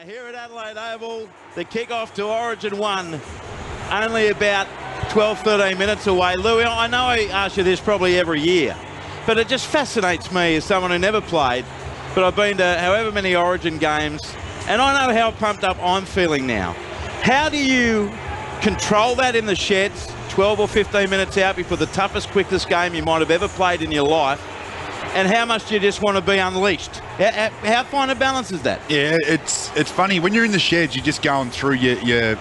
Here at Adelaide Oval, the kick-off to Origin 1, only about 12, 13 minutes away. Louis, I know I ask you this probably every year, but it just fascinates me as someone who never played, but I've been to however many Origin games, and I know how pumped up I'm feeling now. How do you control that in the sheds 12 or 15 minutes out before the toughest, quickest game you might have ever played in your life? And how much do you just want to be unleashed? How fine a balance is that? Yeah, it's funny. When you're in the sheds, you're just going through your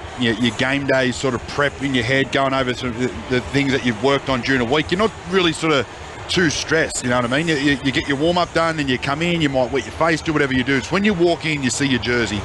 game day sort of prep in your head, going over sort of the things that you've worked on during the week. You're not really sort of too stressed, you know what I mean? You get your warm-up done, then you come in, you might wet your face, do whatever you do. It's when you walk in, you see your jersey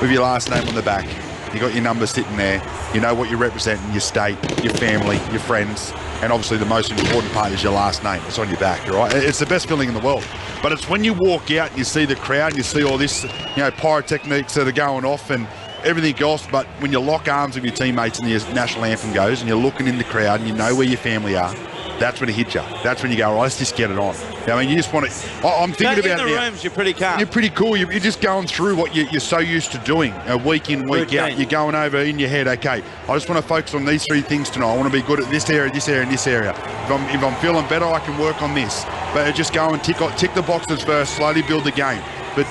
with your last name on the back. You got your number sitting there. You know what you're representing, your state, your family, your friends, and obviously the most important part is your last name. It's on your back, all right? It's the best feeling in the world. But it's when you walk out and you see the crowd and you see all this, pyrotechnics that are going off and everything else. But when you lock arms with your teammates and the national anthem goes and you're looking in the crowd and you know where your family are, that's when it hits you. That's when you go, all right, let's just get it on. I mean, you just want to... I'm thinking about it. In the rooms, you're pretty calm. You're pretty cool. You're just going through what you're so used to doing week in, week out. You're going over in your head, okay, I just want to focus on these three things tonight. I want to be good at this area, this area, and this area. If I'm feeling better, I can work on this. But just go and tick the boxes first, slowly build the game. But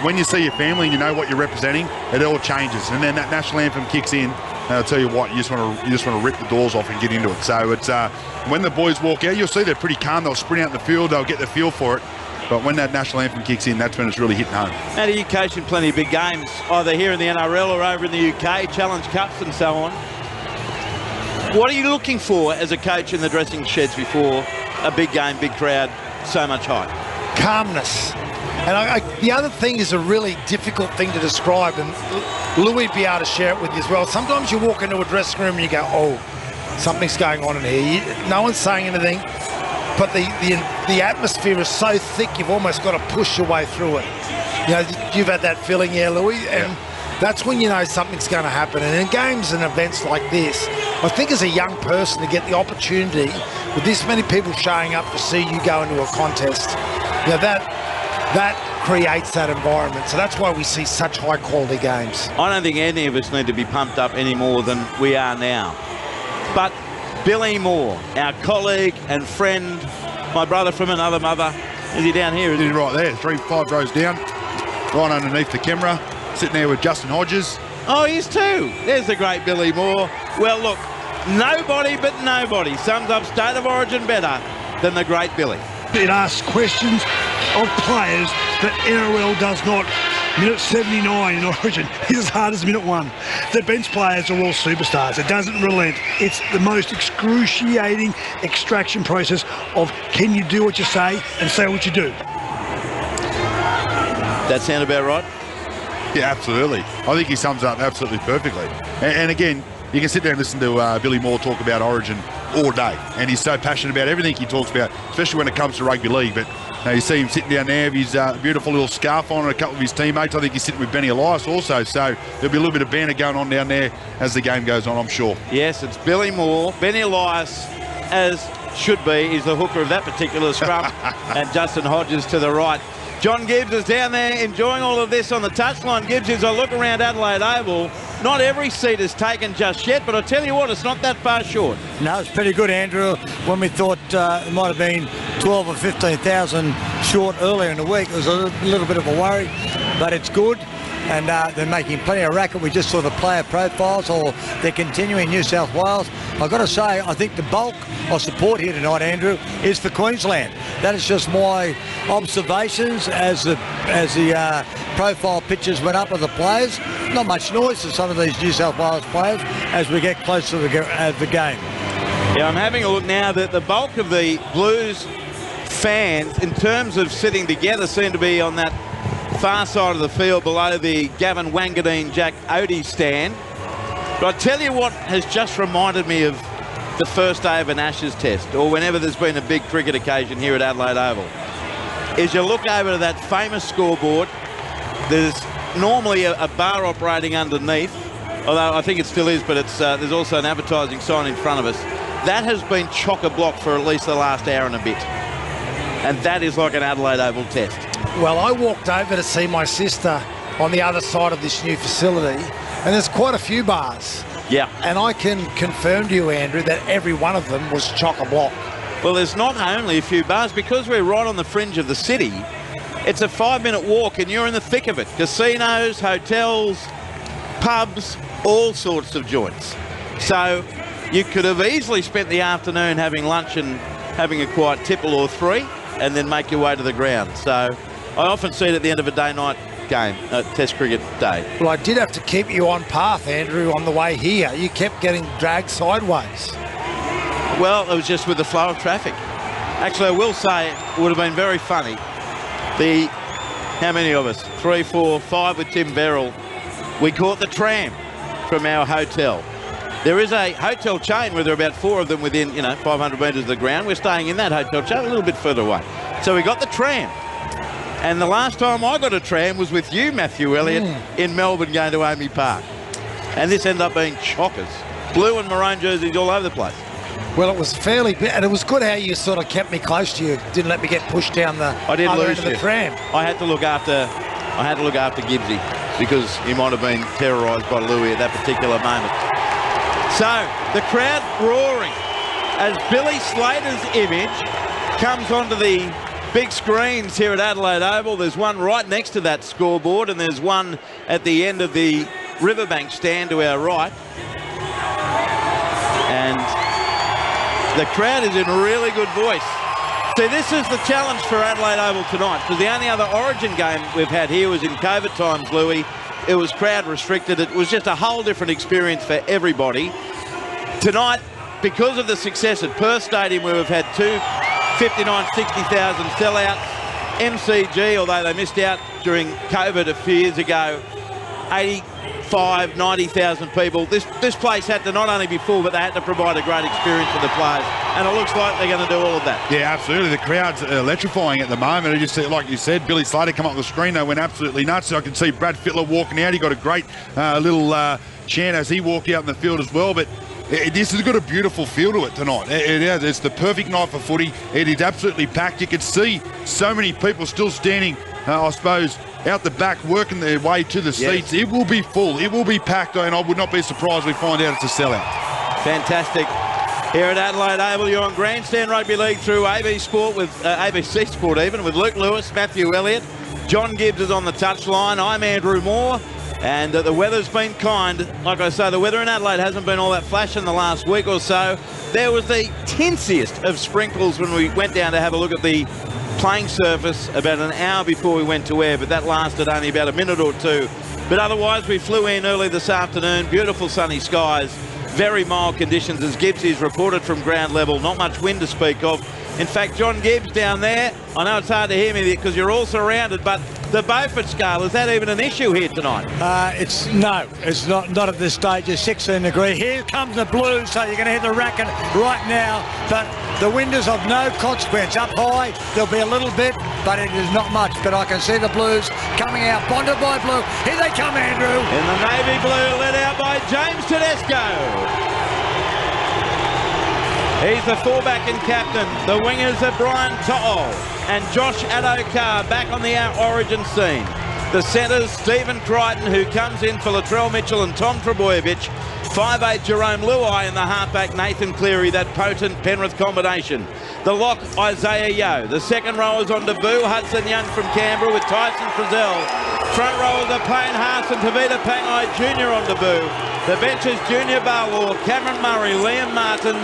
when you see your family and you know what you're representing, it all changes. And then that national anthem kicks in. And I'll tell you what, you just want to rip the doors off and get into it. So it's when the boys walk out, you'll see they're pretty calm. They'll sprint out in the field. They'll get the feel for it. But when that national anthem kicks in, that's when it's really hitting home. Now, you coach in plenty of big games, either here in the NRL or over in the UK, Challenge Cups and so on. What are you looking for as a coach in the dressing sheds before a big game, big crowd, so much hype? Calmness. And the other thing is a really difficult thing to describe, and Louis would be able to share it with you as well. Sometimes you walk into a dressing room and you go, oh, something's going on in here. No one's saying anything, but the atmosphere is so thick you've almost got to push your way through it. You know, you've had that feeling, yeah, Louis? And that's when you know something's going to happen. And in games and events like this, I think as a young person to get the opportunity with this many people showing up to see you go into a contest, you know, that creates that environment. So that's why we see such high quality games. I don't think any of us need to be pumped up any more than we are now. But Billy Moore, our colleague and friend, my brother from another mother, is he down here? He's right there, 5 rows down, right underneath the camera, sitting there with Justin Hodges. Oh, he is too. There's the great Billy Moore. Well, look, nobody but nobody sums up State of Origin better than the great Billy. It asks questions of players that NRL does not. Minute 79 in Origin is as hard as minute 1. The bench players are all superstars. It doesn't relent. It's the most excruciating extraction process of can you do what you say and say what you do. That sound about right? Yeah, absolutely. I think he sums up absolutely perfectly. And again, you can sit there and listen to Billy Moore talk about Origin all day, and he's so passionate about everything he talks about, especially when it comes to rugby league. But you see him sitting down there with his beautiful little scarf on and a couple of his teammates. I think he's sitting with Benny Elias also, so there'll be a little bit of banter going on down there as the game goes on, I'm sure. Yes, it's Billy Moore. Benny Elias, as should be, is the hooker of that particular scrum, and Justin Hodges to the right. John Gibbs is down there enjoying all of this on the touchline. Gibbs, as I look around Adelaide Oval, not every seat is taken just yet, but I tell you what, it's not that far short. No, it's pretty good, Andrew. When we thought it might have been 12 or 15,000 short earlier in the week, it was a little bit of a worry, but it's good. And they're making plenty of racket. We just saw the player profiles, or they're continuing New South Wales. I've got to say, I think the bulk of support here tonight, Andrew, is for Queensland. That is just my observations as the profile pictures went up of the players. Not much noise to some of these New South Wales players as we get closer to the game. Yeah, I'm having a look now that the bulk of the Blues fans, in terms of sitting together, seem to be on that far side of the field below the Gavin Wangadine Jack Odie stand. But I tell you what has just reminded me of the first day of an Ashes test, or whenever there's been a big cricket occasion here at Adelaide Oval, is you look over to that famous scoreboard. There's normally a bar operating underneath, although I think it still is, but it's there's also an advertising sign in front of us. That has been chock-a-block for at least the last hour and a bit. And that is like an Adelaide Oval test. Well, I walked over to see my sister on the other side of this new facility, and there's quite a few bars. Yeah. And I can confirm to you, Andrew, that every one of them was chock-a-block. Well, there's not only a few bars, because we're right on the fringe of the city. It's a 5-minute walk and you're in the thick of it. Casinos, hotels, pubs, all sorts of joints. So you could have easily spent the afternoon having lunch and having a quiet tipple or three and then make your way to the ground. So I often see it at the end of a day-night game, Test cricket day. Well, I did have to keep you on path, Andrew, on the way here. You kept getting dragged sideways. Well, it was just with the flow of traffic. Actually, I will say it would have been very funny. How many of us? 3, 4, 5 with Tim Verrill. We caught the tram from our hotel. There is a hotel chain where there are about 4 of them within, 500 metres of the ground. We're staying in that hotel chain a little bit further away. So we got the tram. And the last time I got a tram was with you, Matthew Elliott, in Melbourne going to Amy Park. And this ended up being chockers. Blue and maroon jerseys all over the place. Well, it was fairly big, and it was good how you sort of kept me close to you. Didn't let me get pushed down the other end of the tram. I had to look after Gibbsy because he might have been terrorised by Louis at that particular moment. So the crowd roaring as Billy Slater's image comes onto the big screens here at Adelaide Oval. There's one right next to that scoreboard, and there's one at the end of the Riverbank stand to our right. And the crowd is in really good voice. See, this is the challenge for Adelaide Oval tonight, because the only other Origin game we've had here was in COVID times, Louis. It was crowd restricted. It was just a whole different experience for everybody. Tonight, because of the success at Perth Stadium, where we've had 2 59, 60,000 sellouts, MCG, although they missed out during COVID a few years ago, 85, 90,000 people. This place had to not only be full, but they had to provide a great experience for the players. And it looks like they're going to do all of that. Yeah, absolutely. The crowd's electrifying at the moment. Just like you said, Billy Slater come up the screen. They went absolutely nuts. I can see Brad Fittler walking out. He got a great little chant as he walked out in the field as well. But this has got a beautiful feel to it tonight. It's the perfect night for footy. It is absolutely packed. You can see so many people still standing, I suppose, out the back, working their way to the seats. Yes. It will be full. It will be packed, and I would not be surprised we find out it's a sellout. Fantastic. Here at Adelaide Oval, you're on Grandstand Rugby League through ABC Sport even, with Luke Lewis, Matthew Elliott. John Gibbs is on the touchline. I'm Andrew Moore. And the weather's been kind. Like I say, the weather in Adelaide hasn't been all that flash in the last week or so. There was the tinsiest of sprinkles when we went down to have a look at the playing surface about an hour before we went to air, but that lasted only about a minute or two. But otherwise, we flew in early this afternoon. Beautiful sunny skies. Very mild conditions, as Gibbs is reported from ground level. Not much wind to speak of. In fact, John Gibbs down there, I know it's hard to hear me because you're all surrounded, but the Beaufort scale, is that even an issue here tonight? It's not at this stage. It's 16 degrees. Here comes the Blues, so you're going to hear the racket right now. But the wind is of no consequence. Up high, there'll be a little bit, but it is not much. But I can see the Blues coming out, bonded by Blue. Here they come, Andrew. In the navy blue, led out by James Tedesco. He's the fullback and captain. The wingers are Brian To'o and Josh Adokar back on the Origin scene. The centres, Stephen Crichton, who comes in for Latrell Mitchell and Tom Trebojevic. 5'8" Jerome Luai in the halfback, Nathan Cleary, that potent Penrith combination. The lock, Isaiah Yeo. The second rowers on debut, Hudson Young from Canberra with Tyson Frizzell. Front rowers are Payne Haas and Tavita Pangai Jr. on debut. The benches, Junior Barlaw, Cameron Murray, Liam Martin,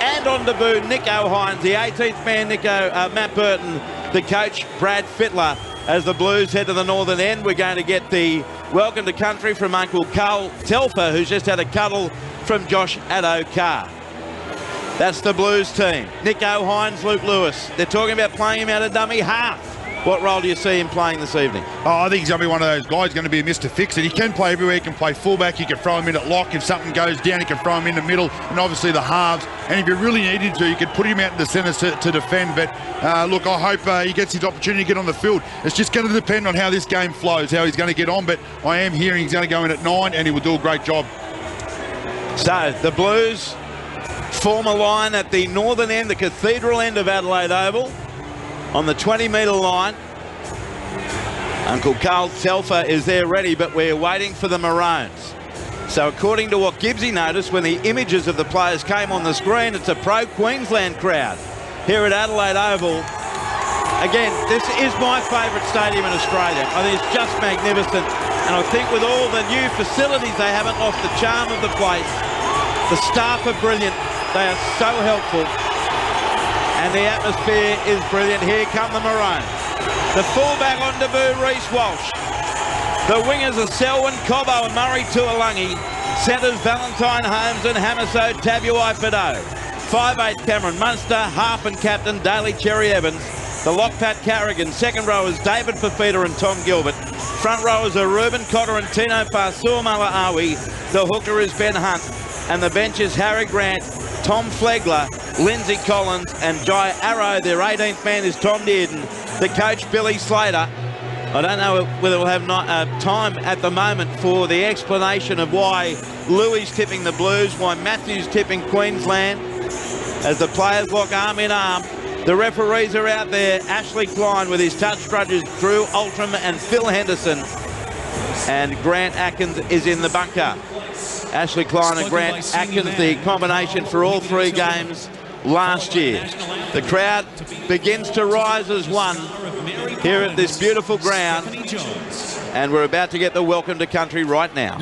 and on debut, Nico Hines, the 18th man, Matt Burton, the coach, Brad Fittler. As the Blues head to the northern end, we're going to get the welcome to country from Uncle Carl Telfer, who's just had a cuddle from Josh Adokar. That's the Blues team. Nico Hines, Luke Lewis. They're talking about playing him out of dummy half. What role do you see him playing this evening? I think he's going to be one of those guys, going to be Mr. Fix-It. He can play everywhere. He can play fullback. You can throw him in at lock. If something goes down, he can throw him in the middle, and obviously the halves. And if you really needed to, you could put him out in the centres to defend. But look, I hope he gets his opportunity to get on the field. It's just going to depend on how this game flows, how he's going to get on. But I am hearing he's going to go in at 9, and he will do a great job. So the Blues form a line at the northern end, the cathedral end of Adelaide Oval, on the 20-metre line. Uncle Carl Telfer is there ready, but we're waiting for the Maroons. So according to what Gibbsy noticed when the images of the players came on the screen, it's a pro-Queensland crowd here at Adelaide Oval. Again, this is my favourite stadium in Australia. I think it's just magnificent. And I think with all the new facilities, they haven't lost the charm of the place. The staff are brilliant. They are so helpful. And the atmosphere is brilliant. Here come the Maroons. The fullback on debut, Reece Walsh. The wingers are Selwyn Cobbo and Murray Tuolungi. Centres Valentine Holmes and Hamiso Tabuai-Fidow. 5'8" Cameron Munster, half and captain Daly Cherry Evans. The lock Pat Carrigan. Second rowers David Fafita and Tom Gilbert. Front rowers are Ruben Cotter and Tino Fasua-Malaawi. The hooker is Ben Hunt. And the bench is Harry Grant, Tom Flegler, Lindsay Collins and Jai Arrow. Their 18th man is Tom Dearden. The coach, Billy Slater. I don't know whether we'll have time at the moment for the explanation of why Louis tipping the Blues, why Matthew's tipping Queensland, as the players lock arm in arm. The referees are out there. Ashley Klein with his touch judges, Drew Altram and Phil Henderson. And Grant Atkins is in the bunker. Ashley Klein and Grant Atkins, the combination for all three games last year. The crowd begins to rise as one here at this beautiful ground, and we're about to get the welcome to country right now.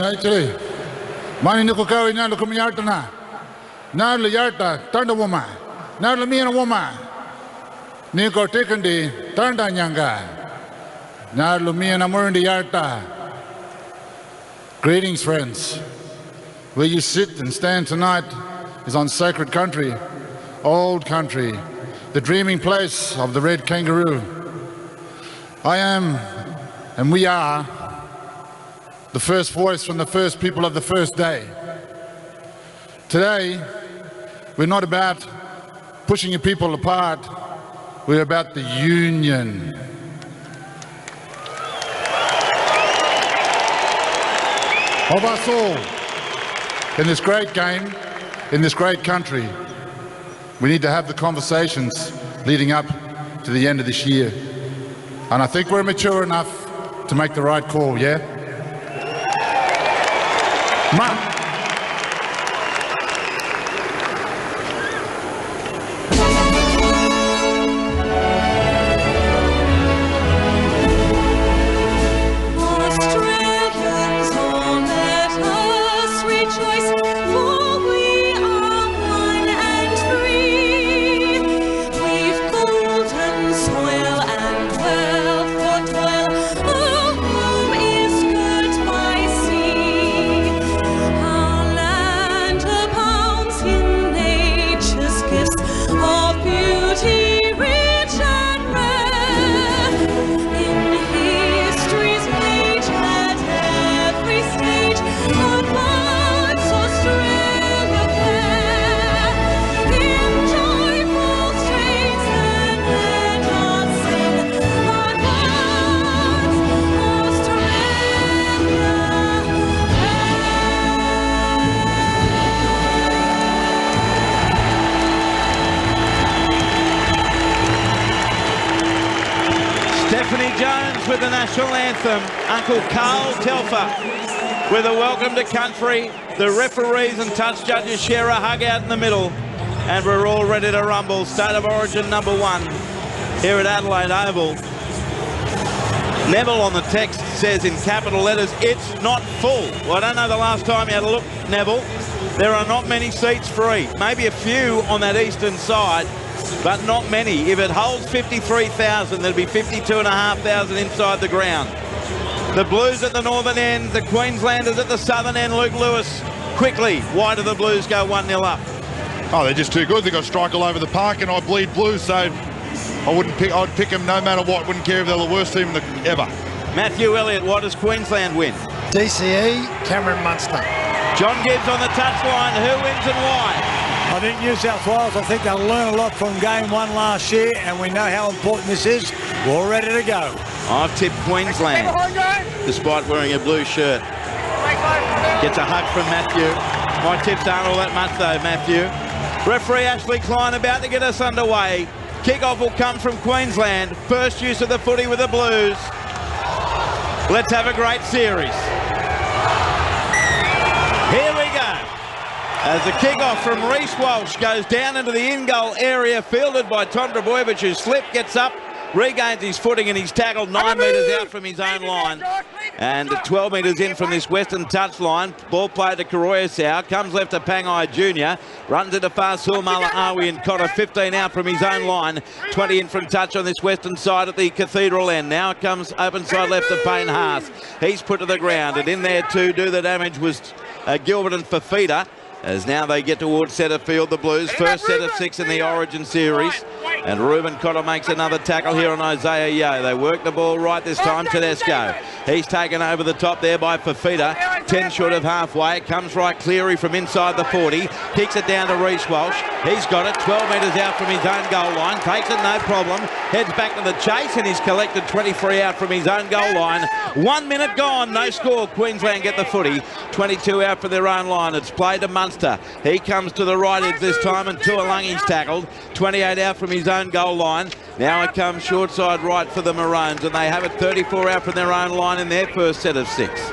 Greetings, friends. Where you sit and stand tonight is on sacred country, old country, the dreaming place of the red kangaroo. I am, and we are, the first voice from the first people of the first day. Today, we're not about pushing people apart, we're about the union. Of us all, in this great game, in this great country, we need to have the conversations leading up to the end of this year. And I think we're mature enough to make the right call, yeah? With the national anthem, Uncle Carl Telfer with a welcome to country. The referees and touch judges share a hug out in the middle, and we're all ready to rumble. State of Origin number 1 here at Adelaide Oval. Neville on the text says in capital letters, it's not full. Well, I don't know the last time you had a look, Neville. There are not many seats free. Maybe a few on that eastern side, but not many. If it holds 53,000, there'll be 52,500 inside the ground. The Blues at the northern end, the Queenslanders at the southern end. Luke Lewis, quickly, why do the Blues go 1-0 up? Oh, they're just too good. They've got a strike all over the park, and I bleed Blues, so I'd pick them no matter what. Wouldn't care if they're the worst team ever. Matthew Elliott, what does Queensland win? DCE, Cameron Munster. John Gibbs on the touchline. Who wins and why? I think New South Wales, I think they'll learn a lot from game 1 last year, and we know how important this is. We're all ready to go. I've tipped Queensland, despite wearing a blue shirt. Gets a hug from Matthew. My tips aren't all that much though, Matthew. Referee Ashley Klein about to get us underway. Kick-off will come from Queensland. First use of the footy with the Blues. Let's have a great series. Here we go. As the kick-off from Reece Walsh goes down into the in-goal area, fielded by Tom Trbojevic, who slipped, gets up, regains his footing, and he's tackled 9 metres out from his own line. And 12 metres in from this western touchline. Ball played to Koroyasau. Comes left to Pangai Jr. Runs into Fasul Malaawi and Cotter. 15 out from his own line. 20 in from touch on this western side at the Cathedral end. Now it comes open side left to Payne Haas. He's put to the ground. And in there to do the damage was Gilbert and Fafita. As now they get towards centre field, the Blues. First set of 6 in the Origin series. And Ruben Cotter makes another tackle here on Isaiah Yeo. They work the ball right this time. Tedesco. He's taken over the top there by Fafita. 10 short of halfway. It comes right Cleary from inside the 40. Kicks it down to Reece Walsh. He's got it. 12 metres out from his own goal line. Takes it, no problem. Heads back to the chase and he's collected 23 out from his own goal line. 1 minute gone. No score. Queensland get the footy. 22 out for their own line. It's played to Munster. He comes to the right edge this time and Tuolangi's tackled. 28 out from his own goal line. Now it comes short side right for the Maroons and they have it 34 out from their own line in their first set of 6.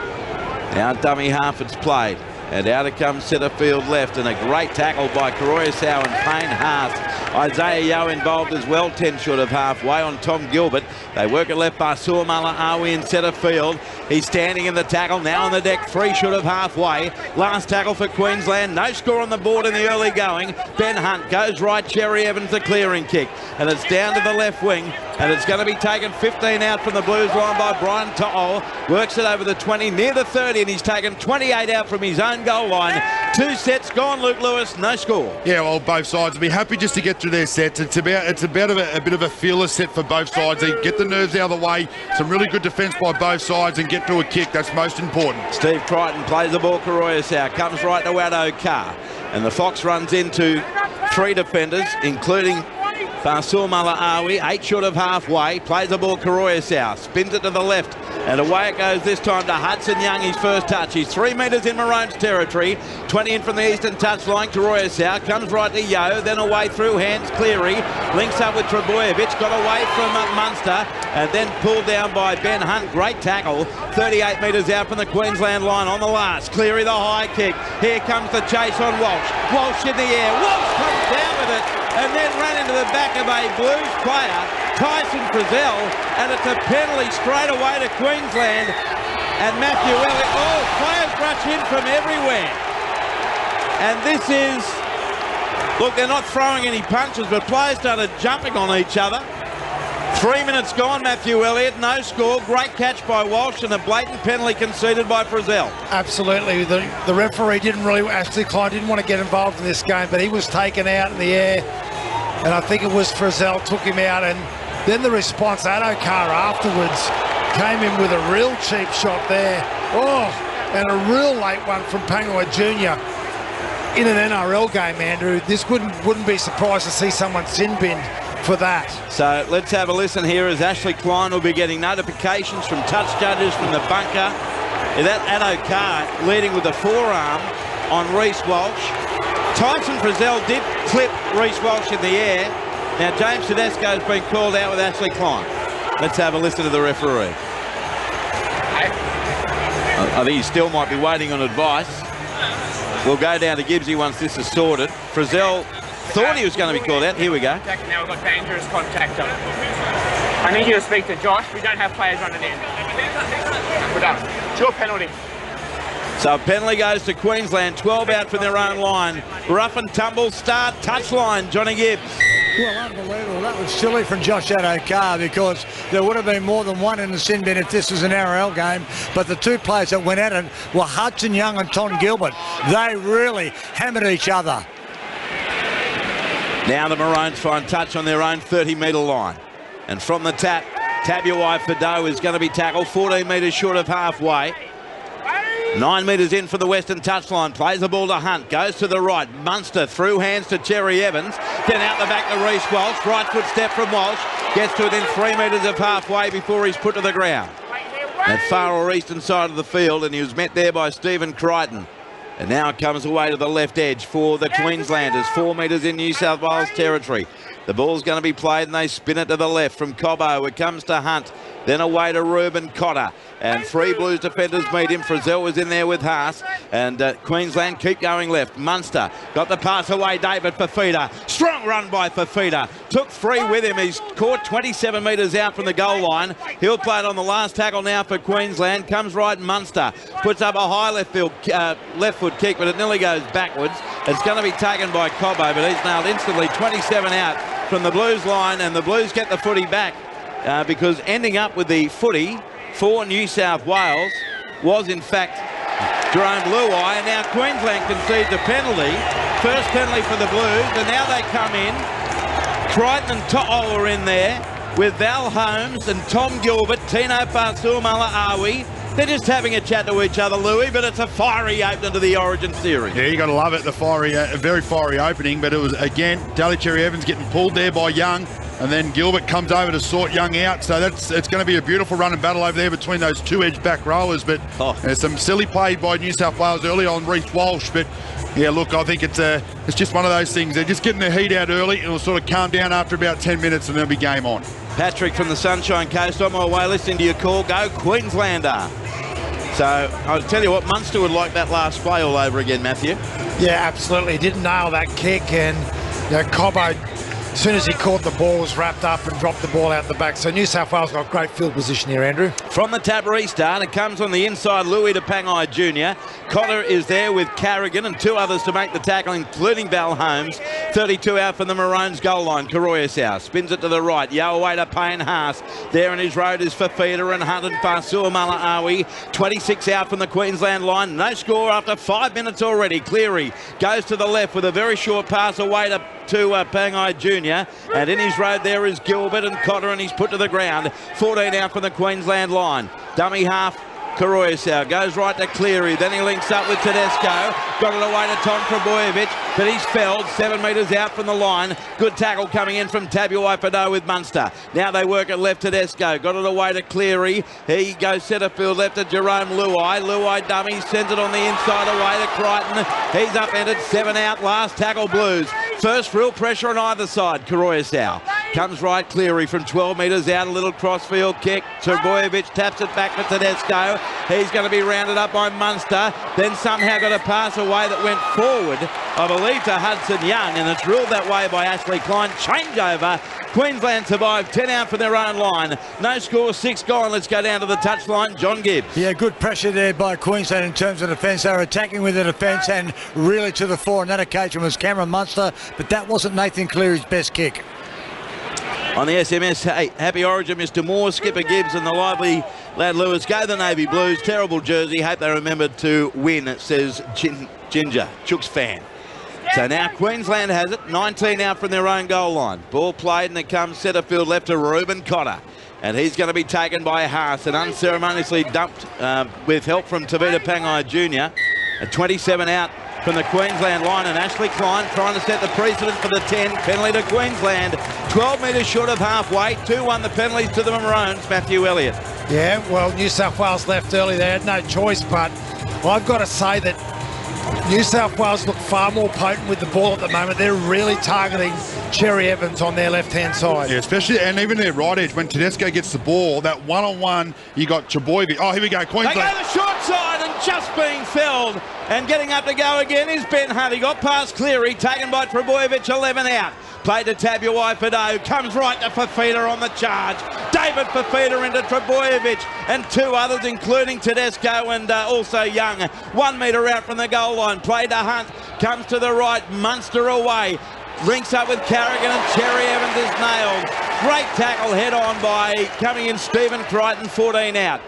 Now dummy half it's played. And out it comes centre field left and a great tackle by Koroyasau and Payne Haas. Isaiah Yeo involved as well, 10 short of halfway on Tom Gilbert. They work it left by Basur Malaawi in centre field. He's standing in the tackle, now on the deck, 3 short of halfway. Last tackle for Queensland, no score on the board in the early going. Ben Hunt goes right, Cherry Evans the clearing kick. And it's down to the left wing. And it's going to be taken 15 out from the Blues line by Brian To'o. Works it over the 20, near the 30, and he's taken 28 out from his own goal line. 2 sets gone, Luke Lewis, no score. Yeah, well, both sides will be happy just to get through their sets. It's a bit of a fearless set for both sides. They get the nerves out of the way. Some really good defence by both sides and get to a kick. That's most important. Steve Crichton plays the ball, Koroyasau comes right to Addo Carr. And the Fox runs into 3 defenders, including Fasul Malaawi, 8 short of halfway, plays the ball Koroyasau, spins it to the left, and away it goes this time to Hudson Young, his first touch. He's 3 metres in Maroons territory, 20 in from the eastern touchline. Koroyasau comes right to Yeo, then away through hands Cleary, links up with Trbojevic, got away from Munster, and then pulled down by Ben Hunt. Great tackle, 38 metres out from the Queensland line on the last. Cleary the high kick, here comes the chase on Walsh. Walsh in the air, Walsh comes down with it, and then ran into the back of a Blues player, Tyson Frizzell, and it's a penalty straight away to Queensland. And Matthew Elliott, players rush in from everywhere. And this is, look, they're not throwing any punches, but players started jumping on each other. 3 minutes gone, Matthew Elliott, no score. Great catch by Walsh and a blatant penalty conceded by Frizzell. Absolutely. The referee Ashley Klein didn't want to get involved in this game, but he was taken out in the air. And I think it was Frizzell took him out. And then the response, Addo Carr afterwards came in with a real cheap shot there. And a real late one from Pangai Jr. in an NRL game, Andrew. This wouldn't be surprised to see someone sin-binned for that. So let's have a listen here as Ashley Klein will be getting notifications from touch judges from the bunker. That Addo Carr leading with the forearm on Reece Walsh. Tyson Frizzell did clip Reece Walsh in the air. Now James Tedesco has been called out with Ashley Klein. Let's have a listen to the referee. I think he still might be waiting on advice. We'll go down to Gibbsy once this is sorted. Frizzell thought he was going to be called out. Here we go. Now we've got dangerous contact on. I need you to speak to Josh. We don't have players running in. We're done. It's your penalty. So a penalty goes to Queensland. 12 out from their own line. Rough and tumble start. Touchline, Johnny Gibbs. Well, unbelievable. That was silly from Josh Addo Carr because there would have been more than one in the sin bin if this was an NRL game. But the 2 players that went at it were Hudson Young and Tom Gilbert. They really hammered each other. Now the Maroons find touch on their own 30-metre line. And from the tap, Tabuai Fido is going to be tackled 14 metres short of halfway. 9 metres in for the western touchline. Plays the ball to Hunt. Goes to the right. Munster through hands to Cherry Evans. Then out the back to Reece Walsh. Right foot step from Walsh. Gets to within 3 metres of halfway before he's put to the ground. At far or eastern side of the field, and he was met there by Stephen Crichton. And now it comes away to the left edge for the Queenslanders. 4 metres in New South Wales territory. The ball's going to be played and they spin it to the left from Cobbo. It comes to Hunt. then away to Ruben Cotter. And 3 Blues defenders meet him. Frizzell was in there with Haas. And Queensland keep going left. Munster got the pass away. David Fafita. Strong run by Fafita. Took 3 with him. He's caught 27 metres out from the goal line. He'll play it on the last tackle now for Queensland. Comes right Munster. Puts up a high left foot kick, but it nearly goes backwards. It's going to be taken by Cobbo, but he's nailed instantly. 27 out from the Blues line, and the Blues get the footy back because ending up with the footy for New South Wales was in fact Jerome Luai, and now Queensland concedes a penalty. First penalty for the Blues, and now they come in. Crichton and To'o are in there with Val Holmes and Tom Gilbert, Tino Fa'asuamaleaui. They're just having a chat to each other, Louis, but it's a fiery opening to the Origin series. Yeah, you got to love it, the fiery, very fiery opening, but it was, again, Daly Cherry Evans getting pulled there by Young, and then Gilbert comes over to sort Young out, so it's going to be a beautiful run and battle over there between those 2 edge back rowers, but there's some silly play by New South Wales early on Reece Walsh, but yeah, look, I think it's just one of those things. They're just getting the heat out early. It'll sort of calm down after about 10 minutes and there'll be game on. Patrick from the Sunshine Coast, on my way listening to your call. Go Queenslander. So I'll tell you what, Munster would like that last play all over again, Matthew. Yeah, absolutely. He didn't nail that kick, and Cobbo, as soon as he caught the ball, was wrapped up and dropped the ball out the back. So New South Wales got great field position here, Andrew. From the tap restart, it comes on the inside, Louis to Pangai Jr. Cotter is there with Carrigan and 2 others to make the tackle, including Val Holmes. 32 out from the Maroons goal line. Koroyasau spins it to the right. Yo away to Payne Haas. There in his road is Fafita and Hunt and Fa'asuamaleaui. 26 out from the Queensland line. No score after 5 minutes already. Cleary goes to the left with a very short pass away to Pangai Jr. And in his road there is Gilbert and Cotter, and he's put to the ground. 14 out from the Queensland line. Dummy half. Koroyasau goes right to Cleary, then he links up with Tedesco, got it away to Tom Trbojevic, but he's felled 7 metres out from the line. Good tackle coming in from Tabuai with Munster. Now they work it left. Tedesco got it away to Cleary. He goes centre field left to Jerome Luai. Luai dummy, sends it on the inside away to Crichton. He's upended, 7 out, last tackle Blues. First real pressure on either side. Koroyasau comes right. Cleary from 12 metres out, a little crossfield kick. Trbojevic taps it back for Tedesco. He's going to be rounded up by Munster. Then somehow got a pass away that went forward, I believe, to Hudson Young, and it's ruled that way by Ashley Klein. Changeover. Queensland survived, 10 out for their own line. No score, 6 gone. Let's go down to the touchline. John Gibbs. Yeah, good pressure there by Queensland in terms of defence. They were attacking with the defence and really to the fore. On that occasion was Cameron Munster, but that wasn't Nathan Cleary's best kick. On the SMS, hey, happy Origin, Mr. Moore, Skipper Gibbs and the lively lad Lewis. Go the Navy Blues. Terrible jersey. Hope they remembered to win, it says Ginger, Chooks fan. So now Queensland has it. 19 out from their own goal line. Ball played, and it comes centre field left to Ruben Cotter. And he's going to be taken by Haas and unceremoniously dumped with help from Tavita Pangai Jr. At 27 out from the Queensland line, and Ashley Klein trying to set the precedent for the 10. Penalty to Queensland. 12 metres short of halfway. 2-1 the penalties to the Maroons. Matthew Elliott. Yeah, well, New South Wales left early. They had no choice, but I've got to say that New South Wales look far more potent with the ball at the moment. They're really targeting Cherry Evans on their left-hand side. Yeah, especially, and even their right edge, when Tedesco gets the ball, that one-on-one, you got Trbojevic. Oh, here we go, Queensland. They go the short side, and just being felled and getting up to go again is Ben Hunt. He got past Cleary, taken by Trbojevic, 11 out. Played to Tabuai Fado, comes right to Fafita on the charge. David Fafita into Trbojevic and 2 others, including Tedesco and also Young. 1 metre out from the goal line. Played to Hunt, comes to the right, Munster away. Links up with Carrigan, and Cherry Evans is nailed. Great tackle head on by coming in Stephen Crichton, 14 out.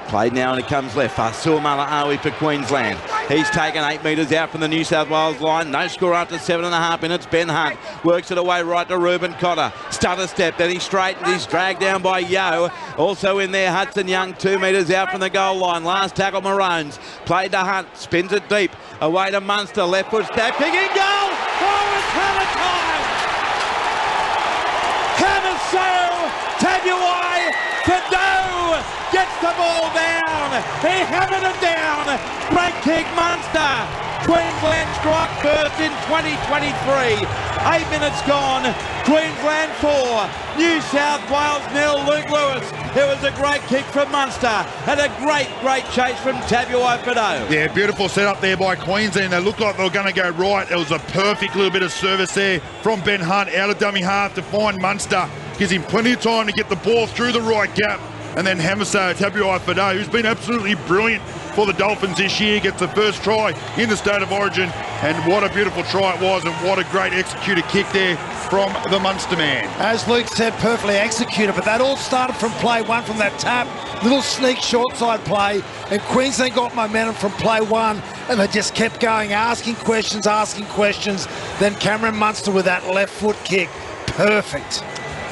Played now and it comes left. Fa'asuamaleaui for Queensland. He's taken 8 metres out from the New South Wales line. No score after 7.5 minutes. Ben Hunt works it away right to Ruben Cotter. Stutter step, then he straightens. He's dragged down by Yo. Also in there, Hudson Young, 2 metres out from the goal line. Last tackle, Maroons. Played to Hunt, spins it deep. Away to Munster, left foot stab, kicking goal! Oh, it's hammer time! Hammer so! Tabuai Fado gets the ball down. He hammered it down. Great kick, Munster. Queensland strike first in 2023. 8 minutes gone. Queensland 4. New South Wales 0, Luke Lewis. It was a great kick from Munster and a great chase from Tabuai-Fidow. Yeah, beautiful setup there by Queensland. They looked like they were going to go right. It was a perfect little bit of service there from Ben Hunt out of dummy half to find Munster. Gives him plenty of time to get the ball through the right gap. And then Hamiso Tabuai-Fidow, who's been absolutely brilliant for the Dolphins this year, gets the first try in the State of Origin. And what a beautiful try it was, and what a great executed kick there from the Munster man. As Luke said, perfectly executed, but that all started from play one, from that tap, little sneak short side play, and Queensland got momentum from play one, and they just kept going, asking questions. Then Cameron Munster with that left foot kick, perfect.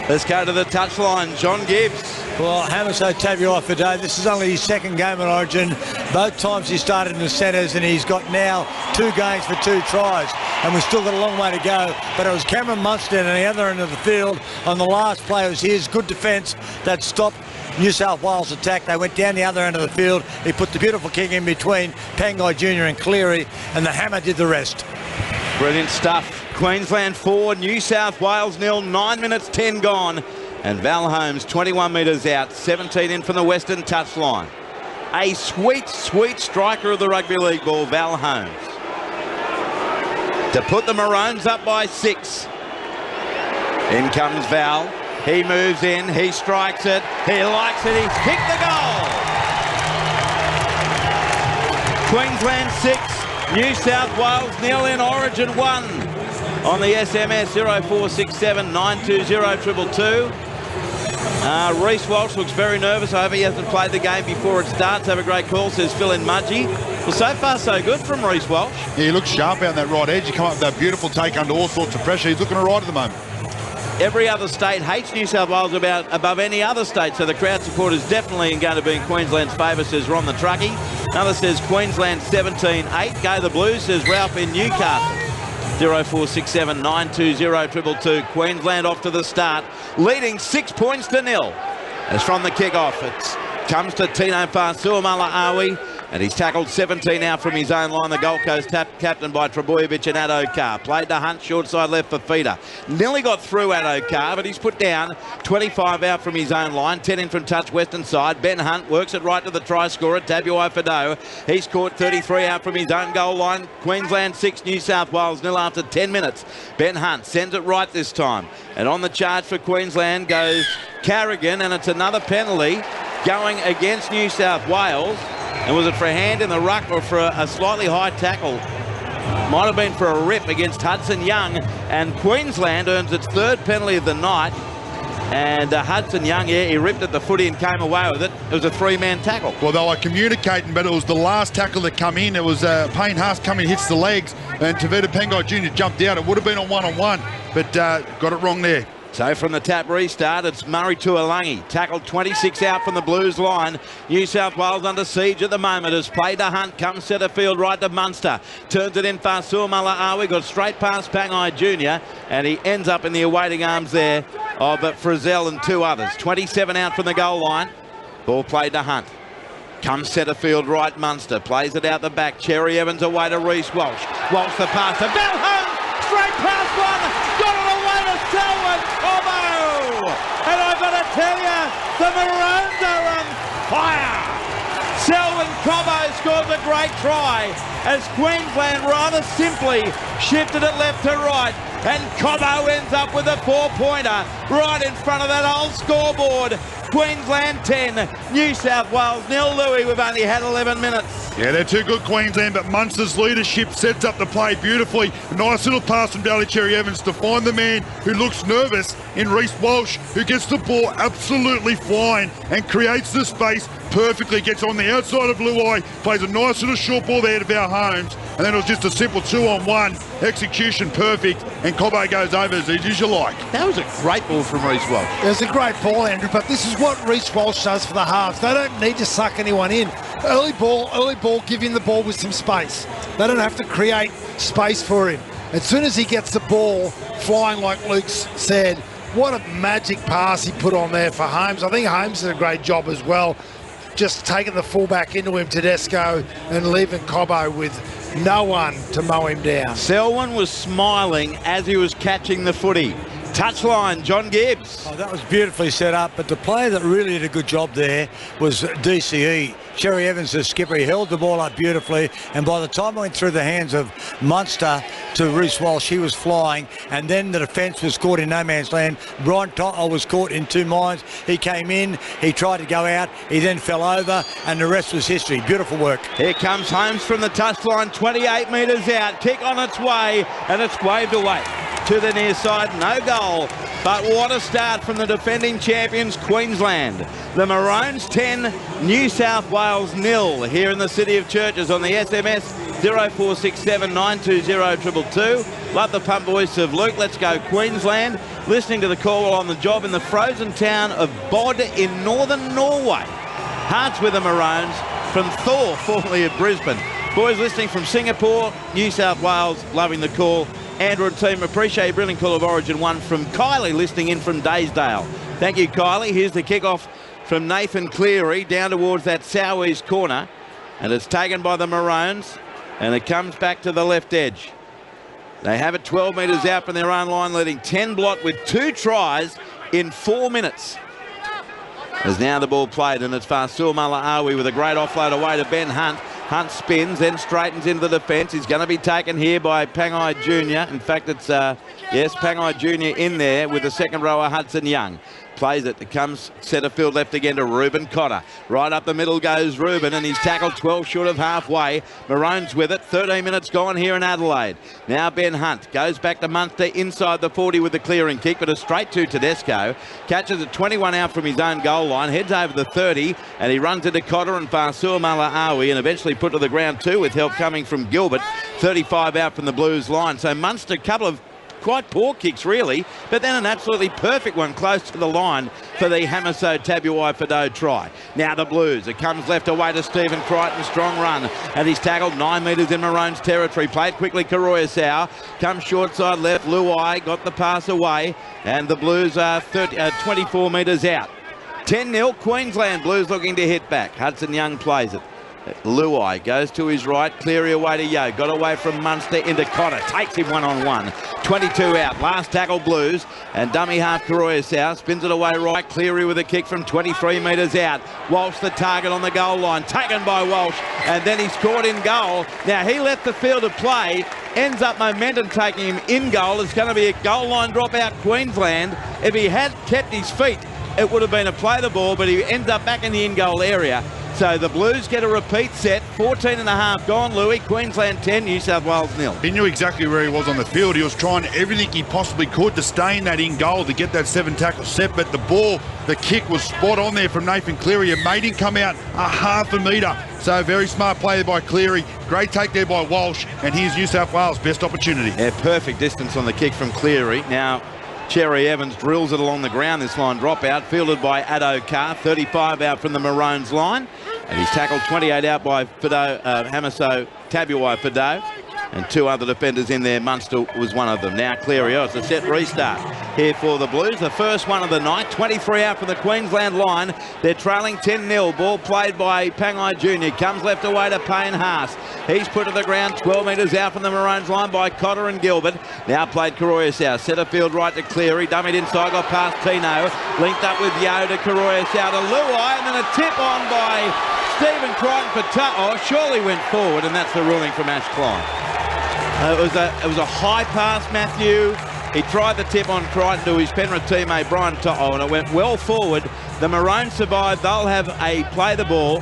Let's go to the touchline. John Gibbs. Well, Hamiso Tabuai-Fidow, this is only his second game in Origin. Both times he started in the centres, and he's got now 2 games for 2 tries. And we've still got a long way to go. But it was Cameron Munster on the other end of the field. On the last play, it was his good defence that stopped New South Wales attack. They went down the other end of the field. He put the beautiful kick in between Pangai Jr. and Cleary, and the hammer did the rest. Brilliant stuff. Queensland 4, New South Wales 0, 9 minutes 10 gone. And Val Holmes 21 metres out, 17 in from the western touchline. A sweet striker of the rugby league ball, Val Holmes. To put the Maroons up by 6. In comes Val. He moves in, he strikes it, he likes it, he's kicked the goal. Queensland 6, New South Wales 0 in Origin 1. On the SMS 0467 920 222. Reece Walsh looks very nervous. I hope he hasn't played the game before it starts. Have a great call, says Phil in Mudgee. Well, so far so good from Reece Walsh. Yeah, he looks sharp out on that right edge. He come up with that beautiful take under all sorts of pressure. He's looking all right at the moment. Every other state hates New South Wales above any other state, so the crowd support is definitely going to be in Queensland's favour, says Ron the Truckie. Another says Queensland 17-8. Go the Blues, says Ralph in Newcastle. 0467 920 222. Queensland off to the start, leading 6 points to 0. As from the kick-off, it comes to Tino Fa'asuamaleaui, and he's tackled 17 out from his own line. The Gold Coast captain by Trebojevic and Addo-Carr. Played to Hunt, short side left for Feeder. Nearly got through Addo-Carr, but he's put down 25 out from his own line, 10 in from touch western side. Ben Hunt works it right to the try scorer, Tabuai-Fidow. He's caught 33 out from his own goal line. Queensland 6, New South Wales 0 after 10 minutes. Ben Hunt sends it right this time. And on the charge for Queensland goes Carrigan, and it's another penalty going against New South Wales. And was it for a hand in the ruck or for a slightly high tackle? Might have been for a rip against Hudson Young. And Queensland earns its 3rd penalty of the night. And Hudson Young, yeah, he ripped at the footy and came away with it. It was a 3-man tackle. Well, they were communicating, but it was the last tackle that come in. It was Payne Haas coming, hits the legs, and Tavita Pangai Jr. jumped out. It would have been a one-on-one, but got it wrong there. So from the tap restart, it's Murray Tuolangi. Tackled 26 out from the Blues line. New South Wales under siege at the moment. Has played to Hunt, comes centre field right to Munster. Turns it in Fa'asuamaleaui, got straight past Pangai Jr. And he ends up in the awaiting arms there of Frizzell and 2 others. 27 out from the goal line. Ball played to Hunt. Comes centre field right, Munster. Plays it out the back. Cherry Evans away to Reece Walsh. Walsh the pass to Val Holmes. Straight past one. Got it away to Selwyn Cobbo. And I've got to tell you, the Maroons are on fire. Selwyn Cobbo scores a great try as Queensland rather simply shifted it left to right. And Cobbo ends up with a 4-pointer right in front of that old scoreboard. Queensland 10, New South Wales 0. Louis, we've only had 11 minutes. Yeah, they're too good, Queensland, but Munster's leadership sets up the play beautifully. A nice little pass from Daly Cherry Evans to find the man who looks nervous in Reece Walsh, who gets the ball absolutely flying and creates the space perfectly. Gets on the outside of Luai, plays a nice little short ball there to Val Holmes, and then it was just a simple 2-on-1. Execution perfect, and Cobbo goes over as easy as you like. That was a great ball from Reece Walsh. It was a great ball, Andrew, but this is what Reece Walsh does for the halves. They don't need to suck anyone in. Early ball, give him the ball with some space. They don't have to create space for him. As soon as he gets the ball flying, like Luke said, what a magic pass he put on there for Holmes. I think Holmes did a great job as well, just taking the fullback into him, Tedesco, and leaving Cobbo with no one to mow him down. Selwyn was smiling as he was catching the footy. Touchline, John Gibbs. Oh, that was beautifully set up, but the player that really did a good job there was DCE. Sherry Evans, the skipper, he held the ball up beautifully, and by the time it went through the hands of Munster to Reece Walsh, he was flying, and then the defence was caught in no man's land. Brian Toto was caught in two minds. He came in, he tried to go out, he then fell over, and the rest was history. Beautiful work. Here comes Holmes from the touchline, 28 metres out, kick on its way, and it's waved away to the near side, no goal. But what a start from the defending champions, Queensland. The Maroons 10, New South Wales 0 here in the City of Churches on the SMS 0467 920 222. Love the pump voice of Luke. Let's go Queensland. Listening to the call while on the job in the frozen town of Bod in northern Norway. Hearts with the Maroons from Thor, formerly of Brisbane. Boys listening from Singapore, New South Wales, loving the call. Andrew and team, appreciate your brilliant call of Origin 1 from Kylie, listening in from Daysdale. Thank you, Kylie. Here's the kickoff from Nathan Cleary down towards that southeast corner. And it's taken by the Maroons. And it comes back to the left edge. They have it 12 metres out from their own line, leading 10 blot with 2 tries in 4 minutes. As now the ball played, and it's Fasil Malaawi with a great offload away to Ben Hunt. Hunt spins, then straightens into the defence. He's going to be taken here by Pangai Jr. In fact, it's, yes, Pangai Jr. in there with the second rower, Hudson Young. Plays it. It comes centre field left again to Reuben Cotter. Right up the middle goes Reuben, and he's tackled 12 short of halfway. Maroons with it. 13 minutes gone here in Adelaide. Now Ben Hunt goes back to Munster inside the 40 with the clearing kick, but a straight to Tedesco. Catches it 21 out from his own goal line. Heads over the 30, and he runs into Cotter and Fasil Malaawi, and eventually put to the ground too with help coming from Gilbert. 35 out from the Blues line. So Munster, a couple of quite poor kicks really, but then an absolutely perfect one close to the line for the Hamiso Tabuai Fado try. Now the Blues, it comes left away to Stephen Crichton, strong run, and he's tackled 9 metres in Maroons territory. Played quickly, Karoya Sau, comes short side left, Luai got the pass away, and the Blues are 24 metres out. 10-0 Queensland, Blues looking to hit back. Hudson Young plays it. Luai goes to his right, Cleary away to Yo, got away from Munster into Cotter, takes him one-on-one, 22 out, last tackle Blues, and dummy half Karoya Sau spins it away right, Cleary with a kick from 23 metres out. Walsh the target on the goal line, taken by Walsh, and then he scored in goal. Now he left the field of play, ends up momentum taking him in goal. It's going to be a goal line dropout Queensland. If he had kept his feet, it would have been a play the ball, but he ends up back in the in-goal area. So the Blues get a repeat set. 14 and a half gone, Louis. Queensland 10, New South Wales 0. He knew exactly where he was on the field. He was trying everything he possibly could to stay in that in goal to get that 7 tackle set, but the ball, the kick was spot on there from Nathan Cleary. It made him come out a half a metre. So very smart play by Cleary. Great take there by Walsh, and here's New South Wales' best opportunity. Yeah, perfect distance on the kick from Cleary. Now Cherry Evans drills it along the ground, this line dropout, fielded by Addo Carr, 35 out from the Maroons line. And he's tackled 28 out by Hamiso Tabuai Fado. And 2 other defenders in there. Munster was one of them. Now Cleary, it's a set restart here for the Blues. The first one of the night, 23 out from the Queensland line. They're trailing 10-0. Ball played by Pangai Jr. Comes left away to Payne Haas. He's put to the ground 12 metres out from the Maroons line by Cotter and Gilbert. Now played Karoya Sau. Centre field right to Cleary. Dummied inside, got past Tino. Linked up with Yo to Karoya Sau to Luai. And then a tip on by Stephen Crichton for surely went forward, and that's the ruling from Ash Klein. It was a high pass, Matthew. He tried the tip on Crichton to his Penrith teammate Brian To'o, and it went well forward. The Maroons survived. They'll have a play the ball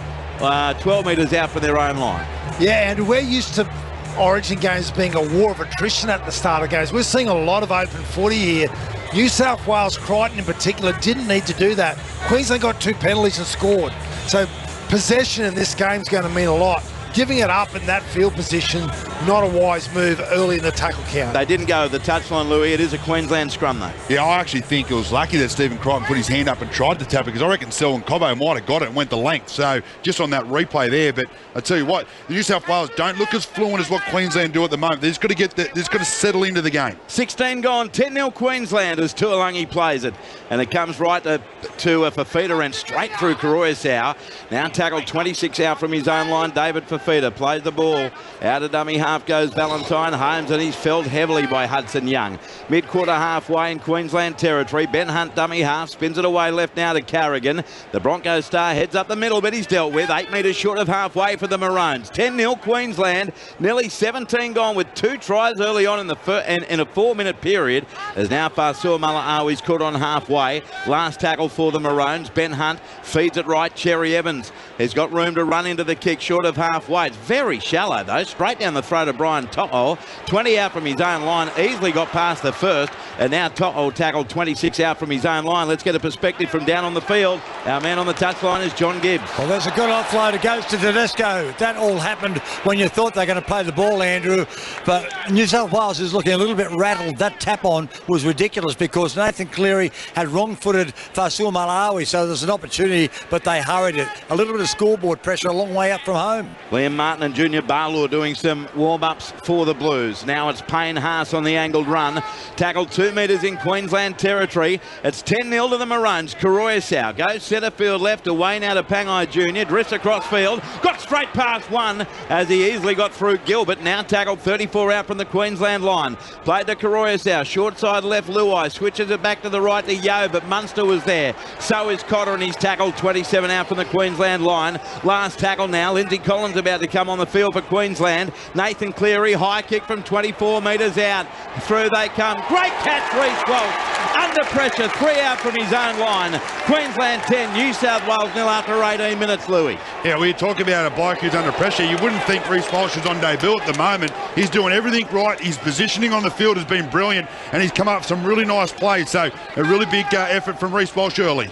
12 metres out from their own line. Yeah, and we're used to Origin games being a war of attrition at the start of games. We're seeing a lot of open footy here. New South Wales, Crichton in particular, didn't need to do that. Queensland got 2 penalties and scored. So possession in this game is going to mean a lot. Giving it up in that field position, not a wise move early in the tackle count. They didn't go to the touchline, Louis. It is a Queensland scrum, though. Yeah, I actually think it was lucky that Stephen Crichton put his hand up and tried to tap it, because I reckon Selwyn Cobbo might have got it and went the length. So just on that replay there, but I tell you what, the New South Wales don't look as fluent as what Queensland do at the moment. They've got to settle into the game. 16 gone, 10-0 Queensland as Tuolangi plays it. And it comes right to Fafita and straight through Karoya Sau. Now tackled 26 out from his own line. David Fafita plays the ball out of dummy half. Half goes Valentine Holmes, and he's felled heavily by Hudson Young. Mid-quarter halfway in Queensland territory. Ben Hunt, dummy half, spins it away left now to Carrigan. The Broncos star heads up the middle, but he's dealt with. 8 metres short of halfway for the Maroons. 10-0 Queensland. Nearly 17 gone with 2 tries early on in a 4-minute period. As now Fasua Mala'awi's caught on halfway. Last tackle for the Maroons. Ben Hunt feeds it right. Cherry Evans has got room to run into the kick short of halfway. It's very shallow though. Straight down the throat of Brian To'o. 20 out from his own line. Easily got past the first. And now To'o tackled 26 out from his own line. Let's get a perspective from down on the field. Our man on the touchline is John Gibbs. Well, there's a good offload. It goes to Tedesco. That all happened when you thought they were going to play the ball, Andrew. But New South Wales is looking a little bit rattled. That tap on was ridiculous because Nathan Cleary had wrong-footed Fasua Mala'awi, so there's an opportunity, but they hurried it. A little bit of scoreboard pressure a long way up from home. Liam Martin and Junior Barlow doing some warm-ups for the Blues. Now it's Payne Haas on the angled run. Tackled 2 metres in Queensland territory. It's 10-0 to the Maroons. Karoyasau goes centre field left away now to Pangai Jr. Drifts across field. Got straight past one as he easily got through Gilbert. Now tackled 34 out from the Queensland line. Played to Karoyasau. Short side left Luai. Switches it back to the right to Yo, but Munster was there. So is Cotter, and he's tackled 27 out from the Queensland line. Last tackle now. Lindsay Collins about to come on the field for Queensland. Nathan Cleary, high kick from 24 metres out. Through they come. Great catch, Reece Walsh. Under pressure, 3 out from his own line. Queensland 10, New South Wales 0 after 18 minutes, Louis. Yeah, we talk about a bloke who's under pressure. You wouldn't think Reece Walsh is on debut at the moment. He's doing everything right. His positioning on the field has been brilliant, and he's come up with some really nice plays. So a really big effort from Reece Walsh early.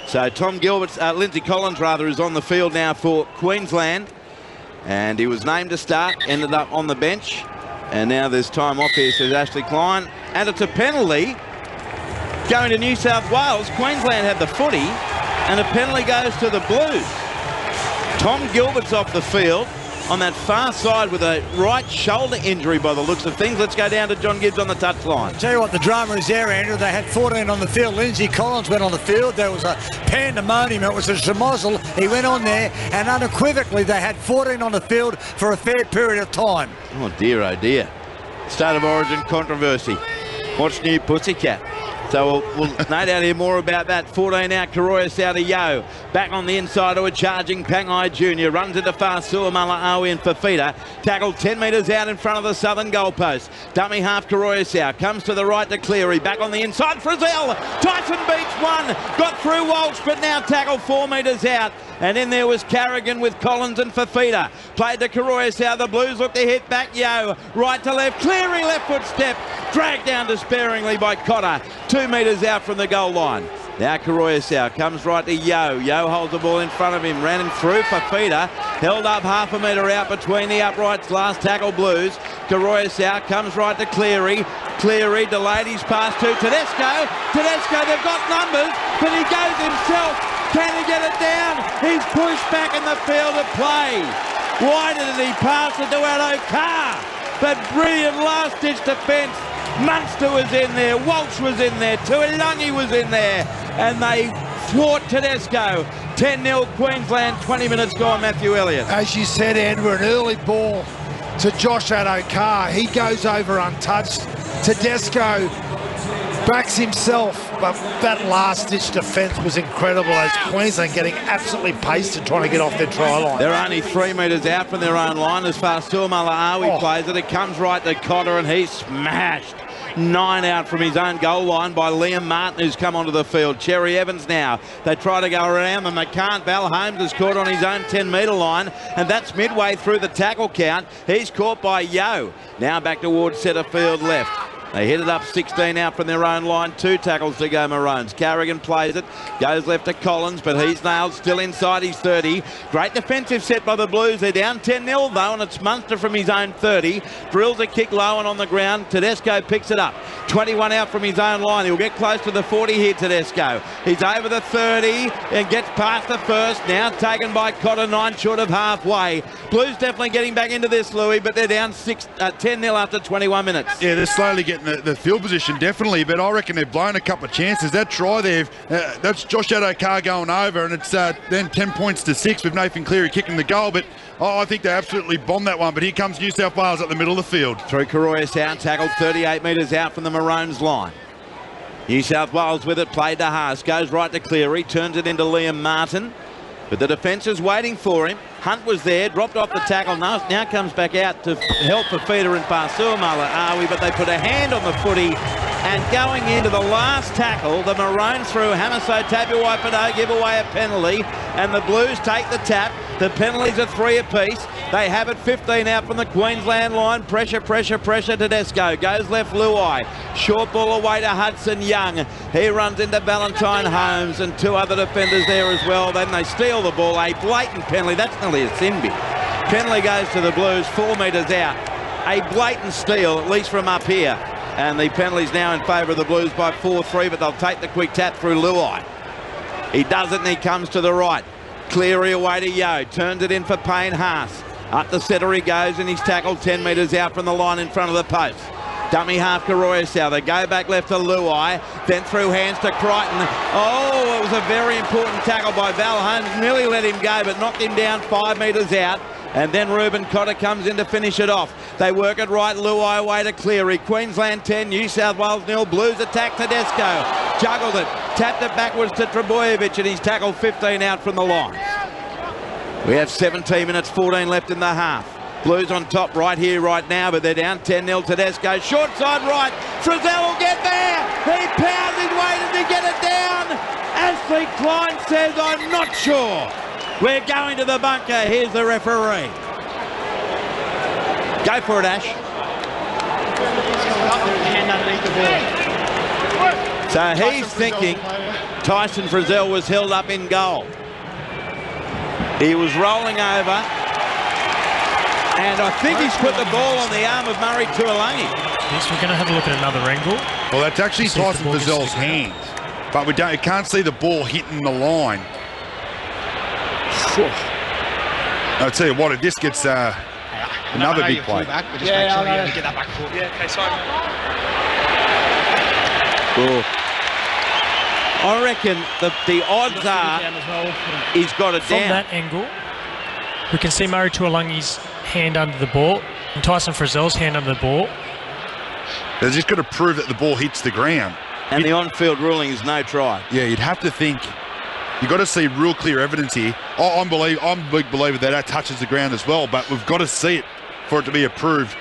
So Tom Gilbert, Lindsay Collins rather, is on the field now for Queensland. And he was named to start, ended up on the bench. And now there's time off here, says Ashley Klein. And it's a penalty going to New South Wales. Queensland had the footy, and a penalty goes to the Blues. Tom Gilbert's off the field on that far side with a right shoulder injury by the looks of things. Let's go down to John Gibbs on the touchline. Tell you what, the drama is there, Andrew. They had 14 on the field. Lindsay Collins went on the field. There was a pandemonium. It was a schmozzle. He went on there, and unequivocally they had 14 on the field for a fair period of time. Oh dear, oh dear. State of origin controversy. Watch New Pussycat. So we'll no doubt hear more about that. 14 out, Karoyasau to Yo. Back on the inside to a charging Pangai Jr. Runs into Fasua Mala'awi and Fafita. Tackled 10 metres out in front of the southern goalpost. Dummy half Karoyasau. Comes to the right to Cleary. Back on the inside, Frizzell. Tyson beats one. Got through Walsh, but now tackled 4 metres out. And in there was Carrigan with Collins and Fafita. Played to Karoyasau. The Blues look to hit back Yo. Right to left. Cleary left foot step. Dragged down despairingly by Cotter. 2 metres out from the goal line. Now Karoyasau comes right to Yo. Yo holds the ball in front of him. Ran him through Fafita. Held up half a metre out between the uprights. Last tackle Blues. Karoyasau comes right to Cleary. Cleary delayed his pass to Tedesco. Tedesco, they've got numbers, but he goes himself. Can he get it down? He's pushed back in the field of play. Why didn't he pass it to Addo Carr? But brilliant last-ditch defence. Munster was in there, Walsh was in there, Tuilagi was in there, and they thwart Tedesco. 10-0 Queensland, 20 minutes gone, Matthew Elliott. As you said, Andrew, an early ball to Josh Addo Carr. He goes over untouched. Tedesco backs himself, but that last-ditch defence was incredible as Queensland getting absolutely pasted trying to get off their try line. They're only 3 metres out from their own line as far as Mala'awi plays it. It comes right to Cotter, and he's smashed. 9 out from his own goal line by Liam Martin, who's come onto the field. Cherry Evans now. They try to go around them. They can't. Val Holmes is caught on his own 10-metre line, and that's midway through the tackle count. He's caught by Yo. Now back towards centre field left. They hit it up 16 out from their own line. 2 tackles to go Maroons. Carrigan plays it. Goes left to Collins, but he's nailed still inside his 30. Great defensive set by the Blues. They're down 10-0 though, and it's Munster from his own 30. Drills a kick low and on the ground. Tedesco picks it up. 21 out from his own line. He'll get close to the 40 here, Tedesco. He's over the 30 and gets past the first. Now taken by Cotter, 9 short of halfway. Blues definitely getting back into this, Louis, but they're down 10-0 after 21 minutes. Yeah, they're slowly getting getting the field position, definitely, but I reckon they've blown a couple of chances. That try there, that's Josh Addo-Carr going over, and it's then 10 points to 6 with Nathan Cleary kicking the goal, but I think they absolutely bombed that one. But here comes New South Wales at the middle of the field. Through Karoya, tackled 38 metres out from the Maroons line. New South Wales with it, played to Haas, goes right to Cleary, turns it into Liam Martin, but the defence is waiting for him. Hunt was there, dropped off the tackle, now comes back out to help Fafita and Fasuamala, but they put a hand on the footy, and going into the last tackle, the Maroons through Hamaso Tabuai-Pado give away a penalty, and the Blues take the tap. The penalties are 3 apiece. They have it 15 out from the Queensland line. Pressure, Tedesco. Goes left, Luai. Short ball away to Hudson Young. He runs into Valentine Holmes and 2 other defenders there as well. Then they steal the ball. A blatant penalty. That's nearly a sin bin. Penalty goes to the Blues 4 metres out. A blatant steal, at least from up here. And the penalty's now in favour of the Blues by 4-3, but they'll take the quick tap through Luai. He does it and he comes to the right. Cleary away to Yo, turns it in for Payne Haas. Up the centre he goes, and he's tackled 10 metres out from the line in front of the post. Dummy half Karoya. They go back left to Luai, then through hands to Crichton. Oh, it was a very important tackle by Val Holmes. Nearly let him go, but knocked him down 5 metres out. And then Ruben Cotter comes in to finish it off. They work it right, Luai away to Cleary. Queensland 10, New South Wales 0. Blues attack Tedesco. Juggled it, tapped it backwards to Trebojevic, and he's tackled 15 out from the line. We have 17 minutes, 14 left in the half. Blues on top right here, right now, but they're down 10-0. Tedesco, short side right. Frizzell will get there. He pounds his way. Does he get it down? Ashley Klein says, I'm not sure. We're going to the bunker. Here's the referee. Go for it, Ash. So he's thinking Tyson Frizzell was held up in goal. He was rolling over, and I think he's put the ball on the arm of Murray Tuolangi. Yes, we're going to have a look at another angle. Well, that's actually Tyson Frizzell's hand, but we can't see the ball hitting the line. I'll tell you what, if this gets another big play. Back, but just make sure you get that back foot. Yeah, okay, sorry. Cool. I reckon the odds are he's got it From down. that angle, we can see Murray Tuolangi's hand under the ball and Tyson Frizzell's hand under the ball. They're just got to prove that the ball hits the ground. And the on-field ruling is no try. Yeah, you'd have to think. You've got to see real clear evidence here. I'm a big believer that touches the ground as well, but we've got to see it for it to be approved.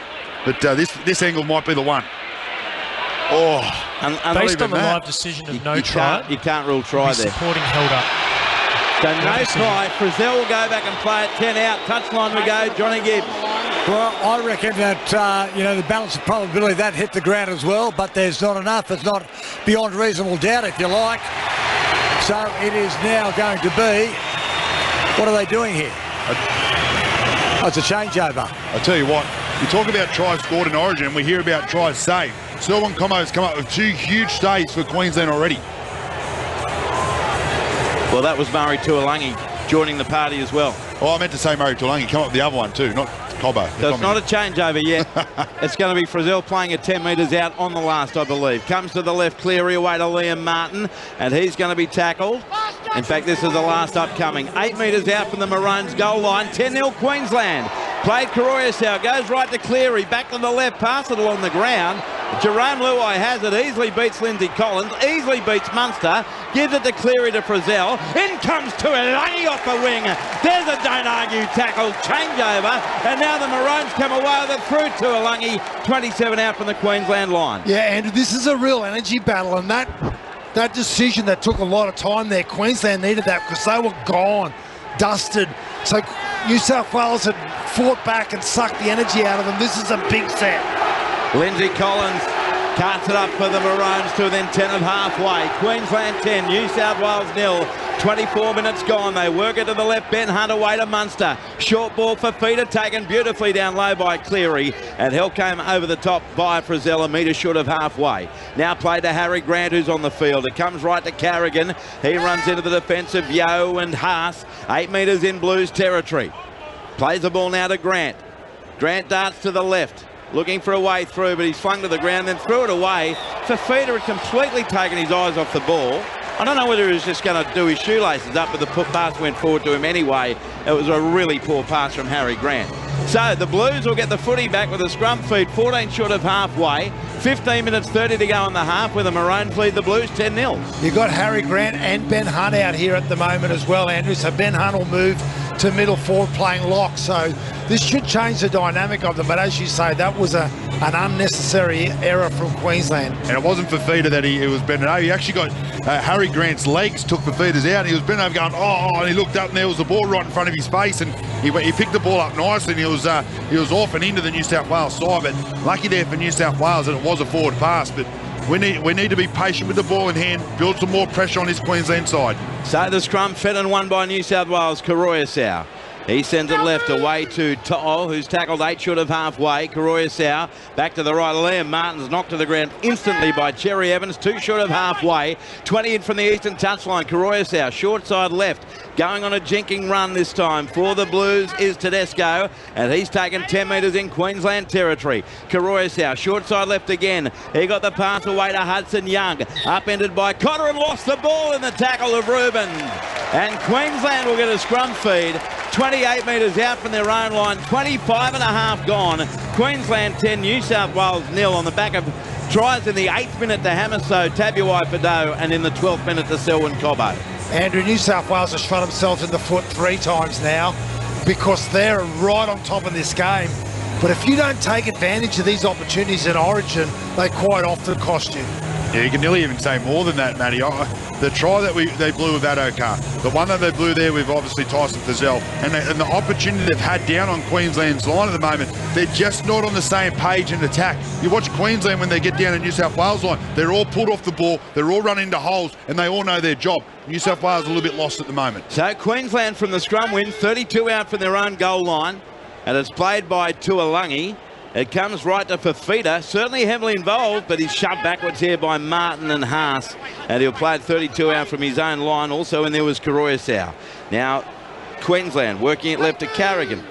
But this angle might be the one. Oh, based on the live decision of no try, you can't rule try there. Supporting held up. So no try. Frizzell will go back and play it 10 out. Touchline we go. Johnny Gibbs. Well, I reckon that, the balance of probability that hit the ground as well, but there's not enough. It's not beyond reasonable doubt, if you like. So it is now going to be, what are they doing here? Oh, it's a changeover. I tell you what, you talk about tries scored in Origin, and we hear about tries saved. Selwyn Como's come up with 2 huge stays for Queensland already. Well, that was Murray Tuolangi joining the party as well. Oh, I meant to say Murray Tuolangi. Come up with the other one too, not Cobbo. So it's not a changeover yet. It's going to be Frizzell playing at 10 metres out on the last, I believe. Comes to the left, Cleary away to Liam Martin, and he's going to be tackled. In fact, this is the last upcoming. 8 metres out from the Maroons goal line. 10-0 Queensland. Played Karoya, goes right to Cleary, back to the left, pass it along the ground. Jerome Luai has it, easily beats Lindsay Collins, easily beats Munster, gives it to Cleary to Frizzell. In comes Tuolangi off the wing. There's a don't argue tackle, changeover, and now the Maroons come away with it through Tuolangi, 27 out from the Queensland line. Yeah, Andrew, this is a real energy battle, and that decision that took a lot of time there, Queensland needed that because they were gone, dusted. So New South Wales had fought back and sucked the energy out of them. This is a big set. Lindsay Collins carts it up for the Maroons to within 10 of halfway. Queensland 10, New South Wales 0. 24 minutes gone. They work it to the left. Ben Hunt away to Munster. Short ball for Fafita, taken beautifully down low by Cleary. And Hill came over the top by Frizzell, a metre short of halfway. Now played to Harry Grant, who's on the field. It comes right to Carrigan. He runs into the defence of Yo and Haas. 8 metres in Blues territory. Plays the ball now to Grant. Grant darts to the left. looking for a way through, but he's flung to the ground, then threw it away. Fafita had completely taken his eyes off the ball. I don't know whether he was just going to do his shoelaces up, but the pass went forward to him anyway. It was a really poor pass from Harry Grant. So the Blues will get the footy back with a scrum feed, 14 short of halfway. 15 minutes 30 to go in the half, with the Maroons lead the Blues 10-0. You've got Harry Grant and Ben Hunt out here at the moment as well, Andrew. So Ben Hunt will move to middle forward playing lock. So this should change the dynamic of them. But as you say, that was an unnecessary error from Queensland. And it wasn't Fafita that it was bending over. He actually got Harry Grant's legs took Fafita's out. And he was bending over going, oh, and he looked up and there was the ball right in front of his face. And he picked the ball up nicely, and he was off and into the New South Wales side. But lucky there for New South Wales that it was a forward pass. But we need to be patient with the ball in hand, build some more pressure on this Queensland side. So the scrum fed and won by New South Wales, Karoyasau. He sends it left away to To'o, who's tackled 8 short of halfway. Karoyasau back to the right. Liam Martin's knocked to the ground instantly by Cherry Evans, 2 short of halfway. 20 in from the eastern touchline. Karoyasau, short side left, going on a jinking run this time for the Blues is Tedesco, and he's taken 10 metres in Queensland territory. Karoyasau, short side left again. He got the pass away to Hudson Young, upended by Cotter and lost the ball in the tackle of Rubin. And Queensland will get a scrum feed. 28 metres out from their own line, 25 and a half gone. Queensland 10, New South Wales 0 on the back of tries in the 8th minute to Hamiso, Tabuai Fado, and in the 12th minute to Selwyn Cobbo. Andrew, New South Wales has shot themselves in the foot 3 times now because they're right on top of this game. But if you don't take advantage of these opportunities in Origin, they quite often cost you. Yeah, you can nearly even say more than that, Matty. The try that they blew with Adokar, the one that they blew there with obviously Tyson Fazell, and the opportunity they've had down on Queensland's line at the moment, they're just not on the same page in attack. You watch Queensland when they get down in New South Wales line, they're all pulled off the ball, they're all running into holes, and they all know their job. New South Wales a little bit lost at the moment. So Queensland from the scrum win, 32 out from their own goal line, and it's played by Tuolangi. It comes right to Fafita, certainly heavily involved, but he's shoved backwards here by Martin and Haas. And he'll play it 32 out from his own line. Also in there was Karoyasau. Now, Queensland working it left to Carrigan.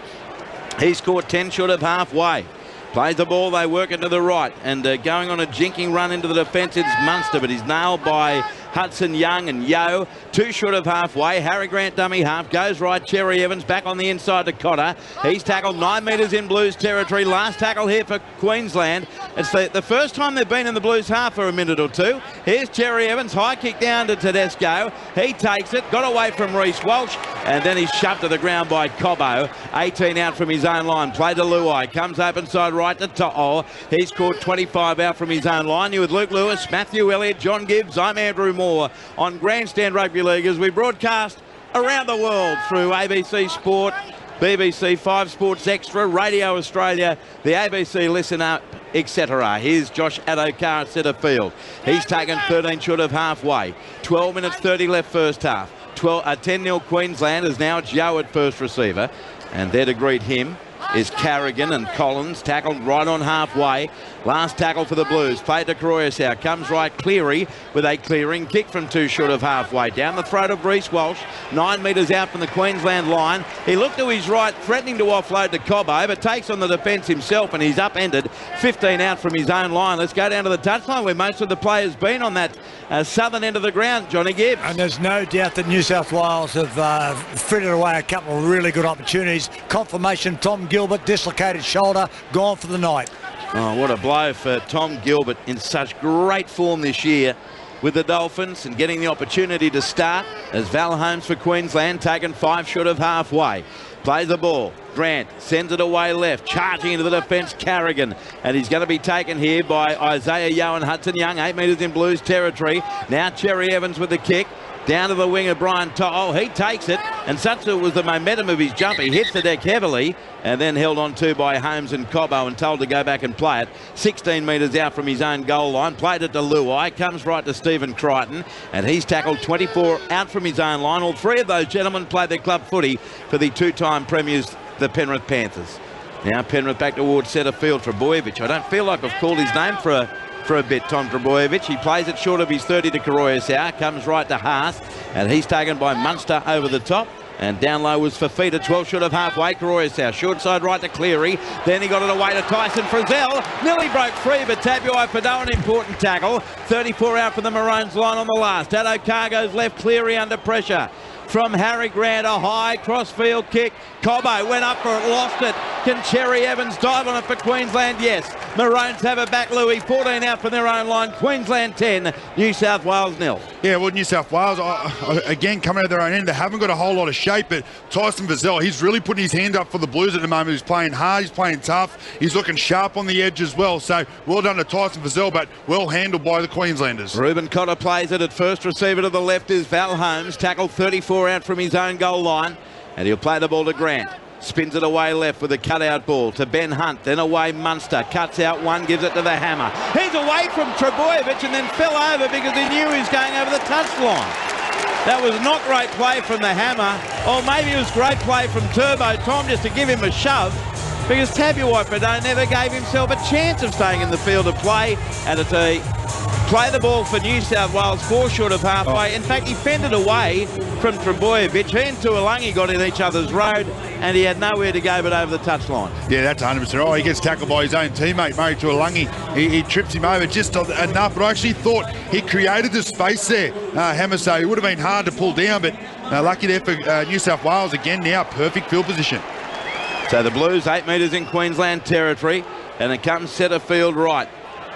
He scored 10 short of halfway. Plays the ball, they work it to the right. And going on a jinking run into the defence, it's Munster, but he's nailed by Hudson Young and Yo. 2 short of halfway. Harry Grant dummy half. Goes right. Cherry Evans back on the inside to Cotter. He's tackled 9 metres in Blues territory. Last tackle here for Queensland. It's the first time they've been in the Blues half for a minute or two. Here's Cherry Evans. High kick down to Tedesco. He takes it. Got away from Reece Walsh. And then he's shoved to the ground by Cobbo. 18 out from his own line. Play to Luai. Comes open side right to To'o. He's scored 25 out from his own line. You with Luke Lewis, Matthew Elliott, John Gibbs. I'm Andrew Moore on Grandstand Rugby League as we broadcast around the world through ABC Sport, BBC 5 Sports Extra, Radio Australia, the ABC Listen Up, etc. Here's Josh Adokar at centre field. He's taken 13 short of halfway. 12 minutes 30 left first half. 10-0 Queensland is now Joe at first receiver, and there to greet him is Carrigan and Collins, tackled right on halfway. Last tackle for the Blues. Played to Karoyasau. Comes right Cleary with a clearing kick from 2 short of halfway. Down the throat of Reece Walsh. 9 metres out from the Queensland line. He looked to his right, threatening to offload to Cobbo, but takes on the defence himself, and he's upended. 15 out from his own line. Let's go down to the touchline where most of the players been on that southern end of the ground. Johnny Gibbs. And there's no doubt that New South Wales have frittered away a couple of really good opportunities. Confirmation, Tom Gilbert, dislocated shoulder, gone for the night. Oh, what a blow for Tom Gilbert, in such great form this year with the Dolphins and getting the opportunity to start as Val Holmes for Queensland, taken 5 short of halfway. Plays the ball. Grant sends it away left, charging into the defence, Carrigan. And he's going to be taken here by Isaiah Yo and Hudson Young, 8 metres in Blues territory. Now Cherry Evans with the kick. Down to the wing of Brian To'o. He takes it, and such was the momentum of his jump. He hits the deck heavily and then held on to by Holmes and Cobbo and told to go back and play it. 16 metres out from his own goal line. Played it to Luai. Comes right to Stephen Crichton, and he's tackled 24 out from his own line. All 3 of those gentlemen played their club footy for the 2-time premiers, the Penrith Panthers. Now Penrith back towards centre field for Boyevich. I don't feel like I've called his name for a bit, Tom Trbojevic. He plays it short of his 30 to Karoyasau, comes right to Haas, and he's taken by Munster over the top, And down low was Fafita, 12 short of halfway. Caroyas short side right to Cleary. Then he got it away to Tyson Frizzell. Nearly broke free, but Tabuai Padot, an important tackle. 34 out from the Maroons line on the last. Dado Cargo's left. Cleary under pressure. From Harry Grant, a high crossfield kick. Cobbo went up for it, lost it. Can Cherry Evans dive on it for Queensland? Yes. Maroons have it back, Louis. 14 out from their own line. Queensland 10, New South Wales 0. Yeah, well, New South Wales, again, coming out of their own end, they haven't got a whole lot of shape, but Tyson Frizzell, he's really putting his hand up for the Blues at the moment. He's playing hard, he's playing tough, he's looking sharp on the edge as well. So, well done to Tyson Frizzell, but well handled by the Queenslanders. Ruben Cotter plays it at first. Receiver to the left is Val Holmes. Tackled 34 out from his own goal line, and he'll play the ball to Grant. Spins it away left with a cutout ball to Ben Hunt, then away Munster, cuts out one, gives it to the Hammer. He's away from Trebojevic and then fell over because he knew he was going over the touchline. That was not great play from the Hammer, or maybe it was great play from Turbo Tom just to give him a shove, because Tabuai Padot never gave himself a chance of staying in the field of play. And it's a play the ball for New South Wales, 4 short of halfway. In fact, he fended away from Trebojevic. He and Tuolangi got in each other's road, and he had nowhere to go but over the touchline. Yeah, that's 100% right. He gets tackled by his own teammate, Murray Tuolangi. He trips him over just enough, but I actually thought he created the space there, Hammer, so it would have been hard to pull down, but lucky there for New South Wales. Again now, perfect field position. So the Blues 8 metres in Queensland territory, and it comes centre field right.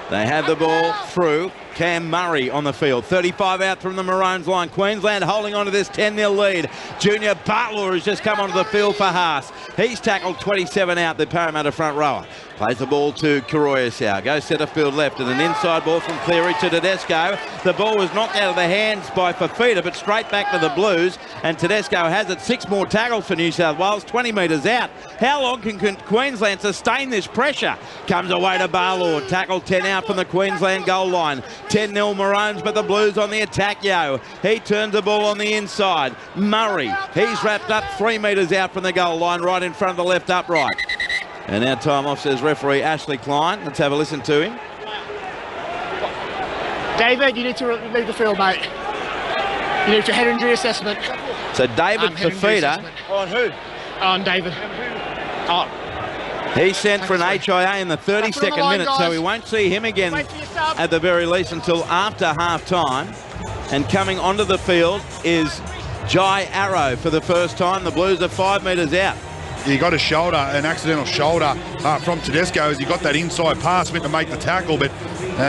They have the ball through. Cam Murray on the field. 35 out from the Maroons line. Queensland holding on to this 10-0 lead. Junior Butler has just come onto the field for Haas. He's tackled 27 out, the Parramatta front rower. Plays the ball to Caroyas. Goes centre field left, and an inside ball from Cleary to Tedesco. The ball was knocked out of the hands by Fafita, but straight back to the Blues. And Tedesco has it. 6 more tackles for New South Wales, 20 metres out. How long can Queensland sustain this pressure? Comes away to Barlord. Tackled 10 out from the Queensland goal line. 10-0 Maroons, but the Blues on the attack, He turns the ball on the inside. Murray, he's wrapped up 3 metres out from the goal line, right in front of the left upright. And now time off, says referee Ashley Klein. Let's have a listen to him. David, you need to leave the field, mate. You need your head injury assessment. So David Fafita. On who? On David. Oh. He's sent for an HIA in the 32nd minute, so we won't see him again at the very least until after half-time. And coming onto the field is Jai Arrow for the first time. The Blues are 5 metres out. He got a shoulder, an accidental shoulder from Tedesco as he got that inside pass, meant to make the tackle, but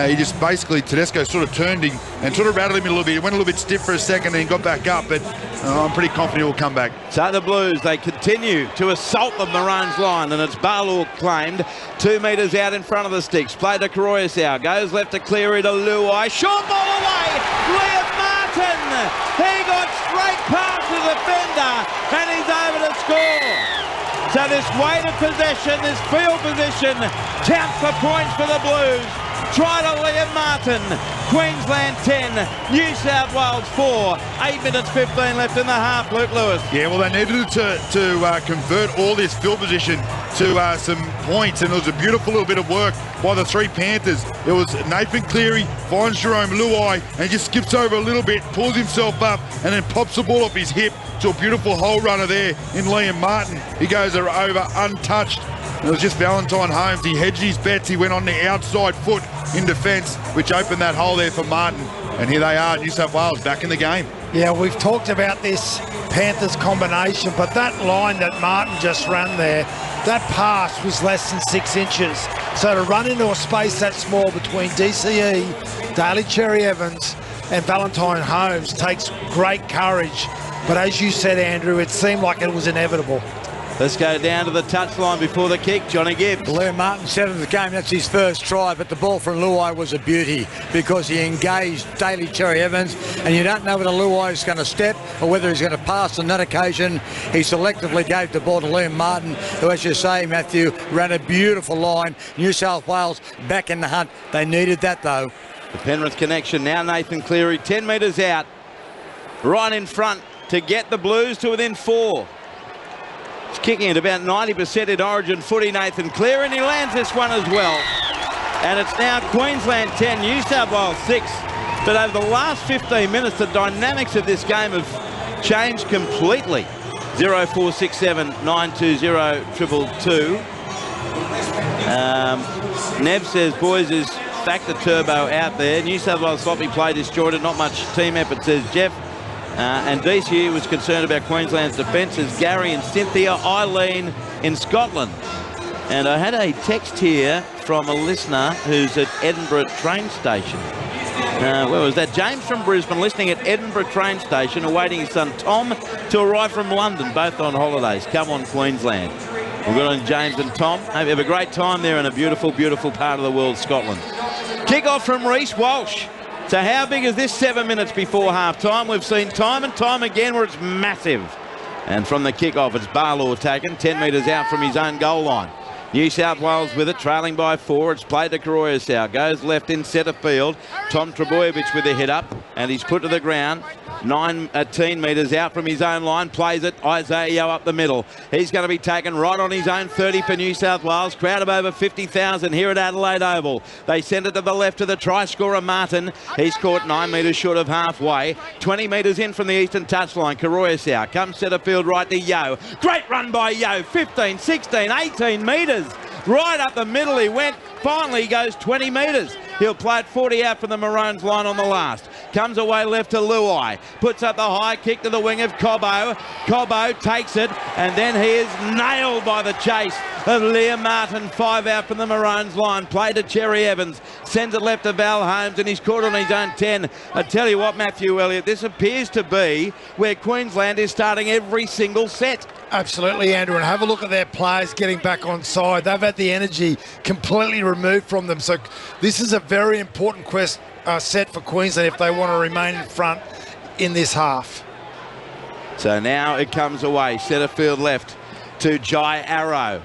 he just basically, Tedesco sort of turned him and sort of rattled him a little bit. He went a little bit stiff for a second and he got back up, but I'm pretty confident he'll come back. So the Blues, they continue to assault the Maroons line, and it's Barlow claimed 2 metres out in front of the sticks. Play to Caroyas, goes left to Cleary to Luai. Short ball away, Liam Martin. He got straight past the defender and he's over to score. So this weighted possession, this field position, counts for points for the Blues. Try to Liam Martin. Queensland 10, New South Wales 4. 8 minutes 15 left in the half, Luke Lewis. Yeah, well, they needed to convert all this field position to some points, and it was a beautiful little bit of work by the 3 Panthers. It was Nathan Cleary, finds Jerome Luai, and just skips over a little bit, pulls himself up, and then pops the ball off his hip to a beautiful hole runner there in Liam Martin. He goes over untouched. It was just Valentine Holmes. He hedged his bets. He went on the outside foot in defence, which opened that hole there for Martin. And here they are, New South Wales back in the game. Yeah, we've talked about this Panthers combination, but that line that Martin just ran there, that pass was less than 6 inches. So to run into a space that small between DCE, Daly Cherry Evans and Valentine Holmes takes great courage. But as you said, Andrew, it seemed like it was inevitable. Let's go down to the touchline before the kick. Johnny Gibbs. Liam Martin said in the game that's his first try, but the ball from Luai was a beauty because he engaged Daly Cherry Evans, and you don't know whether Luai is going to step or whether he's going to pass on that occasion. He selectively gave the ball to Liam Martin, who, as you say, Matthew, ran a beautiful line. New South Wales back in the hunt. They needed that, though. The Penrith connection now. Nathan Cleary 10 metres out, right in front to get the Blues to within 4. He's kicking at about 90% in origin footy, Nathan Cleary, and he lands this one as well. And it's now Queensland 10, New South Wales 6. But over the last 15 minutes, the dynamics of this game have changed completely. 0467 920 222. Nev says, boys, is Factor Turbo out there. New South Wales sloppy play disjointed, not much team effort, says Jeff. And DCU was concerned about Queensland's defences. Gary and Cynthia, Eileen in Scotland. And I had a text here from a listener who's at Edinburgh train station. Where was that? James from Brisbane, listening at Edinburgh train station, awaiting his son Tom to arrive from London, both on holidays. Come on, Queensland. We've got on James and Tom. Hope you have a great time there in a beautiful, beautiful part of the world, Scotland. Kick-off from Reece Walsh. So how big is this 7 minutes before half-time? We've seen time and time again where it's massive. And from the kick-off, it's Barlaw taken 10 metres out from his own goal line. New South Wales with it, trailing by 4. It's played to Karoyasau. Goes left in centre field. Tom Trebojevic with a hit up, and he's put to the ground. 19 metres out from his own line. Plays it. Isaiah Yeo up the middle. He's going to be taken right on his own 30 for New South Wales. Crowd of over 50,000 here at Adelaide Oval. They send it to the left to the try scorer Martin. He's caught 9 metres short of halfway. 20 metres in from the eastern touchline. Karoyasau comes centre field right to Yeo. Great run by Yeo. 15, 16, 18 metres. Right up the middle he went. Finally he goes 20 metres. He'll play it 40 out from the Maroons line on the last. Comes away left to Luai. Puts up the high kick to the wing of Cobbo. Cobbo takes it, and then he is nailed by the chase of Liam Martin. 5 out from the Maroons line. Play to Cherry Evans. Sends it left to Val Holmes, and he's caught on his own 10. I tell you what, Matthew Elliott, this appears to be where Queensland is starting every single set. Absolutely, Andrew, and have a look at their players getting back on side. They've had the energy completely removed from them. So this is a very important set for Queensland if they want to remain in front in this half. So now it comes away. Centre field left to Jai Arrow.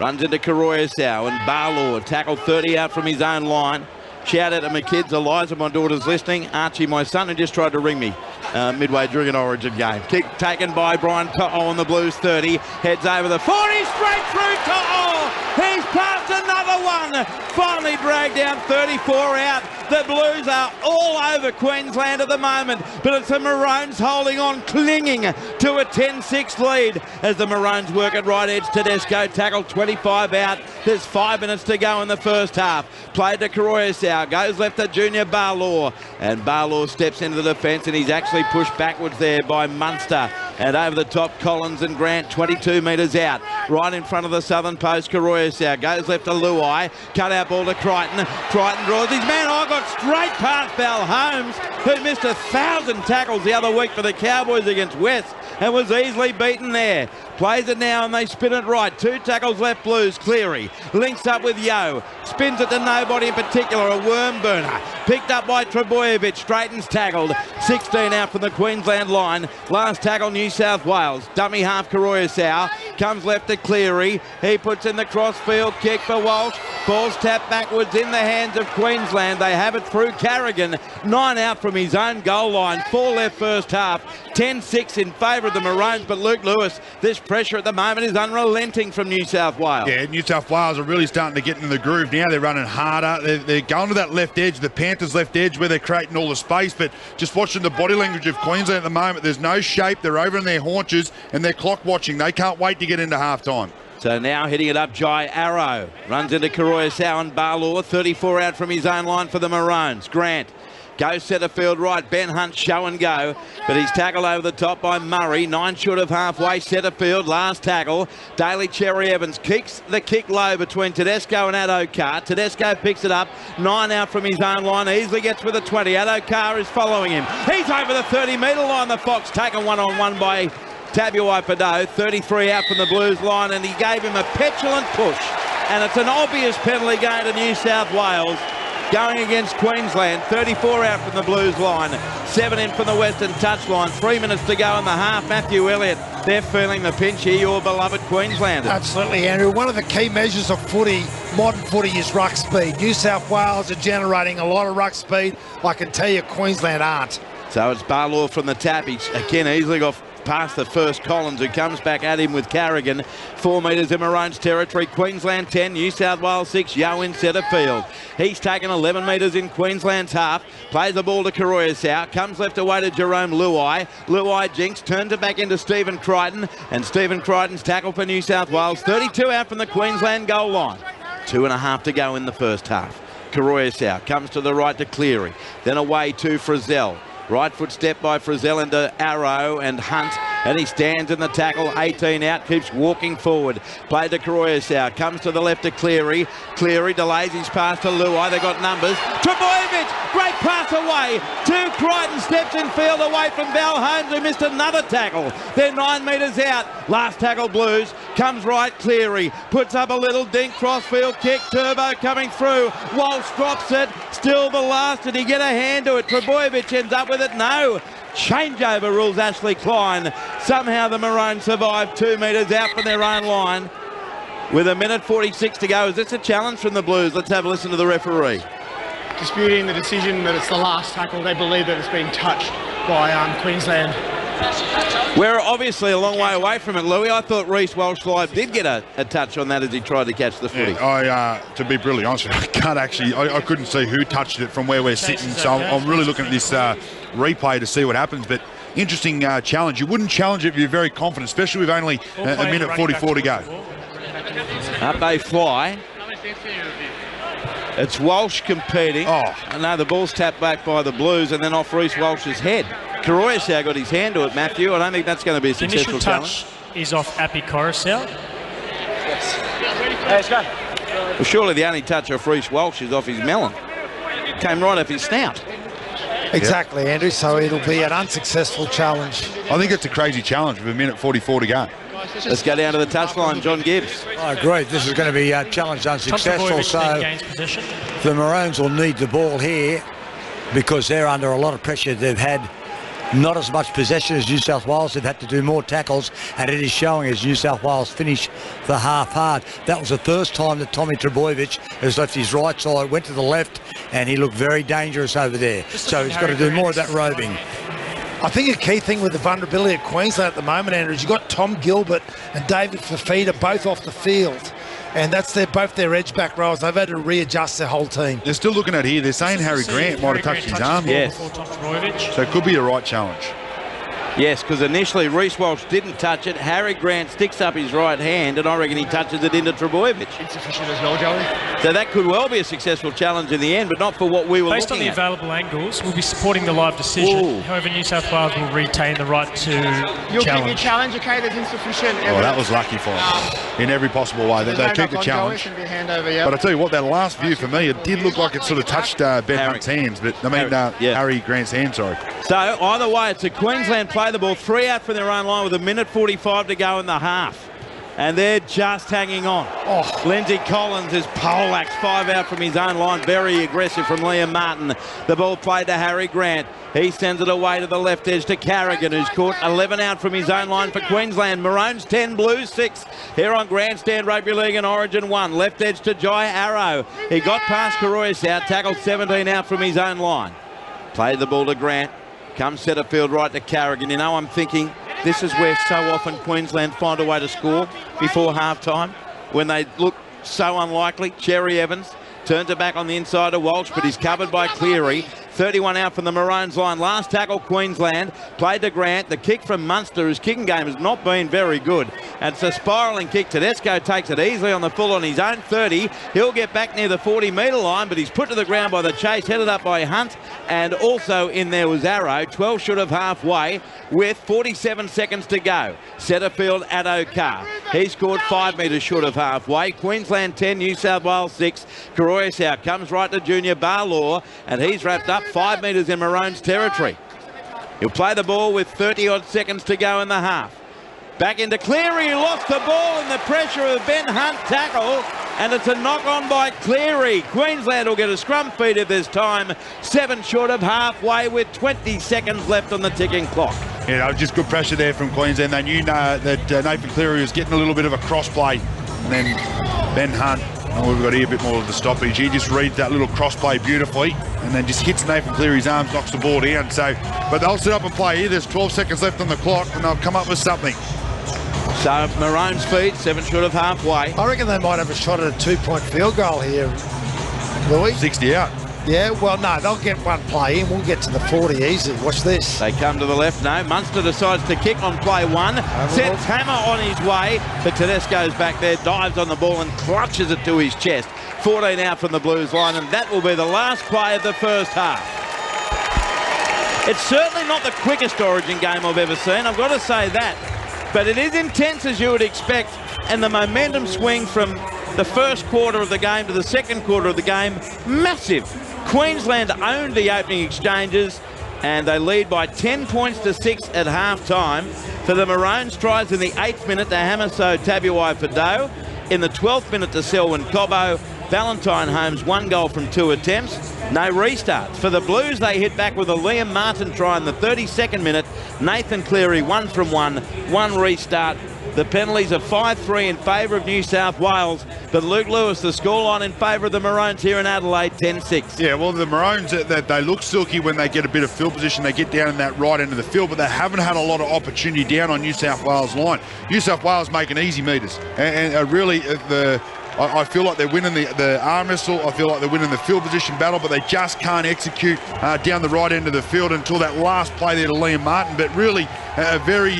Runs into Karoyasau, and Barlaw tackled 30 out from his own line. Shout out to my kids, Eliza, my daughter's listening. Archie, my son, who just tried to ring me midway during an Origin game. Kick taken by Brian To'o on the Blues 30. Heads over the 40, straight through To'o. He's passed another one. Finally dragged down 34 out. The Blues are all over Queensland at the moment, but it's the Maroons holding on, clinging to a 10-6 lead as the Maroons work at right edge. Tedesco tackled 25 out. There's 5 minutes to go in the first half. Played to Karoyasau. Goes left to Junior Barlaw, and Barlaw steps into the defence, and he's actually pushed backwards there by Munster. And over the top, Collins and Grant, 22 metres out. Right in front of the southern post, Karoyasau. Goes left to Luai. Cut out ball to Crichton. Crichton draws his man. I got straight past Val Holmes, who missed 1,000 tackles the other week for the Cowboys against West and was easily beaten there. Plays it now and they spin it right. 2 tackles left, Blues. Cleary links up with Yeo. Spins it to nobody in particular, a worm burner. Picked up by Trebojevic. Straightens tackled. 16 out from the Queensland line. Last tackle, New South Wales. Dummy half, Karoyasau. Comes left to Cleary. He puts in the crossfield kick for Walsh. Ball's tapped backwards in the hands of Queensland. They have it through Carrigan. 9 out from his own goal line. 4 left first half. 10-6 in favour of the Maroons, but Luke Lewis, this pressure at the moment is unrelenting from New South Wales. Yeah, New South Wales are really starting to get in the groove now. They're running harder. They're going to that left edge, the Panthers' left edge, where they're creating all the space. But just watching the body language of Queensland at the moment, there's no shape. They're over in their haunches and they're clock watching. They can't wait to get into half-time. So now hitting it up, Jai Arrow. Runs into Karoyasau and Barlaw. 34 out from his own line for the Maroons. Grant goes centre field right. Ben Hunt show and go, but he's tackled over the top by Murray. 9 short of halfway. Centre field, last tackle. Daly Cherry Evans kicks the kick low between Tedesco and Addo-Carr. Tedesco picks it up. 9 out from his own line. Easily gets with a 20. Addo-Carr is following him. He's over the 30-metre line. The Fox taken one-on-one by Tabuai Padot. 33 out from the Blues line, and he gave him a petulant push. And it's an obvious penalty going to New South Wales. Going against Queensland, 34 out from the Blues line, 7 in from the Western touchline, 3 minutes to go in the half. Matthew Elliott, they're feeling the pinch here, your beloved Queenslanders. Absolutely, Andrew. One of the key measures of footy, modern footy, is ruck speed. New South Wales are generating a lot of ruck speed. I can tell you Queensland aren't. So it's Barlaw from the tap. He's again easily got past the first Collins, who comes back at him with Carrigan. 4 metres in Maroons territory. Queensland 10, New South Wales 6. Yo in centre field. He's taken 11 metres in Queensland's half. Plays the ball to Karoyasau. Comes left away to Jerome Luai. Luai jinks, turns it back into Stephen Crichton. And Stephen Crichton's tackle for New South Wales. 32 out from the Queensland goal line. 2.5 to go in the first half. Karoyasau comes to the right to Cleary. Then away to Frizzell. Right foot step by Frizzell into Arrow and Hunt, and he stands in the tackle. 18 out, keeps walking forward. Played to Karoyasau, comes to the left to Cleary. Cleary delays his pass to Luai. They got numbers. Trebojevic, great pass away to Crichton. Steps in field away from Val Holmes, who missed another tackle. They're 9 metres out. Last tackle Blues. Comes right, Cleary. Puts up a little dink, crossfield kick. Turbo coming through. Walsh drops it. Still the last. Did he get a hand to it? Trebojevic ends up with it. No. Changeover rules Ashley Klein. Somehow the Maroons survive 2 metres out from their own line. With 1:46 to go. Is this a challenge from the Blues? Let's have a listen to the referee. Disputing the decision that it's the last tackle. They believe that it's been touched by Queensland. We're obviously a long way away from it, Louis. I thought Reece Walsh live did get a touch on that as he tried to catch the footy. Yeah, to be brutally honest, I can't actually. I couldn't see who touched it from where we're sitting, so I'm really looking at this replay to see what happens. But interesting challenge. You wouldn't challenge it if you're very confident, especially with only a minute 44 to go. Up they fly. It's Walsh competing. Oh. No, the ball's tapped back by the Blues and then off Reece Walsh's head. Karoyasau got his hand to it, Matthew. I don't think that's going to be a successful challenge. Initial touch is off Api Coruscant. Let's go. Well, surely the only touch off Reece Walsh is off his melon. Came right off his snout. Exactly, Andrew. So it'll be an unsuccessful challenge. I think it's a crazy challenge with 1:44 to go. Let's go down to the touchline, John Gibbs. I agree. This is going to be a challenge unsuccessful. So gains possession. the Maroons will need the ball here because they're under a lot of pressure. They've had not as much possession as New South Wales. They've had to do more tackles, and it is showing as New South Wales finish the half hard. That was the first time that Tommy Trebojevic has left his right side, went to the left, and he looked very dangerous over there. So he's got to do more of that roving. I think a key thing with the vulnerability at Queensland at the moment, Andrew, is you've got Tom Gilbert and David Fafita both off the field. And that's both their edge back rows. They've had to readjust their whole team. They're still looking at here. They're saying Harry Grant might have touched his arm. Yes. So it could be a right challenge. Yes, because initially Reece Walsh didn't touch it. Harry Grant sticks up his right hand, and I reckon he touches it into Trebojevic. Insufficient as well, Joey. So that could well be a successful challenge in the end, but not for what we were Based on looking the at. available angles, we'll be supporting the live decision. Ooh. However, New South Wales will retain the right to You'll keep your challenge. challenge, okay? There's insufficient evidence. Oh, that was lucky for them in every possible way. They keep the challenge. But I tell you what, that last view for me, it did look like it sort of touched Ben Hunt's hands, but I mean Harry Grant's hand, sorry. So either way, it's a Queensland play the ball, 3 out from their own line with 1:45 to go in the half. And they're just hanging on. Oh, Lindsay Collins is poleaxed, 5 out from his own line. Very aggressive from Liam Martin. The ball played to Harry Grant. He sends it away to the left edge to Carrigan, who's caught 11 out from his own line for Queensland. Maroons 10, Blues 6. Here on Grandstand Rugby League and Origin 1. Left edge to Jai Arrow. He got past Karoyasau, tackled 17 out from his own line. Played the ball to Grant. Comes centre field right to Carrigan. You know, I'm thinking this is where so often Queensland find a way to score before half-time when they look so unlikely. Cherry Evans turns it back on the inside to Walsh, but he's covered by Cleary. 31 out from the Maroons line. Last tackle, Queensland. Played to Grant. The kick from Munster, whose kicking game has not been very good. And it's a spiralling kick. Tedesco takes it easily on the full on his own 30. He'll get back near the 40-metre line, but he's put to the ground by the chase, headed up by Hunt. And also in there was Arrow, 12 short of halfway with 47 seconds to go. Centre field at O'Carr. He scored 5 metres short of halfway. Queensland 10, New South Wales 6. Karoyasau comes right to Junior Barlaw, and he's wrapped up 5 metres in Maroons territory. He'll play the ball with 30-odd seconds to go in the half. Back into Cleary, who lost the ball in the pressure of the Ben Hunt tackle, and it's a knock-on by Cleary. Queensland will get a scrum feed at this time, 7 short of halfway with 20 seconds left on the ticking clock. Yeah, just good pressure there from Queensland. They knew that Nathan Cleary was getting a little bit of a cross play, and then Ben Hunt Oh, we've got here a bit more of the stoppage. He just reads that little cross play beautifully and then just hits Nathan Cleary's arms, knocks the ball down. So, but they'll sit up and play here. There's 12 seconds left on the clock and they'll come up with something. So Maroon's feet, 7 short of halfway. I reckon they might have a shot at a 2-point field goal here, Louis. 60 out. Yeah, well, no, they'll get one play in. We'll get to the 40 easy. Watch this. They come to the left. No, Munster decides to kick on play 1. Sets Hammer on his way, but Tedesco's back there, dives on the ball and clutches it to his chest. 14 out from the Blues line, and that will be the last play of the first half. It's certainly not the quickest Origin game I've ever seen, I've got to say that. But it is intense as you would expect, and the momentum swing from the first quarter of the game to the second quarter of the game, massive. Queensland owned the opening exchanges and they lead by 10 points to 6 at half-time. For the Maroons, tries in the 8th minute to Hamiso Tabuai for Doe. In the 12th minute to Selwyn Cobbo. Valentine Holmes 1 goal from 2 attempts. No restarts. For the Blues, they hit back with a Liam Martin try in the 32nd minute. Nathan Cleary 1 from 1. 1 restart. The penalties are 5-3 in favour of New South Wales, but Luke Lewis, the scoreline in favour of the Maroons here in Adelaide, 10-6. Yeah, well, the Maroons, they look silky when they get a bit of field position. They get down in that right end of the field, but they haven't had a lot of opportunity down on New South Wales line. New South Wales making easy meters, and really I feel like they're winning the arm wrestle. I feel like they're winning the field position battle, but they just can't execute down the right end of the field until that last play there to Liam Martin. But really, a very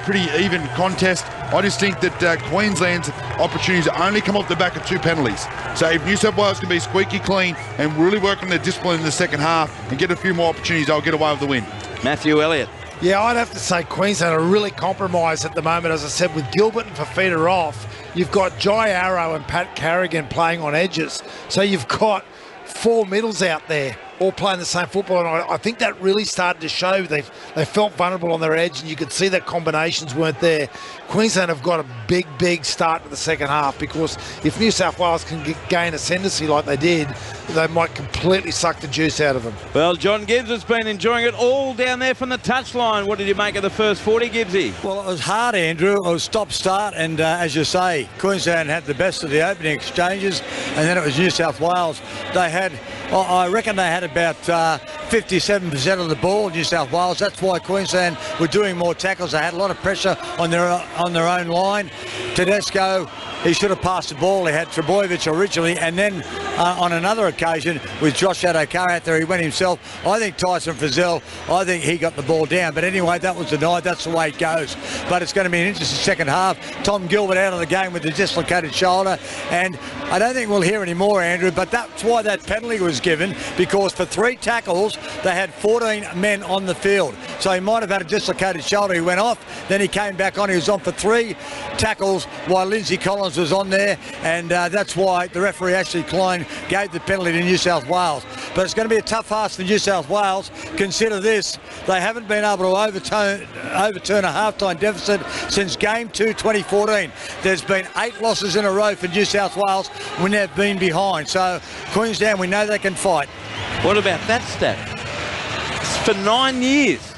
pretty even contest. I just think that Queensland's opportunities only come off the back of 2 penalties. So if New South Wales can be squeaky clean and really work on their discipline in the second half and get a few more opportunities, they'll get away with the win. Matthew Elliott. Yeah, I'd have to say Queensland are really compromised at the moment. As I said, with Gilbert and Fafita off, you've got Jai Arrow and Pat Carrigan playing on edges. So you've got 4 middles out there all playing the same football, and I think that really started to show. They felt vulnerable on their edge, and you could see that combinations weren't there. Queensland have got a big start to the second half, because if New South Wales can gain ascendancy like they did, they might completely suck the juice out of them. Well, John Gibbs has been enjoying it all down there from the touchline. What did you make of the first 40, Gibbsy? Well, it was hard, Andrew. It was stop-start, and as you say, Queensland had the best of the opening exchanges, and then it was New South Wales. They had, I reckon they had about 57% of the ball, New South Wales. That's why Queensland were doing more tackles. They had a lot of pressure on their own line. Tedesco, he should have passed the ball. He had Trebojevic originally, and then on another occasion with Josh Adokar out there, he went himself. I think Tyson Frizzell, I think he got the ball down. But anyway, that was denied. That's the way it goes. But it's going to be an interesting second half. Tom Gilbert out of the game with the dislocated shoulder, and I don't think we'll hear any more, Andrew, but that's why that penalty was given, because for 3 tackles, they had 14 men on the field. So he might have had a dislocated shoulder. He went off, then he came back on. He was on for 3 tackles while Lindsay Collins was on there, and that's why the referee, Ashley Klein, gave the penalty to New South Wales. But it's going to be a tough ask for New South Wales. Consider this, they haven't been able to overturn a half-time deficit since Game 2 2014. There's been 8 losses in a row for New South Wales when they've been behind. So Queensland, we know they can fight. What about that stat? For 9 years,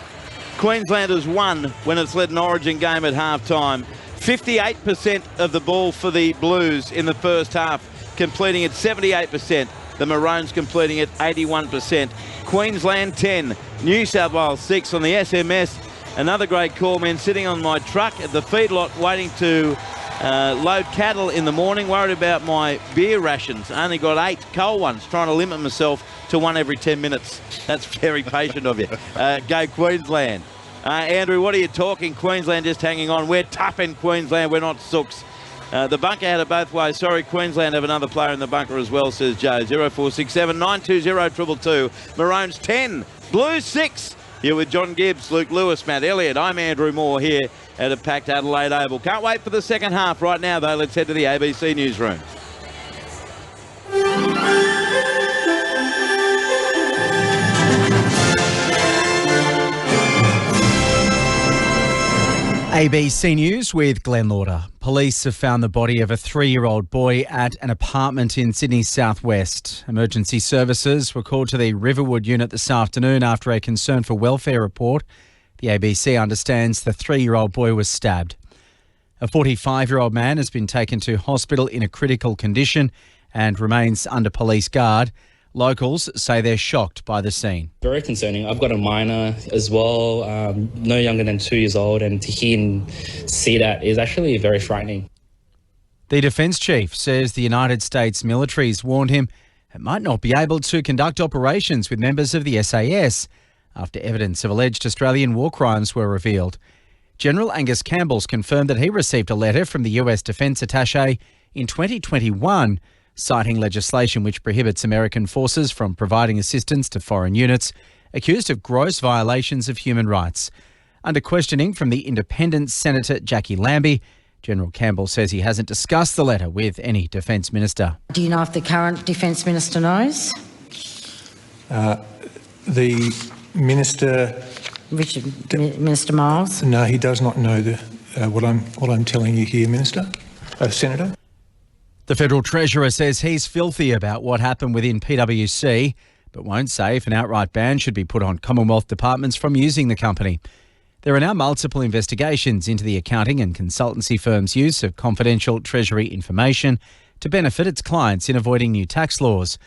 Queensland has won when it's led an Origin game at half-time. 58% of the ball for the Blues in the first half, completing it 78%. The Maroons completing it 81%. Queensland 10, New South Wales 6 on the SMS. Another great call, man, sitting on my truck at the feedlot waiting to load cattle in the morning, worried about my beer rations. Only got 8 cold ones, trying to limit myself to 1 every 10 minutes. That's very patient of you. Go Queensland. Andrew, what are you talking? Queensland just hanging on. We're tough in Queensland. We're not sooks. The bunker had it both ways. Sorry, Queensland have another player in the bunker as well, says Joe. 0467 920 222. Maroons 10, Blues 6. Here with John Gibbs, Luke Lewis, Matt Elliott. I'm Andrew Moore here at a packed Adelaide Oval. Can't wait for the second half. Right now, though, let's head to the ABC newsroom. ABC News with Glenn Lauder. Police have found the body of a 3-year-old boy at an apartment in Sydney's southwest. Emergency services were called to the Riverwood unit this afternoon after a concern for welfare report. The ABC understands the 3-year-old boy was stabbed. A 45-year-old man has been taken to hospital in a critical condition and remains under police guard. Locals say they're shocked by the scene. Very concerning. I've got a minor as well, no younger than 2 years old, and to hear and see that is actually very frightening. The Defence Chief says the United States military's warned him it might not be able to conduct operations with members of the SAS after evidence of alleged Australian war crimes were revealed. General Angus Campbell's confirmed that he received a letter from the US Defence Attaché in 2021 citing legislation which prohibits American forces from providing assistance to foreign units accused of gross violations of human rights. Under questioning from the Independent Senator Jackie Lambie, General Campbell says he hasn't discussed the letter with any Defence Minister. Do you know if the current Defence Minister knows? The Minister... Minister Miles? No, he does not know what I'm telling you here, Senator. The Federal Treasurer says he's filthy about what happened within PwC, but won't say if an outright ban should be put on Commonwealth departments from using the company. There are now multiple investigations into the accounting and consultancy firm's use of confidential Treasury information to benefit its clients in avoiding new tax laws.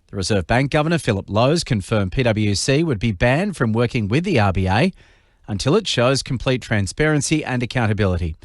The Reserve Bank Governor Philip Lowe confirmed PwC would be banned from working with the RBA until it shows complete transparency and accountability.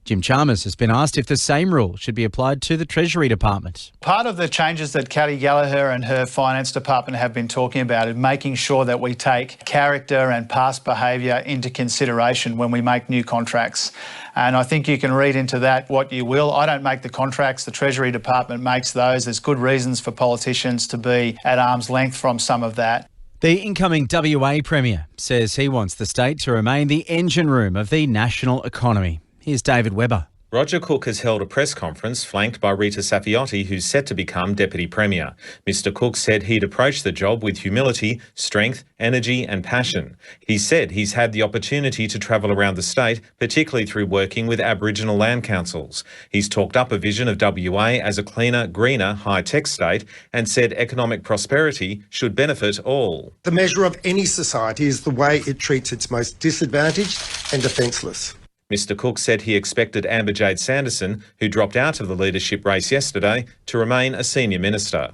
Jim Chalmers has been asked if the same rule should be applied to the Treasury Department. Part of the changes that Kathy Gallagher and her finance department have been talking about is making sure that we take character and past behaviour into consideration when we make new contracts. And I think you can read into that what you will. I don't make the contracts, the Treasury Department makes those. There's good reasons for politicians to be at arm's length from some of that. The incoming WA Premier says he wants the state to remain the engine room of the national economy. Here's David Webber. Roger Cook has held a press conference flanked by Rita Saffioti, who's set to become Deputy Premier. Mr Cook said he'd approach the job with humility, strength, energy and passion. He said he's had the opportunity to travel around the state, particularly through working with Aboriginal land councils. He's talked up a vision of WA as a cleaner, greener, high-tech state and said economic prosperity should benefit all. The measure of any society is the way it treats its most disadvantaged and defenceless. Mr Cook said he expected Amber Jade Sanderson, who dropped out of the leadership race yesterday, to remain a senior minister.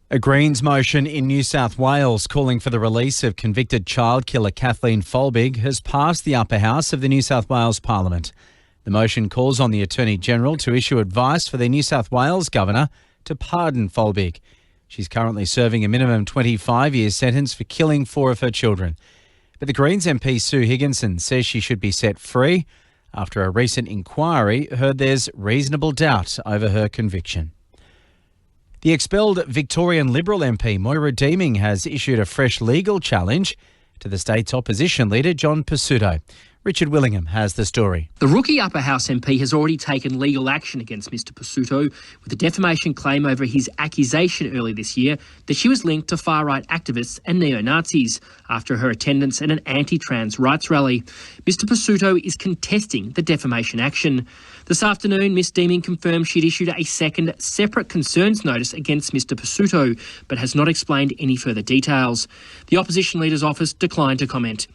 A Greens motion in New South Wales calling for the release of convicted child killer Kathleen Folbig has passed the upper house of the New South Wales Parliament. The motion calls on the Attorney-General to issue advice for the New South Wales Governor to pardon Folbig. She's currently serving a minimum 25-year sentence for killing 4 of her children. But the Greens MP Sue Higginson says she should be set free after a recent inquiry heard there's reasonable doubt over her conviction. The expelled Victorian Liberal MP Moira Deeming has issued a fresh legal challenge to the state's opposition leader John Pesutto. Richard Willingham has the story. The rookie Upper House MP has already taken legal action against Mr Pesutto with a defamation claim over his accusation earlier this year that she was linked to far-right activists and neo-Nazis after her attendance at an anti-trans rights rally. Mr Pesutto is contesting the defamation action. This afternoon, Ms Deeming confirmed she'd issued a second separate concerns notice against Mr Pesutto, but has not explained any further details. The opposition leader's office declined to comment.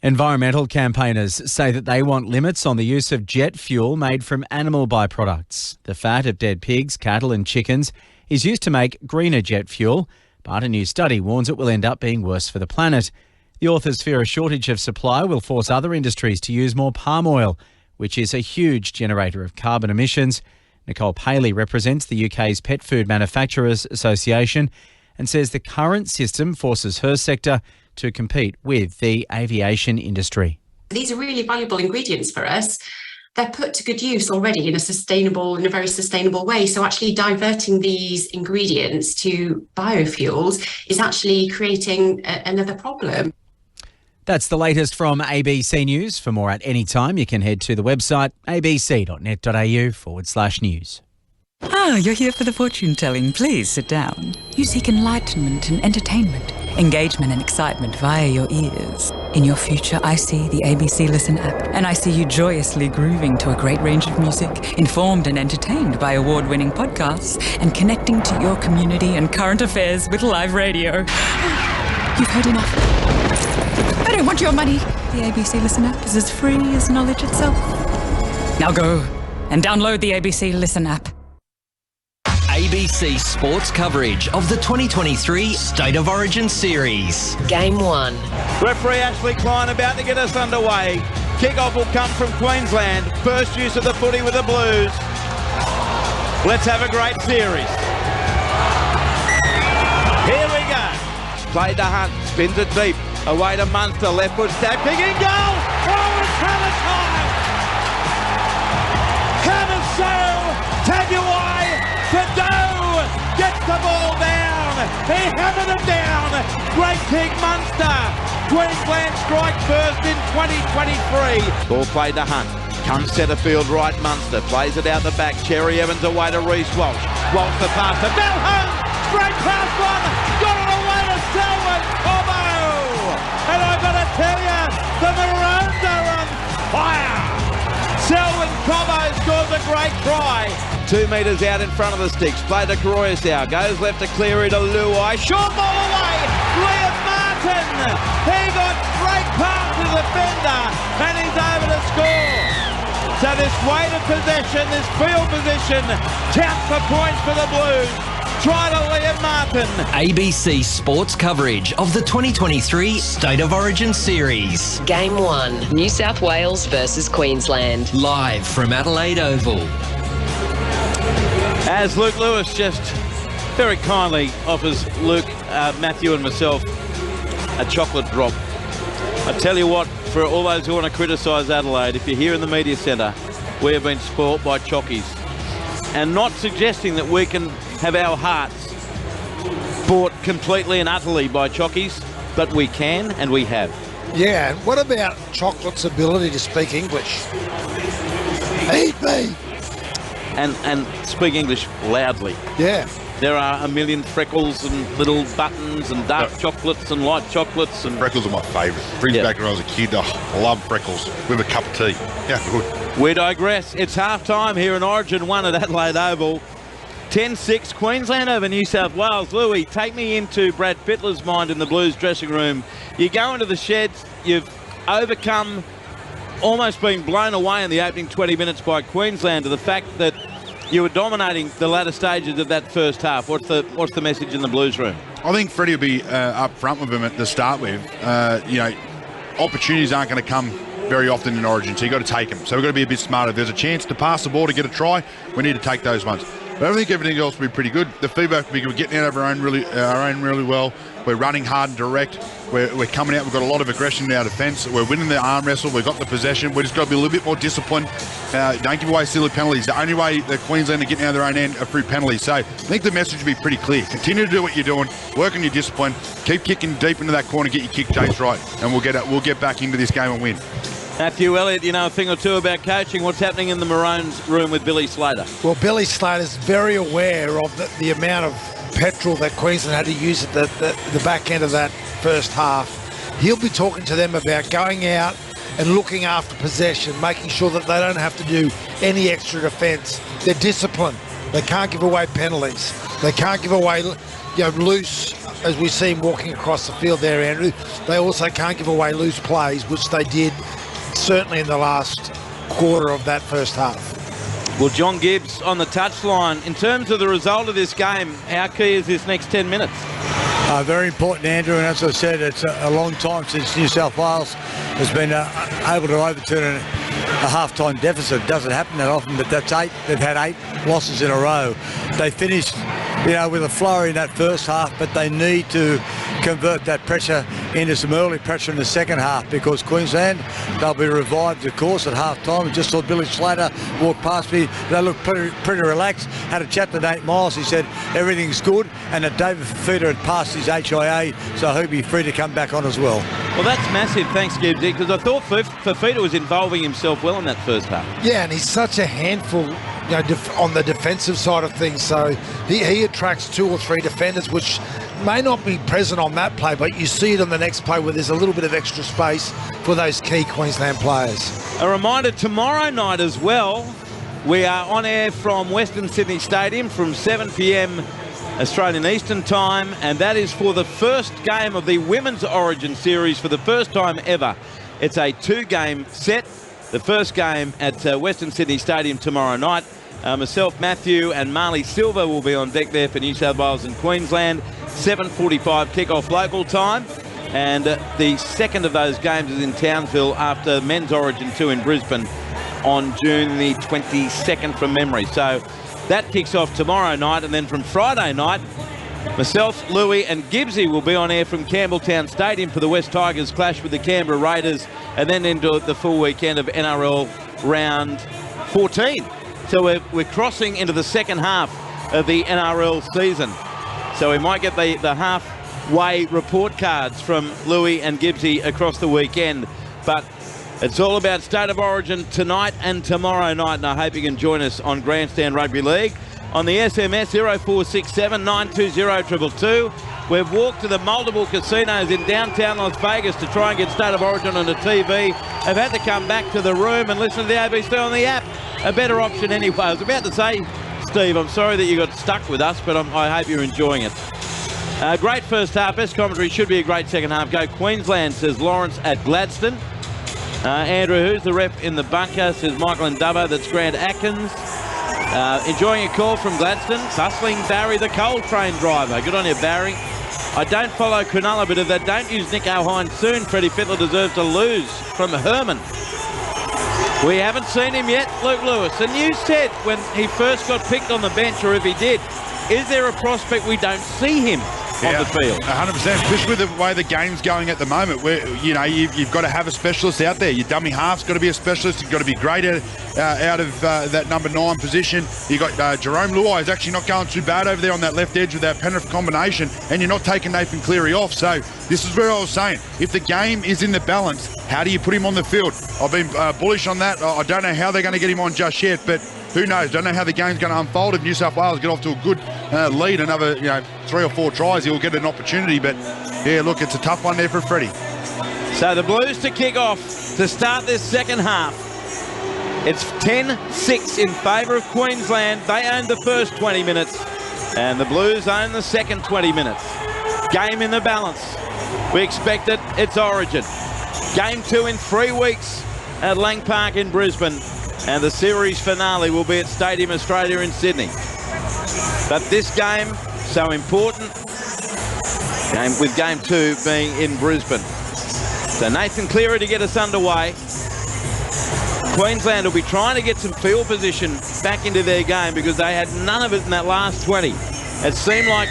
Environmental campaigners say that they want limits on the use of jet fuel made from animal byproducts. The fat of dead pigs, cattle and chickens is used to make greener jet fuel, but a new study warns it will end up being worse for the planet. The authors fear a shortage of supply will force other industries to use more palm oil, which is a huge generator of carbon emissions. Nicole Paley represents the UK's Pet Food Manufacturers Association and says the current system forces her sector to compete with the aviation industry. These are really valuable ingredients for us. They're put to good use already in a very sustainable way. So actually diverting these ingredients to biofuels is actually creating another problem. That's the latest from ABC News. For more at any time, you can head to the website abc.net.au/news. Ah, you're here for the fortune telling. Please sit down. You seek enlightenment and entertainment, engagement and excitement via your ears. In your future, I see the ABC Listen app, and I see you joyously grooving to a great range of music, informed and entertained by award-winning podcasts, and connecting to your community and current affairs with live radio. You've heard enough. I don't want your money. The ABC Listen app is as free as knowledge itself. Now go and download the ABC Listen app. ABC ABC Sports coverage of the 2023 State of Origin Series. Game 1. Referee Ashley Klein about to get us underway. Kick-off will come from Queensland. First use of the footy with the Blues. Let's have a great series. Here we go. Played to Hunt, spins it deep. Away to Munster, left foot stab, kicking goal! Oh, it's hammer time! Hammer Sow, Taguai, Fadow gets the ball down. He hammered it down. Great kick, Munster. Queensland strike first in 2023. Ball played to Hunt. Comes centre field right, Munster. Plays it out the back. Cherry Evans away to Reece Walsh. Walsh the pass to Bell home. Straight past one. Got it away to Selwyn Cobbo. And I've got to tell you, the Maroons are on fire. Selwyn Cobbo scores a great try. 2 metres out in front of the sticks. Play to Koroisau. Goes left to Cleary to Luai. Short ball away. Liam Martin. He got straight past the defender and he's over to score. So this weight of possession, this field position, counts for points for the Blues. Try to Liam Martin. ABC Sports coverage of the 2023 State of Origin Series. Game 1. New South Wales versus Queensland. Live from Adelaide Oval. As Luke Lewis just very kindly offers Luke, Matthew and myself a chocolate drop. I tell you what, for all those who want to criticise Adelaide, if you're here in the media centre, we have been spoilt by chockies. And not suggesting that we can have our hearts bought completely and utterly by chockies, but we can and we have. Yeah, and what about chocolate's ability to speak English? Eat me! And speak English loudly. Yeah. There are a million freckles and little buttons and dark chocolates and light chocolates. And freckles are my favourite. Brings back when I was a kid. I love freckles with a cup of tea. Yeah, good. We digress. It's half-time here in Origin 1 at Adelaide Oval. 10-6, Queensland over New South Wales. Louis, take me into Brad Fittler's mind in the Blues dressing room. You go into the sheds, you've overcome almost being blown away in the opening 20 minutes by Queensland to the fact that you were dominating the latter stages of that first half. What's the message in the Blues room? I think Freddie will be up front with him at the start with. Opportunities aren't going to come very often in Origin, so you've got to take them. So we've got to be a bit smarter. If there's a chance to pass the ball to get a try, we need to take those ones. But I think everything else will be pretty good. The feedback, we're getting out of our own really well. We're running hard and direct. We're coming out. We've got a lot of aggression in our defence. We're winning the arm wrestle. We've got the possession. We've just got to be a little bit more disciplined. Don't give away silly penalties. The only way that Queensland are getting out of their own end are through penalties. So I think the message will be pretty clear. Continue to do what you're doing. Work on your discipline. Keep kicking deep into that corner. Get your kick dates right, and we'll get back into this game and win. Matthew Elliott, you know a thing or two about coaching. What's happening in the Maroons room with Billy Slater? Well, Billy Slater's very aware of the amount of petrol that Queensland had to use at the back end of that first half. He'll be talking to them about going out and looking after possession, making sure that they don't have to do any extra defence. They're disciplined. They can't give away penalties. They can't give away, loose, as we see him walking across the field there, Andrew. They also can't give away loose plays, which they did certainly in the last quarter of that first half. Well, John Gibbs on the touchline. In terms of the result of this game, how key is this next 10 minutes? Very important, Andrew, and as I said, it's a long time since New South Wales has been able to overturn a half-time deficit. It doesn't happen that often, but that's 8. They've had 8 losses in a row. They finished, with a flurry in that first half, but they need to convert that pressure into some early pressure in the second half, because Queensland, they'll be revived, of course, at half-time. I just saw Billy Slater walk past me. They looked pretty relaxed. Had a chat to Nate Miles. He said everything's good, and that David Fifita had passed his HIA, so he'll be free to come back on as well. Well, that's massive. Thanks, Gibbsy, because I thought Fifita was involving himself well in that first half. Yeah, and he's such a handful on the defensive side of things, so he attracts 2 or 3 defenders, which may not be present on that play, but you see it on the next play where there's a little bit of extra space for those key Queensland players. A reminder, tomorrow night as well, we are on air from Western Sydney Stadium from 7 p.m. Australian Eastern Time, and that is for the first game of the Women's Origin Series for the first time ever. It's a 2-game set. The first game at Western Sydney Stadium tomorrow night. Myself, Matthew and Marley Silver will be on deck there for New South Wales and Queensland. 7:45 kick-off local time. And the second of those games is in Townsville after Men's Origin 2 in Brisbane on June the 22nd from memory. So that kicks off tomorrow night, and then from Friday night, myself, Louis and Gibbsy will be on air from Campbelltown Stadium for the West Tigers clash with the Canberra Raiders, and then into the full weekend of NRL round 14. So we're crossing into the second half of the NRL season. So we might get the halfway report cards from Louis and Gibbsy across the weekend. But it's all about State of Origin tonight and tomorrow night, and I hope you can join us on Grandstand Rugby League. On the SMS 0467 920 222. We've walked to the multiple casinos in downtown Las Vegas to try and get State of Origin on the TV. I've had to come back to the room and listen to the ABC on the app. A better option anyway. I was about to say, Steve, I'm sorry that you got stuck with us, but I hope you're enjoying it. Great first half. Best commentary, should be a great second half. Go Queensland, says Lawrence at Gladstone. Andrew, who's the rep in the bunker, says Michael and Dubbo. That's Grant Atkins. Enjoying a call from Gladstone. Hustling Barry, the coal train driver. Good on you, Barry. I don't follow Cronulla, but if they don't use Nick O'Hine soon, Freddie Fittler deserves to lose. From Herman. We haven't seen him yet, Luke Lewis. And you said when he first got picked on the bench, or if he did, is there a prospect we don't see him on the field? 100%, especially with the way the game's going at the moment, where you've got to have a specialist out there. Your dummy half's got to be a specialist. You've got to be great out of that number 9 position. You got Jerome Luai is actually not going too bad over there on that left edge with that Penrith combination, and you're not taking Nathan Cleary off. So this is where I was saying, if the game is in the balance, how do you put him on the field? I've been bullish on that. I don't know how they're going to get him on just yet, but who knows? Don't know how the game's going to unfold. If New South Wales get off to a good lead, another 3 or 4 tries, he'll get an opportunity. But yeah, look, it's a tough one there for Freddie. So the Blues to kick off to start this second half. It's 10-6 in favour of Queensland. They own the first 20 minutes, and the Blues own the second 20 minutes. Game in the balance. We expect it. It's Origin. Game 2 in 3 weeks at Lang Park in Brisbane. And the series finale will be at Stadium Australia in Sydney. But this game, so important, with game 2 being in Brisbane. So Nathan Cleary to get us underway. Queensland will be trying to get some field position back into their game because they had none of it in that last 20. It seemed like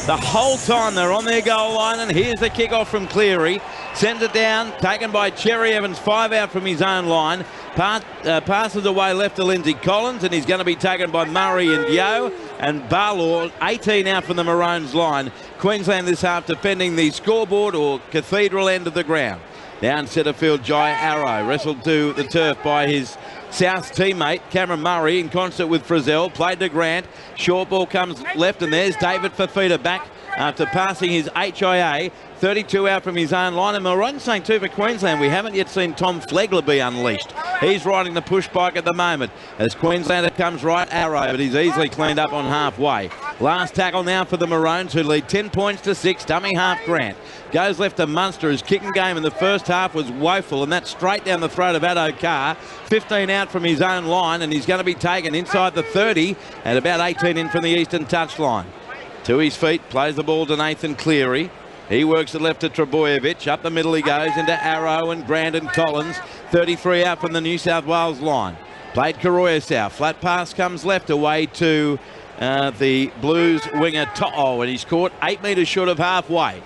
the whole time they're on their goal line, and here's the kickoff from Cleary. Sends it down, taken by Cherry Evans, 5 out from his own line. Passes away left to Lindsay Collins, and he's going to be taken by Murray and Yeo. And Barlaw, 18 out from the Maroons line. Queensland this half defending the scoreboard or cathedral end of the ground. Down centre field, Jai Arrow, wrestled to the turf by his South teammate, Cameron Murray, in concert with Frizzell. Played to Grant. Short ball comes left, and there's David Fafita back after passing his HIA. 32 out from his own line. And Maroon's saying too for Queensland, we haven't yet seen Tom Flegler be unleashed. He's riding the push bike at the moment as Queenslander comes right Arrow, but he's easily cleaned up on halfway. Last tackle now for the Maroons, who lead 10 points to 6. Dummy half Grant goes left to Munster. His kicking game in the first half was woeful, and that's straight down the throat of Addo Carr. 15 out from his own line, and he's going to be taken inside the 30 and about 18 in from the eastern touchline. To his feet, plays the ball to Nathan Cleary. He works it left to Trebojevic. Up the middle he goes into Arrow and Grant and Collins. 33 out from the New South Wales line. Played Koroyasau. Flat pass comes left away to the Blues winger To'o, and he's caught 8 metres short of halfway.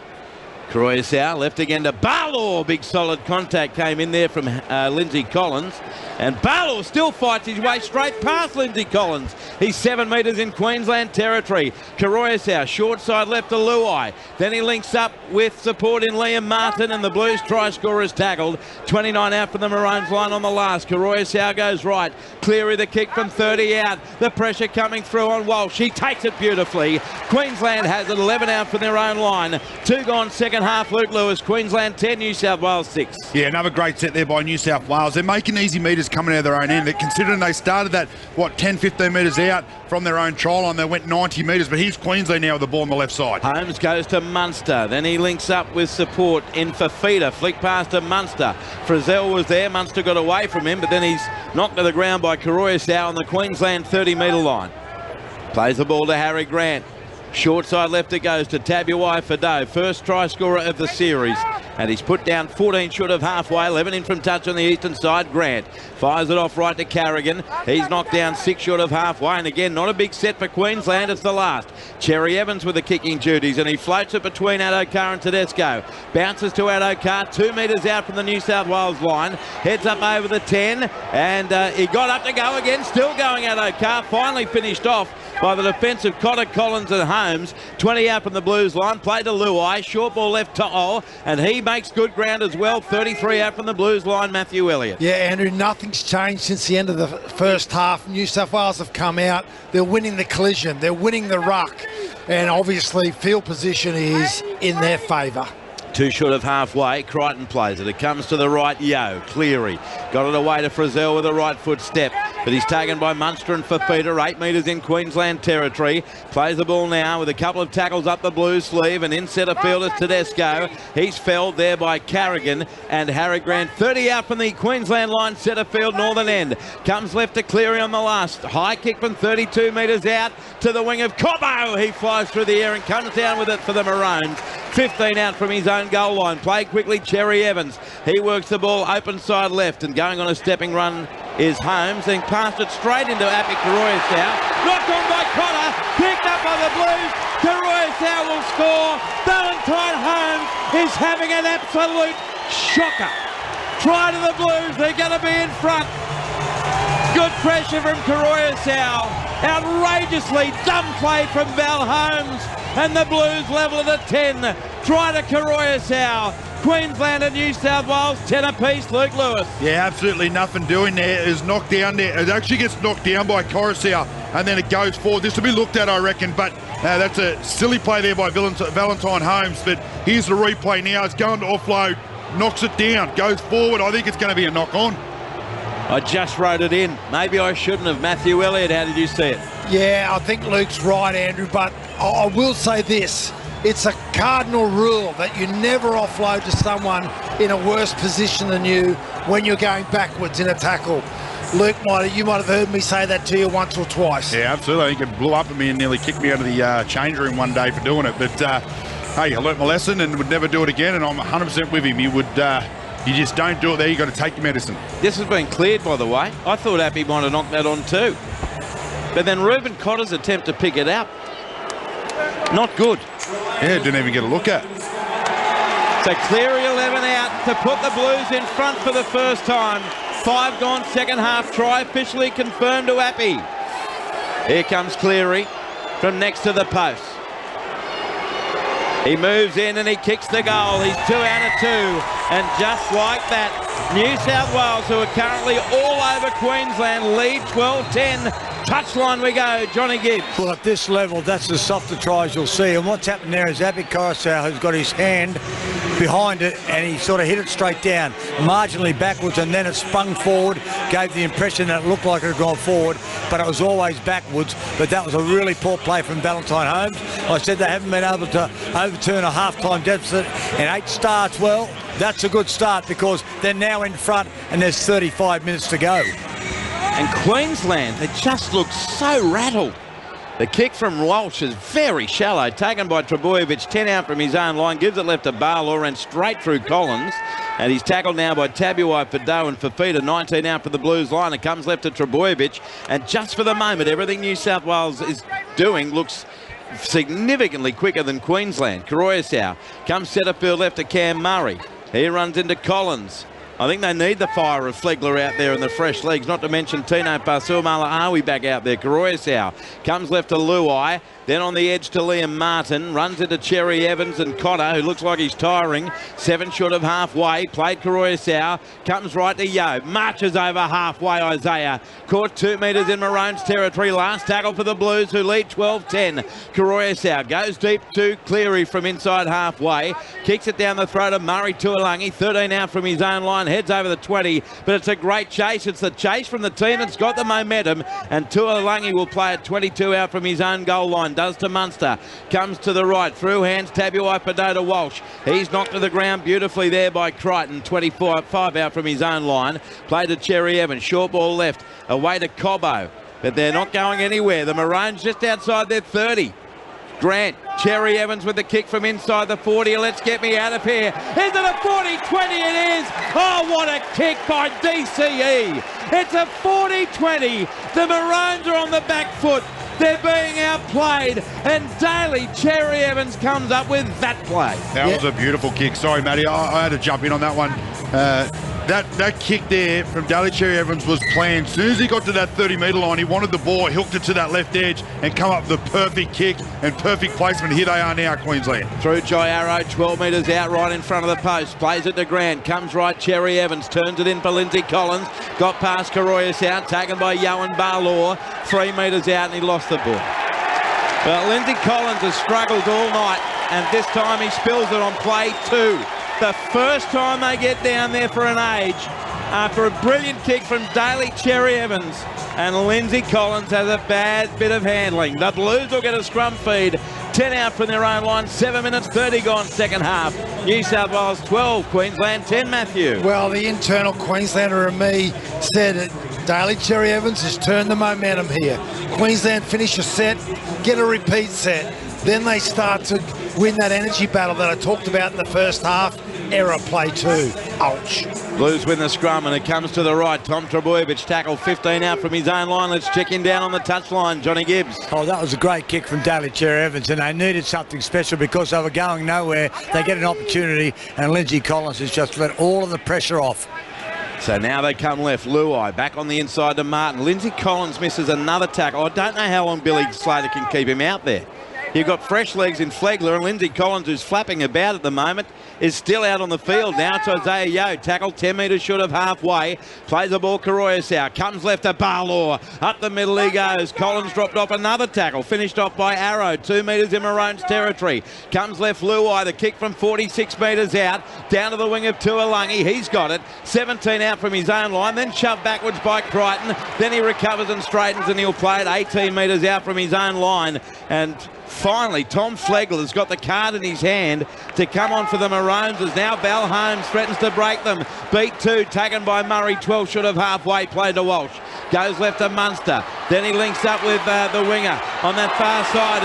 Koroyasau left again to Barlaw. Big solid contact came in there from Lindsay Collins. And Barlaw still fights his way straight past Lindsay Collins. He's 7 metres in Queensland territory. Koroyasau, short side left to Luai. Then he links up with support in Liam Martin, and the Blues try scorers tackled. 29 out from the Maroons line on the last. Koroyasau goes right. Cleary the kick from 30 out. The pressure coming through on Walsh. He takes it beautifully. Queensland has it 11 out from their own line. 2 gone second second half. Luke Lewis, Queensland 10, New South Wales 6. Yeah, another great set there by New South Wales. They're making easy metres coming out of their own end. Considering they started that, 10, 15 metres out from their own try line, they went 90 metres, but here's Queensland now with the ball on the left side. Holmes goes to Munster, then he links up with support in Fafita, flick past to Munster. Frizzell was there, Munster got away from him, but then he's knocked to the ground by Karoyasau on the Queensland 30-metre line. Plays the ball to Harry Grant. Short side left it goes to Tabuai Fado, first try scorer of the series. And he's put down 14 short of halfway, 11 in from touch on the eastern side. Grant fires it off right to Carrigan. He's knocked down 6 short of halfway. And again, not a big set for Queensland. It's the last. Cherry Evans with the kicking duties, and he floats it between Addo-Carr and Tedesco. Bounces to Addo-Carr, 2 metres out from the New South Wales line. Heads up over the 10, and he got up to go again. Still going Addo-Carr. Finally finished off by the defensive Cotter, Collins and Holmes. 20 out from the Blues line. Play to Luai. Short ball left to Ol, and he makes good ground as well. 33 out from the Blues line, Matthew Elliott. Yeah, Andrew, nothing's changed since the end of the first half. New South Wales have come out. They're winning the collision. They're winning the ruck. And obviously, field position is in their favour. 2 short of halfway. Crichton plays it. It comes to the right. Yo. Cleary got it away to Frizzell with a right foot step, but he's taken by Munster and Fafita. 8 metres in Queensland territory. Plays the ball now with a couple of tackles up the Blues sleeve, and in centre field is Tedesco. He's felled there by Carrigan and Harry Grant. 30 out from the Queensland line, centre field, northern end. Comes left to Cleary on the last. High kick from 32 metres out to the wing of Cobbo. He flies through the air and comes down with it for the Maroons. 15 out from his own goal line. Play quickly, Cherry Evans. He works the ball open side left, and going on a stepping run is Holmes, and passed it straight into Api Karoyasau. Knocked on by Cotter, picked up by the Blues. Karoyasau will score. Valentine Holmes is having an absolute shocker. Try to the Blues, they're going to be in front. Good pressure from Karoyasau. Outrageously dumb play from Val Holmes, and the Blues level it at 10. Try to Karoyasau. Queensland and New South Wales 10 apiece. Luke Lewis. Yeah, absolutely nothing doing there. It's knocked down there. It actually gets knocked down by Coruscant, and then it goes forward. This will be looked at, I reckon, but that's a silly play there by Valentine Holmes. But here's the replay now. It's going to offload, knocks it down, goes forward. I think it's going to be a knock on. I just wrote it in. Maybe I shouldn't have. Matthew Elliott, how did you see it? Yeah, I think Luke's right, Andrew, but I will say this. It's a cardinal rule that you never offload to someone in a worse position than you when you're going backwards in a tackle. Luke, you might have heard me say that to you once or twice. Yeah, absolutely. I think it blew up at me and nearly kicked me out of the change room one day for doing it. But, hey, I learnt my lesson and would never do it again, and I'm 100% with him. You just don't do it there. You've got to take your medicine. This has been cleared, by the way. I thought Appy might have knocked that on too. But then Reuben Cotter's attempt to pick it up, not good. Yeah, didn't even get a look at. So Cleary 11 out to put the Blues in front for the first time. 5 gone, second half try officially confirmed to Appy. Here comes Cleary from next to the post. He moves in and he kicks the goal. He's 2 out of 2. And just like that, New South Wales, who are currently all over Queensland, lead 12-10. Touchline we go, Johnny Gibbs. Well, at this level, that's the softer tries you'll see. And what's happened there is Api Coruscant has got his hand behind it, and he sort of hit it straight down, marginally backwards, and then it spun forward, gave the impression that it looked like it had gone forward, but it was always backwards. But that was a really poor play from Valentine Holmes. I said they haven't been able to overturn a half-time deficit in 8 starts. Well, that's a good start because they're now in front and there's 35 minutes to go. And Queensland, they just look so rattled. The kick from Walsh is very shallow, taken by Trebojevic, 10 out from his own line, gives it left to Barlaw and straight through Collins. And he's tackled now by Tabuai Fado and Fafita, 19 out for the Blues line. It comes left to Trebojevic. And just for the moment, everything New South Wales is doing looks significantly quicker than Queensland. Karoyasau comes centre field left to Cam Murray. He runs into Collins. I think they need the fire of Flegler out there in the fresh legs, not to mention Tino Pasul Malaawi back out there. Karoyasau comes left to Luai. Then on the edge to Liam Martin. Runs into Cherry Evans and Cotter, who looks like he's tiring. 7 short of halfway. Played Karoyasau. Comes right to Yo. Marches over halfway, Isaiah. Caught 2 metres in Maroon's territory. Last tackle for the Blues, who lead 12-10. Karoyasau goes deep to Cleary from inside halfway. Kicks it down the throat of Murray Tuolangi. 13 out from his own line. Heads over the 20. But it's a great chase. It's the chase from the team that's got the momentum. And Tuolangi will play at 22 out from his own goal line. Does to Munster. Comes to the right. Through hands Tabuai Padota Walsh. He's knocked to the ground beautifully there by Crichton. 5 out from his own line. Played to Cherry Evans. Short ball left. Away to Cobbo. But they're not going anywhere. The Maroons just outside their 30. Grant, Cherry Evans with the kick from inside the 40. Let's get me out of here. Is it a 40-20? It is. Oh, what a kick by DCE. It's a 40-20. The Maroons are on the back foot. They're being outplayed, and Daly Cherry Evans comes up with that play. That was a beautiful kick. Sorry, Matty, I had to jump in on that one. That kick there from Daly Cherry Evans was planned. As soon as he got to that 30-metre line, he wanted the ball, hooked it to that left edge, and come up with the perfect kick and perfect placement. Here they are now, Queensland. Through Jai Arrow, 12 metres out, right in front of the post. Plays it to Grant. Comes right, Cherry Evans. Turns it in for Lindsay Collins. Got past Karoyasau, taken by Yohan Barlaw. 3 metres out, and he lost the ball. But Lindsay Collins has struggled all night, and this time he spills it on play 2. The first time they get down there for an age after a brilliant kick from Daly Cherry Evans, and Lindsay Collins has a bad bit of handling. The Blues will get a scrum feed. 10 out from their own line, 7 minutes 30 gone second half. New South Wales 12, Queensland 10, Matthew. Well, the internal Queenslander in me said it. Daly Cherry Evans has turned the momentum here. Queensland finish a set, get a repeat set. Then they start to win that energy battle that I talked about in the first half. Error play 2. Ouch. Blues win the scrum, and it comes to the right. Tom Trebojevic tackled 15 out from his own line. Let's check in down on the touchline. Johnny Gibbs. Oh, that was a great kick from Daly Cherry Evans, and they needed something special because they were going nowhere. They get an opportunity, and Lindsay Collins has just let all of the pressure off. So now they come left. Luai back on the inside to Martin. Lindsay Collins misses another tackle. I don't know how long Billy Slater can keep him out there. You've got fresh legs in Flegler, and Lindsay Collins, who's flapping about at the moment, is still out on the field. Now it's Isaiah Yo, tackled 10 metres short of halfway. Plays the ball Karoyasau, comes left to Barlaw. Up the middle he goes. Collins dropped off another tackle, finished off by Arrow, 2 metres in Maroon's territory. Comes left Luai, the kick from 46 metres out, down to the wing of Tuolangi. He's got it. 17 out from his own line, then shoved backwards by Crichton. Then he recovers and straightens, and he'll play it 18 metres out from his own line. And finally, Tom Flegler has got the card in his hand to come on for the Maroons, as now Bal Holmes threatens to break them. Beat 2, taken by Murray, 12 short of halfway, played to Walsh. Goes left to Munster. Then he links up with the winger on that far side.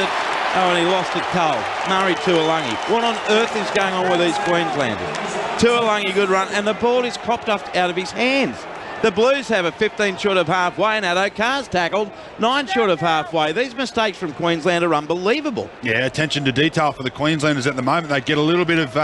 And he lost it cold. Murray Tuolangi. What on earth is going on with these Queenslanders? Tuolangi, good run, and the ball is copped off out of his hands. The Blues have a 15 short of halfway, and Addo Carr's tackled 9 short of halfway. These mistakes from Queensland are unbelievable. Yeah, attention to detail for the Queenslanders at the moment. They get a little bit of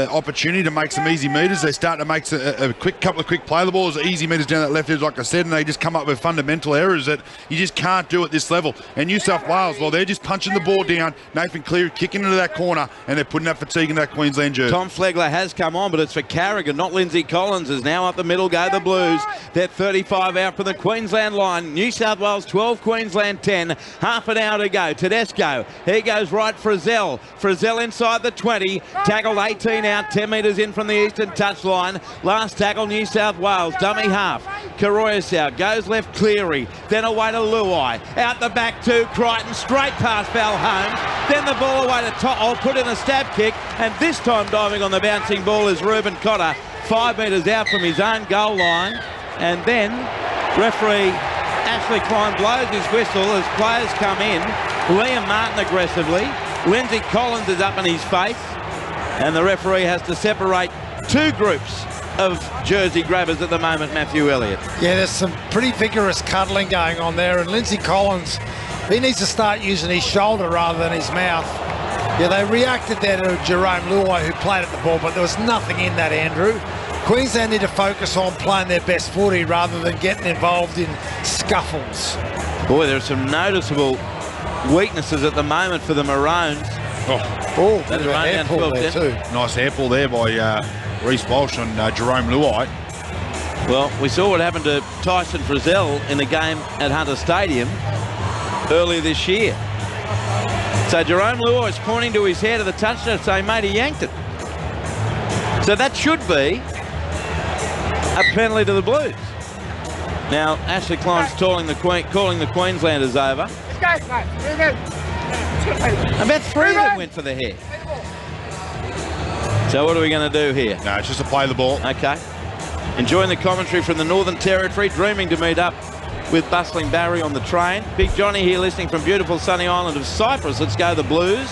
opportunity to make some easy metres. They start to make a couple of quick play the balls, easy metres down that left edge, like I said, and they just come up with fundamental errors that you just can't do at this level. And New South Wales, well, they're just punching the ball down. Nathan Cleary kicking into that corner, and they're putting that fatigue in that Queensland jersey. Tom Flegler has come on, but it's for Carrigan, not Lindsay Collins. Is now up the middle go the Blues. They're 35 out from the Queensland line. New South Wales 12, Queensland 10. Half an hour to go. Tedesco, he goes right. Frizzell inside the 20. Tackled 18 out, 10 metres in from the eastern touchline. Last tackle, New South Wales. Dummy half. Karoyasau goes left, Cleary. Then away to Luai. Out the back to Crichton. Straight past Bal Holmes. Then the ball away to I'll put in a stab kick. And this time diving on the bouncing ball is Reuben Cotter. 5 metres out from his own goal line. And then referee Ashley Klein blows his whistle as players come in. Liam Martin aggressively. Lindsay Collins is up in his face. And the referee has to separate 2 groups of jersey grabbers at the moment, Matthew Elliott. Yeah, there's some pretty vigorous cuddling going on there. And Lindsay Collins, he needs to start using his shoulder rather than his mouth. Yeah, they reacted there to Jerome Luai, who played at the ball, but there was nothing in that, Andrew. Queensland need to focus on playing their best footy rather than getting involved in scuffles. Boy, there's some noticeable weaknesses at the moment for the Maroons. Oh, That's bit of an airport there too. Nice airport there by Reece Walsh on Jerome Luai. Well, we saw what happened to Tyson Frizzell in the game at Hunter Stadium earlier this year. So Jerome Luai is pointing to his head of the touchdown saying, mate, he yanked it. So that should be a penalty to the Blues. Now, Ashley Klein's calling the Queenslanders over. About 3 of them went for the head. So what are we going to do here? No, it's just to play the ball. Okay. Enjoying the commentary from the Northern Territory, dreaming to meet up with bustling Barry on the train. Big Johnny here listening from beautiful sunny island of Cyprus. Let's go the Blues.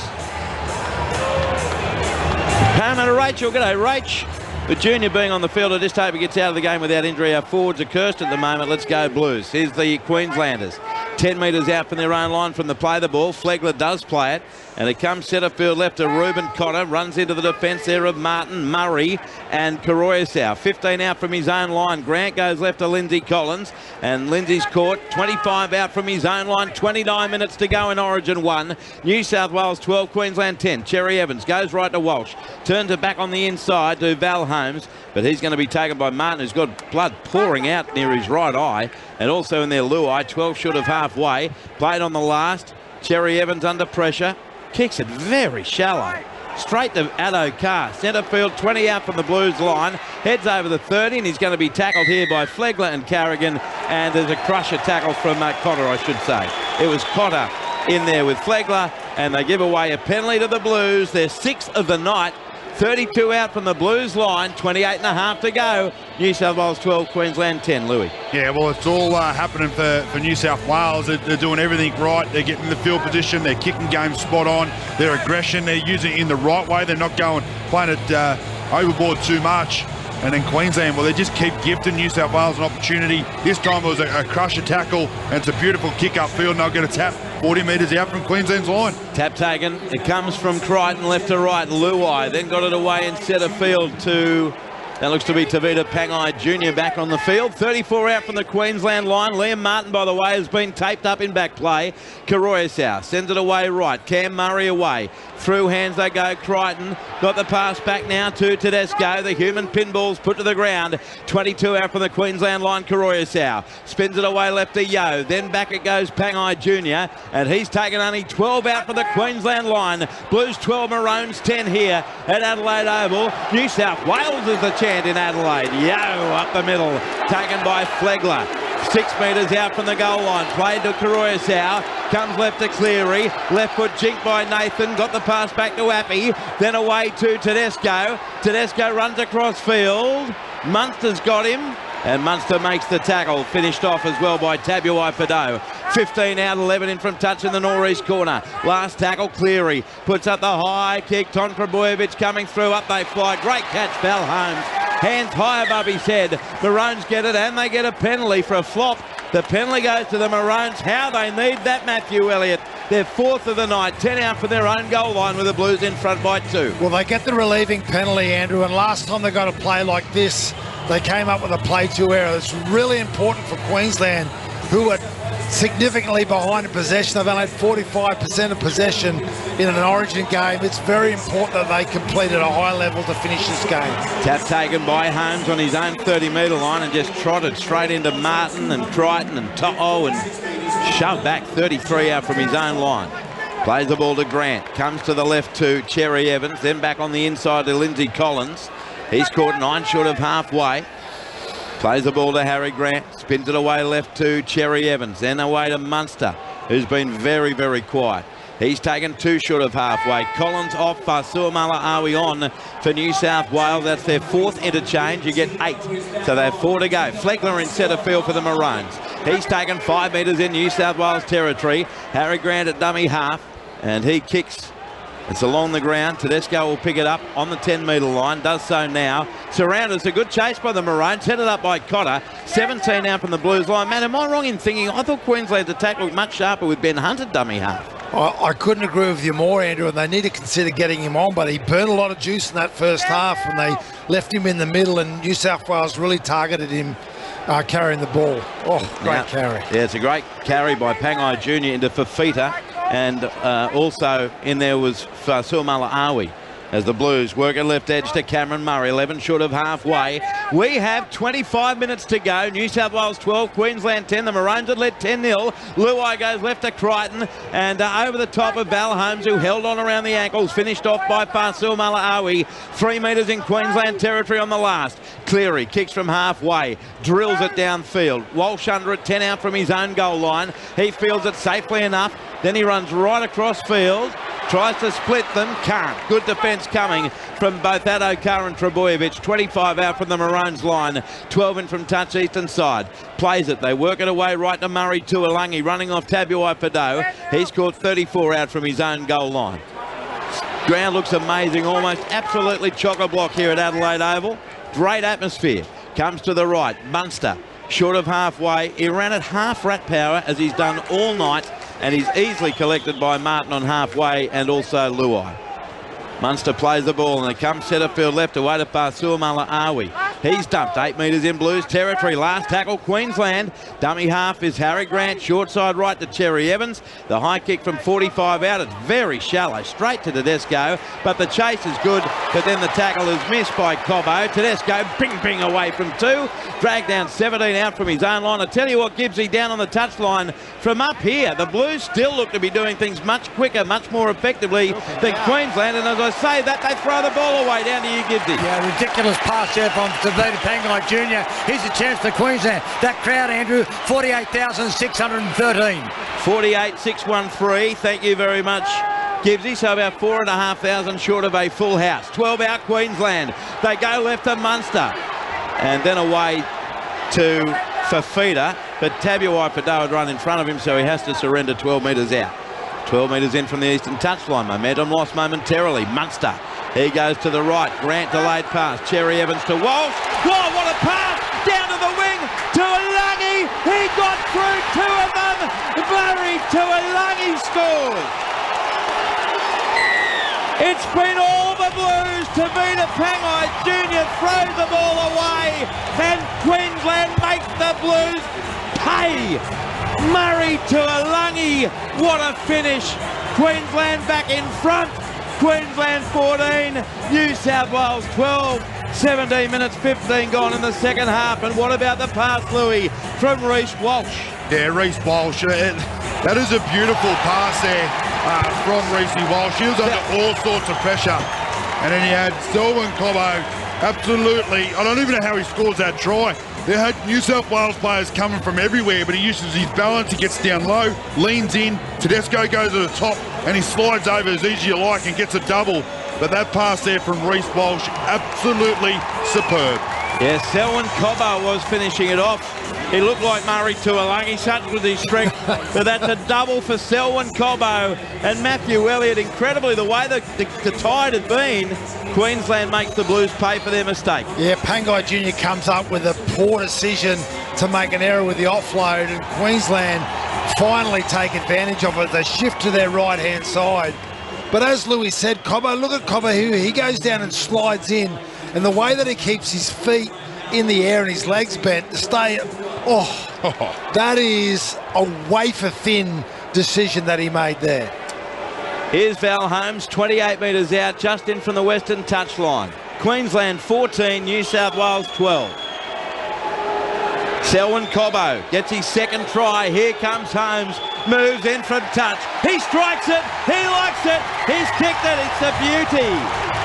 Parramatta Rachel, g'day Rach. With Junior being on the field, I just hope he gets out of the game without injury. Our forwards are cursed at the moment. Let's go Blues. Here's the Queenslanders. 10 metres out from their own line from the play the ball. Flegler does play it. And it comes centre field left to Ruben Cotter. Runs into the defence there of Martin, Murray and Karoyasau. 15 out from his own line. Grant goes left to Lindsay Collins. And Lindsay's caught. 25 out from his own line. 29 minutes to go in Origin 1. New South Wales 12, Queensland 10. Cherry Evans goes right to Walsh. Turns it back on the inside to Val Holmes. But he's going to be taken by Martin, who's got blood pouring out near his right eye. And also in their Luai, 12 short of halfway. Played on the last. Cherry Evans under pressure. Kicks it very shallow. Straight to Addo Carr. Centre field, 20 out from the Blues line. Heads over the 30, and he's going to be tackled here by Flegler and Carrigan. And there's a crusher tackle from Cotter, I should say. It was Cotter in there with Flegler, and they give away a penalty to the Blues. They're 6th of the night. 32 out from the Blues line, 28 and a half to go. New South Wales 12, Queensland 10. Louis. Yeah, well, it's all happening for New South Wales. They're doing everything right. They're getting the field position. They're kicking game spot on. Their aggression, they're using it in the right way. They're not playing it overboard too much. And then Queensland, well, they just keep gifting New South Wales an opportunity. This time it was a crusher tackle, and it's a beautiful kick upfield, and they'll get a tap 40 metres out from Queensland's line. Tap taken. It comes from Crichton left to right. Luai then got it away in centre field to... That looks to be Tavita Pangai Jr. back on the field. 34 out from the Queensland line. Liam Martin, by the way, has been taped up in back play. Karoyasau sends it away right. Cam Murray away. Through hands they go. Crichton got the pass back now to Tedesco. The human pinball's put to the ground. 22 out from the Queensland line. Karoyasau spins it away left to Yo. Then back it goes Pangai Jr. And he's taken only 12 out from the Queensland line. Blues 12, Maroons 10 here at Adelaide Oval. New South Wales is the chance in Adelaide. Yo, up the middle, taken by Flegler. 6 metres out from the goal line, played to Karoyasau, comes left to Cleary, left foot jinked by Nathan, got the pass back to Appy, then away to Tedesco. Tedesco runs across field, Munster's got him, and Munster makes the tackle, finished off as well by Tabuai Fado. 15 out, 11 in from touch in the northeast corner. Last tackle, Cleary puts up the high kick. Ton Krabojevic coming through, up they fly. Great catch, Val Holmes. Hands high above his head. Maroons get it, and they get a penalty for a flop. The penalty goes to the Maroons. How they need that, Matthew Elliott. They're 4th of the night, 10 out from their own goal line with the Blues in front by 2. Well, they get the relieving penalty, Andrew, and last time they got a play like this, they came up with a play-2 error. It's really important for Queensland, who are significantly behind in possession. They've only had 45% of possession in an Origin game. It's very important that they complete at a high level to finish this game. Tap taken by Holmes on his own 30-metre line and just trotted straight into Martin and Crichton and To'o and shoved back 33 out from his own line. Plays the ball to Grant. Comes to the left to Cherry Evans. Then back on the inside to Lindsay Collins. He's caught 9 short of halfway. Plays the ball to Harry Grant. Spins it away left to Cherry Evans. Then away to Munster, who's been very, very quiet. He's taken 2 short of halfway. Collins off. Suamala Awi on for New South Wales. That's their 4th interchange. You get 8. So they have 4 to go. Flegler in centre field for the Maroons. He's taken 5 metres in New South Wales territory. Harry Grant at dummy half. And he kicks. It's along the ground. Tedesco will pick it up on the 10-metre line. Does so now. Surrounded. A good chase by the Maroons. Headed up by Cotter. 17 out from the Blues line. Man, am I wrong in thinking I thought Queensland's attack looked much sharper with Ben Hunt at dummy half? I couldn't agree with you more, Andrew, and they need to consider getting him on, but he burned a lot of juice in that first half when they left him in the middle, and New South Wales really targeted him carrying the ball. Oh, great carry. Yeah, it's a great carry by Pangai Jr. into Fafita. and also in there was Fasul Malaawi. As the Blues work at left edge to Cameron Murray, 11 short of halfway. We have 25 minutes to go. New South Wales 12, Queensland 10. The Maroons had led 10-0. Luai goes left to Crichton and over the top of Val Holmes, who held on around the ankles. Finished off by Fasul Malaawi. 3 metres in Queensland territory on the last. Cleary kicks from halfway, drills it downfield. Walsh under it, 10 out from his own goal line. He fields it safely enough. Then he runs right across field. Tries to split them, can't. Good defence coming from both Addo-Carr and Trebojevic. 25 out from the Maroons line, 12 in from touch eastern side. Plays it, they work it away right to Murray Tuolangi, running off Tabuai-Fidow. He's caught 34 out from his own goal line. Ground looks amazing, almost absolutely chock-a-block here at Adelaide Oval. Great atmosphere. Comes to the right, Munster, short of halfway. He ran at half rat power as he's done all night, and he's easily collected by Martin on halfway and also Luai. Munster plays the ball and it comes centre field left away to Fasul Malaawi. He's dumped 8 metres in Blues territory. Last tackle Queensland. Dummy half is Harry Grant. Short side right to Cherry Evans. The high kick from 45 out. It's very shallow. Straight to Tedesco. But the chase is good. But then the tackle is missed by Cobbo. Tedesco bing away from 2. Dragged down 17 out from his own line. I tell you what, Gibbsy down on the touchline from up here. The Blues still look to be doing things much quicker, much more effectively than Queensland. And as I say that, they throw the ball away. Down to you, Gibbsy. Yeah, ridiculous pass there from Tavita Pangai Jr. Here's a chance for Queensland. That crowd, Andrew, 48,613. 48,613. Thank you very much, Gibbsy. So about 4,500 short of a full house. 12 out Queensland. They go left to Munster. And then away to Fafita. But Tabuai-Fidow had run in front of him, so he has to surrender 12 metres out. 12 metres in from the eastern touchline. Momentum lost momentarily. Munster. He goes to the right. Grant delayed pass. Cherry Evans to Walsh. Whoa, what a pass! Down to the wing. Tuolangi. He got through 2 of them. Barry Tuolangi scores. It's been all the Blues. Tavita Pangai Jr. throws the ball away. And Queensland makes the Blues pay. Murray Tuolangi, what a finish. Queensland back in front. Queensland 14, New South Wales 12. 17 minutes, 15 gone in the second half. And what about the pass, Louis, from Reece Walsh? Yeah, Reece Walsh. That is a beautiful pass there from Reece Walsh. He was under all sorts of pressure. And then he had Selwyn Cobbo. Absolutely. I don't even know how he scores that try. They had New South Wales players coming from everywhere, but he uses his balance. He gets down low, leans in. Tedesco goes to the top, and he slides over as easy as you like and gets a double. But that pass there from Reece Walsh, absolutely superb. Yeah, Selwyn Cobbo was finishing it off. He looked like Murray Tuolangi, such was his strength. But that's a double for Selwyn Cobbo. And Matthew Elliott, incredibly, the way the tide had been, Queensland makes the Blues pay for their mistake. Yeah, Pangai Jr. comes up with a poor decision to make an error with the offload, and Queensland finally take advantage of it. They shift to their right-hand side. But as Louis said, Cobbo, look at Cobbo here. He goes down and slides in. And the way that he keeps his feet in the air and his legs bent to stay, that is a wafer-thin decision that he made there. Here's Val Holmes, 28 metres out, just in from the western touchline. Queensland 14, New South Wales 12. Selwyn Cobbo gets his second try. Here comes Holmes. Moves in from touch. He strikes it. He likes it. He's kicked it. It's a beauty.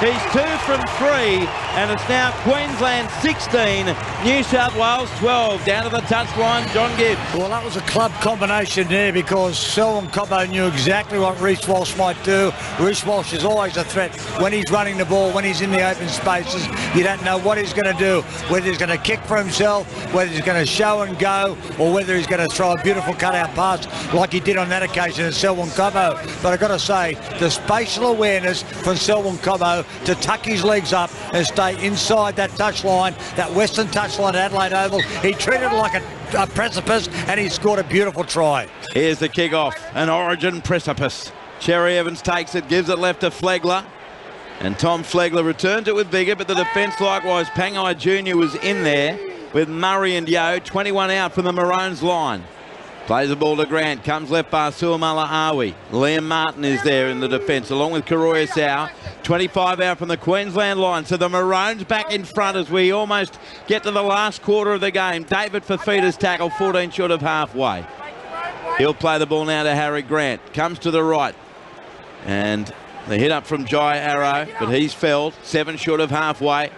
He's 2 from 3, and it's now Queensland 16, New South Wales 12. Down to the touchline, John Gibbs. Well, that was a club combination there because Selwyn Cobbo knew exactly what Reece Walsh might do. Reece Walsh is always a threat when he's running the ball, when he's in the open spaces. You don't know what he's going to do, whether he's going to kick for himself, whether he's going to show and go, or whether he's going to throw a beautiful cutout pass like he did on that occasion at Selwyn Cobbo. But I've got to say, the spatial awareness from Selwyn Cobbo to tuck his legs up and stay inside that touchline, that western touchline at Adelaide Oval. He treated it like a precipice, and he scored a beautiful try. Here's the kick-off, an Origin precipice. Cherry Evans takes it, gives it left to Flegler. And Tom Flegler returns it with vigour, but the defence likewise, Pangai Jr. was in there with Murray and Yeo, 21 out from the Maroons line. Plays the ball to Grant. Comes left by Suamala-Awi. Liam Martin is there in the defence, along with Karoya Sau. 25 out from the Queensland line. So the Maroons back in front as we almost get to the last quarter of the game. David Fafita's tackle, 14 short of halfway. He'll play the ball now to Harry Grant. Comes to the right. And the hit up from Jai Arrow, but he's felled. 7 short of halfway.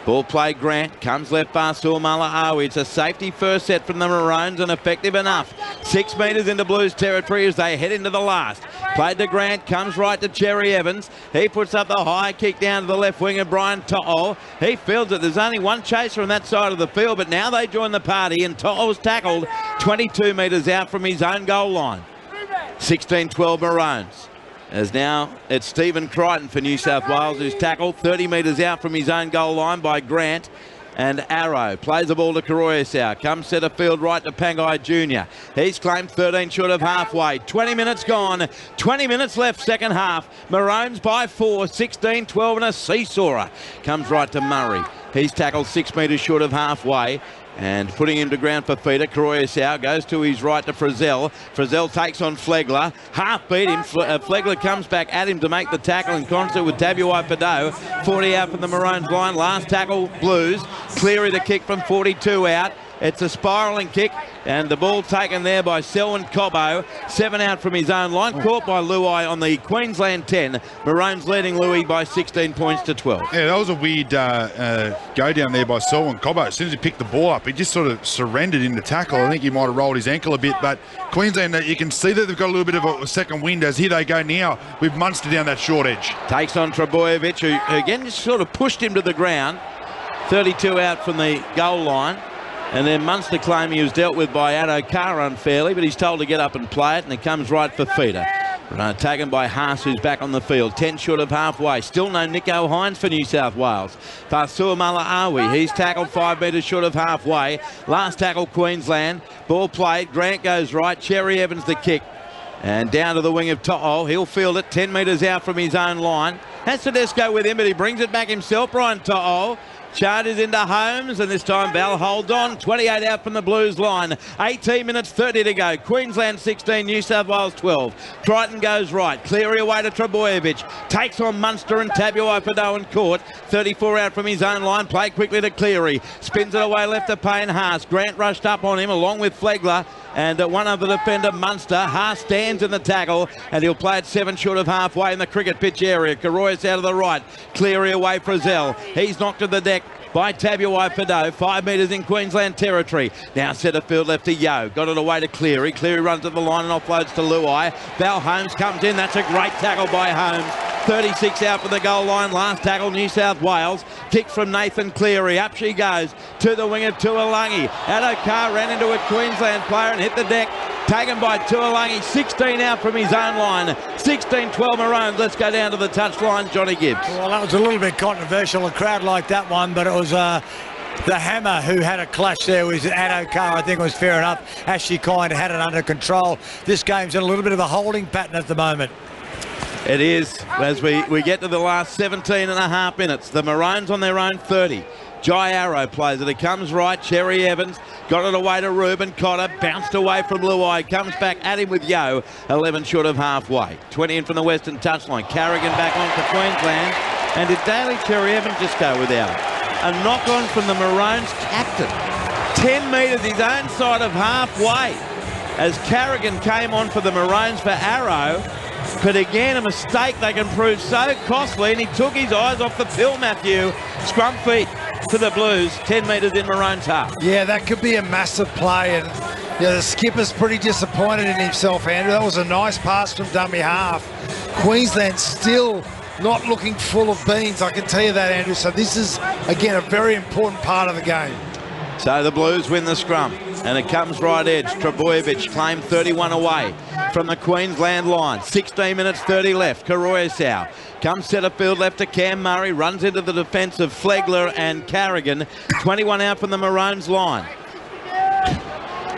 Ball play Grant, comes left by Suamala-Awi. It's a safety first set from the Maroons and effective enough. 6 metres into Blues territory as they head into the last. Played to Grant, comes right to Cherry Evans. He puts up the high kick down to the left wing of Brian To'o. He fields it. There's only one chaser on that side of the field, but now they join the party and To'o's tackled 22 metres out from his own goal line. 16-12 Maroons. As now it's Stephen Crichton for New South Wales, who's tackled 30 metres out from his own goal line by Grant. And Arrow plays the ball to Karoya Sau. Comes centre field right to Pangai Jr. He's claimed 13 short of halfway. 20 minutes gone. 20 minutes left, second half. Maroons by 4, 16-12 and a seesawer. Comes right to Murray. He's tackled 6 metres short of halfway. And putting him to ground for Feeder, Karoya Sau goes to his right to Frizzell. Frizzell takes on Flegler. Half beat him. Flegler comes back at him to make the tackle in concert with Tabuai Padot. 40 out from the Maroons line. Last tackle, Blues. Cleary the kick from 42 out. It's a spiralling kick, and the ball taken there by Selwyn Cobbo. 7 out from his own line, caught by Luai on the Queensland 10. Maroons leading Louis by 16 points to 12. Yeah, that was a weird go down there by Selwyn Cobbo. As soon as he picked the ball up, he just sort of surrendered in the tackle. I think he might have rolled his ankle a bit, but Queensland, you can see that they've got a little bit of a second wind as here they go now with Munster down that short edge. Takes on Trebojevic, who again just sort of pushed him to the ground. 32 out from the goal line. And then Munster claim he was dealt with by Addo Carr unfairly, but he's told to get up and play it, and it comes right for Feeder. Taken by Haas, who's back on the field. 10 short of halfway. Still no Nico Hines for New South Wales. Suamala-Awi, he's tackled 5 metres short of halfway. Last tackle, Queensland. Ball played. Grant goes right. Cherry Evans the kick. And down to the wing of To'o. He'll field it 10 metres out from his own line. Has Tedesco with him, but he brings it back himself. Brian To'o charges into Holmes, and this time Val holds on. 28 out from the Blues line. 18 minutes 30 to go. Queensland 16, New South Wales 12. Crichton goes right. Cleary away to Trebojevic. Takes on Munster and Tabuai Padot and Court. 34 out from his own line. Play quickly to Cleary. Spins it away left to Payne Haas. Grant rushed up on him along with Flegler. And one other defender, Munster. Haas stands in the tackle, and he'll play it 7 short of halfway in the cricket pitch area. Karoyas out of the right. Cleary away for Zell. He's knocked to the deck by Tabuai Padot. 5 metres in Queensland territory. Now centre field left to Yo. Got it away to Cleary. Cleary runs at the line and offloads to Luai. Val Holmes comes in. That's a great tackle by Holmes. 36 out for the goal line. Last tackle, New South Wales. Kick from Nathan Cleary. Up she goes to the wing of Tuolangi. Addo Carr ran into a Queensland player and hit the deck. Taken by Tuolangi. 16 out from his own line. 16-12 Maroons. Let's go down to the touchline. Johnny Gibbs. Well, that was a little bit controversial. A crowd like that one, but it was the Hammer who had a clash there with Addo Carr. I think it was fair enough. Ashley kind of had it under control. This game's in a little bit of a holding pattern at the moment. It is, as we get to the last 17 and a half minutes. The Maroons on their own 30. Jai Arrow plays it. It comes right. Cherry Evans got it away to Ruben Cotter. Bounced away from Luai. Comes back at him with Yo. 11 short of halfway. 20 in from the western touchline. Carrigan back on for Queensland. And did Daly Cherry Evans just go without? A knock on from the Maroons captain. 10 metres his own side of halfway. As Carrigan came on for the Maroons for Arrow. But again, a mistake they can prove so costly, and he took his eyes off the pill, Matthew. Scrum feet to the Blues, 10 metres in Maroons half. Yeah, that could be a massive play, and the skipper's pretty disappointed in himself, Andrew. That was a nice pass from dummy half. Queensland still not looking full of beans, I can tell you that, Andrew. So this is, again, a very important part of the game. So the Blues win the scrum, and it comes right edge. Trebojevic claimed 31 away from the Queensland line. 16 minutes 30 left. Karoya Sau comes centre field left to Cam Murray, runs into the defence of Flegler and Carrigan. 21 out from the Maroons line.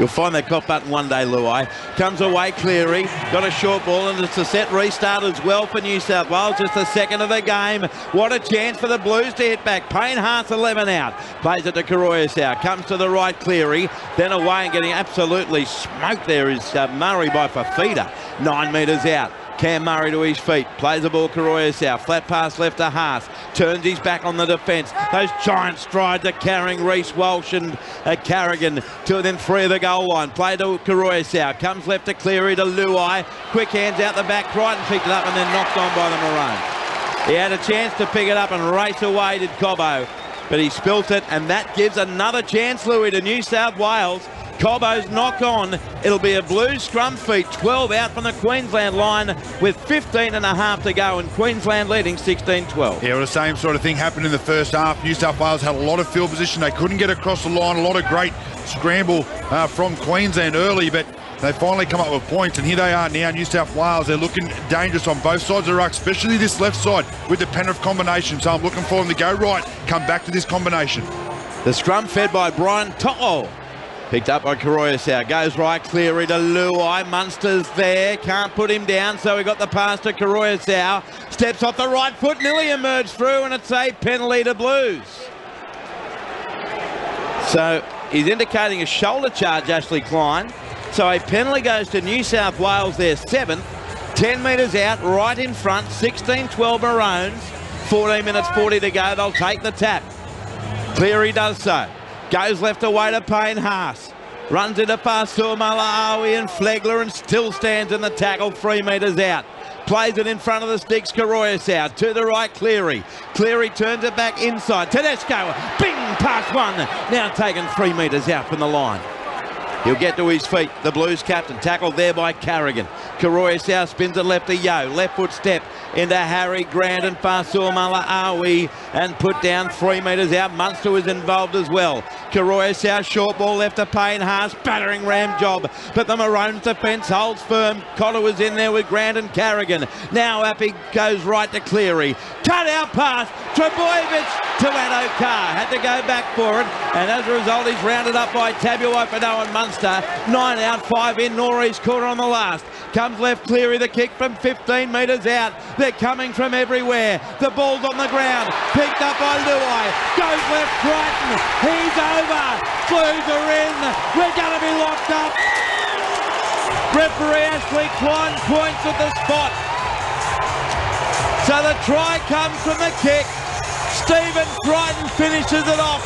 You'll find that cough button one day, Luai. Comes away, Cleary. Got a short ball, and it's a set restart as well for New South Wales. Just the second of the game. What a chance for the Blues to hit back. Payne Haas 11 out. Plays it to Karoyasau. Comes to the right, Cleary. Then away and getting absolutely smoked there is Murray by Fafita. 9 metres out. Cam Murray to his feet, plays the ball Karoyasau, flat pass left to Haas, turns his back on the defence. Those giant strides are carrying Reece Walsh and Carrigan to within 3 of the goal line. Play to Karoyasau, comes left to Cleary to Luai, quick hands out the back, Crichton picked it up and then knocked on by the Maroons. He had a chance to pick it up and race away, did Cobbo, but he spilt it, and that gives another chance, Louis, to New South Wales. Cobbo's knock on. It'll be a Blues scrum feat. 12 out from the Queensland line with 15 and a half to go, and Queensland leading 16-12. Yeah, well, the same sort of thing happened in the first half. New South Wales had a lot of field position. They couldn't get across the line. A lot of great scramble from Queensland early, but they finally come up with points, and here they are now, New South Wales. They're looking dangerous on both sides of the ruck, especially this left side with the Penrith combination. So I'm looking for them to go right, come back to this combination. The scrum fed by Brian To'o. Picked up by Karoyasau, goes right, Cleary to Luai, Munster's there, can't put him down, so we got the pass to Karoyasau, steps off the right foot, nearly emerged through, and it's a penalty to Blues. So he's indicating a shoulder charge, Ashley Klein, so a penalty goes to New South Wales, their 7th, 10 metres out, right in front, 16-12 Maroons, 14 minutes 40 to go, they'll take the tap. Cleary does so. Goes left away to Payne Haas. Runs into Fasul Malawi and Flegler and still stands in the tackle 3 metres out. Plays it in front of the sticks, Karoyasau. To the right, Cleary. Cleary turns it back inside. Tedesco, bing, past one. Now taken 3 metres out from the line. He'll get to his feet, the Blues captain. Tackled there by Carrigan. Karoyasau spins it left to Yo. Left foot step into Harry Grant and Fasul Malawi and put down 3 metres out. Munster was involved as well. Karoyasau short ball left to Payne Haas, battering ram job, but the Maroons defence holds firm. Cotter was in there with Grant and Carrigan. Now Appy goes right to Cleary. Cut out pass, Trebojevic to Addo-Carr. Had to go back for it, and as a result he's rounded up by Tabuai-Fidow and Munster. 9 out, 5 in, Norris corner on the last. Comes left, Cleary, the kick from 15 metres out. They're coming from everywhere. The ball's on the ground. Picked up by Luai. Goes left, Crichton. He's over. Blues are in. We're going to be locked up. Referee Ashley Klein points at the spot. So the try comes from the kick. Stephen Crichton finishes it off.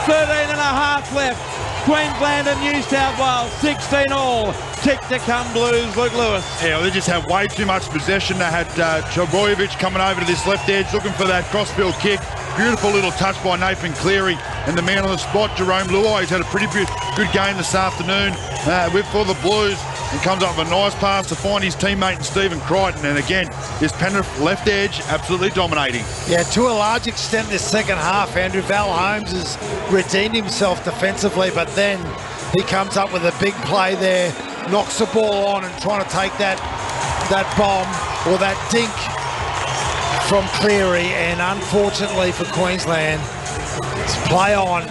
13 and a half left. Queensland and New South Wales, 16 all. Tick to come Blues, Luke Lewis. Yeah, well, they just had way too much possession. They had Trebojevic coming over to this left edge looking for that crossfield kick. Beautiful little touch by Nathan Cleary. And the man on the spot, Jerome Luai, he's had a pretty good game this afternoon for the Blues. And comes up with a nice pass to find his teammate Stephen Crichton. And again, this Penrith left edge absolutely dominating. Yeah, to a large extent this second half, Andrew. Val Holmes has redeemed himself defensively, but then he comes up with a big play there, knocks the ball on and trying to take that bomb or that dink from Cleary, and unfortunately for Queensland, it's play on.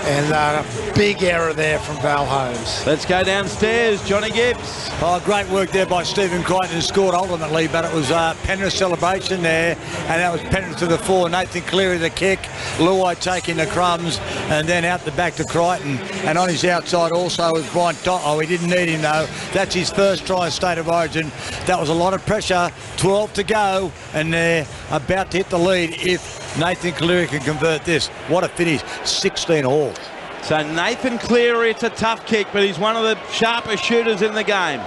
And a big error there from Val Holmes. Let's go downstairs, Johnny Gibbs. Oh, great work there by Stephen Crichton, who scored ultimately, but it was Penrith celebration there, and that was Penrith to the fore. Nathan Cleary the kick, Luai taking the crumbs, and then out the back to Crichton. And on his outside also was Brian To'o. He didn't need him though. That's his first try in State of Origin. That was a lot of pressure. 12 to go, and they're about to hit the lead if Nathan Cleary can convert this. What a finish, 16 all. So Nathan Cleary, it's a tough kick, but he's one of the sharpest shooters in the game.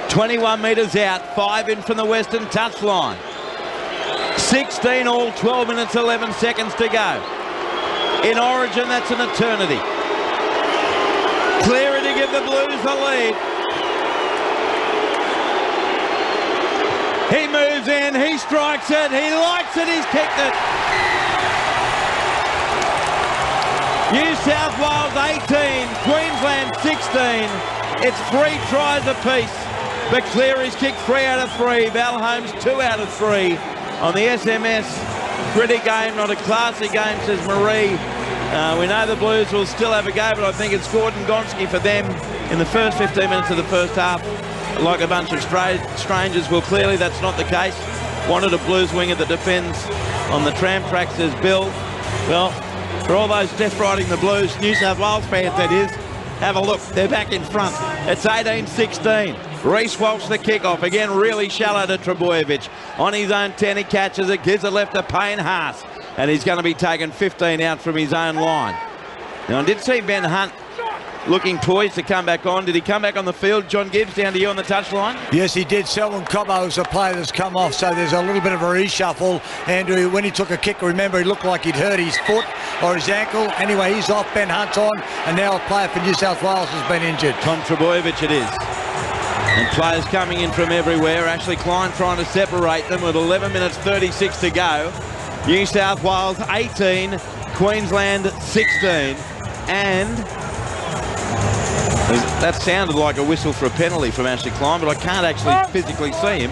21 metres out, 5 in from the western touchline. 16 all, 12 minutes, 11 seconds to go. In Origin, that's an eternity. Cleary to give the Blues the lead. He moves in, he strikes it, he likes it, he's kicked it. New South Wales 18, Queensland 16. It's 3 tries apiece, but Cleary's kicked 3 out of 3. Val Holmes 2 out of 3 on the SMS. Gritty game, not a classy game, says Marie. We know the Blues will still have a go, but I think it's Gordon Gonski for them in the first 15 minutes of the first half like a bunch of strangers. Well, clearly that's not the case. Wanted a Blues winger that defends on the tram track, says Bill. Well, for all those death riding the Blues, New South Wales fans that is, have a look. They're back in front. It's 18-16. Reece Walsh the kickoff. Again, really shallow to Trebojevic. On his own 10, he catches it. Gives it left to Payne Haas. And he's going to be taken 15 out from his own line. Now, I did see Ben Hunt looking poised to come back on. Did he come back on the field? John Gibbs, down to you on the touchline. Yes, he did. Selwyn Cobbo is a player that's come off, so there's a little bit of a reshuffle. Andrew, when he took a kick, remember, he looked like he'd hurt his foot or his ankle. Anyway, he's off. Ben Hunt's on, and now a player for New South Wales has been injured. Tom Trebojevic it is. And players coming in from everywhere. Ashley Klein trying to separate them with 11 minutes 36 to go. New South Wales 18, Queensland 16, and that sounded like a whistle for a penalty from Ashley Klein, but I can't actually physically see him.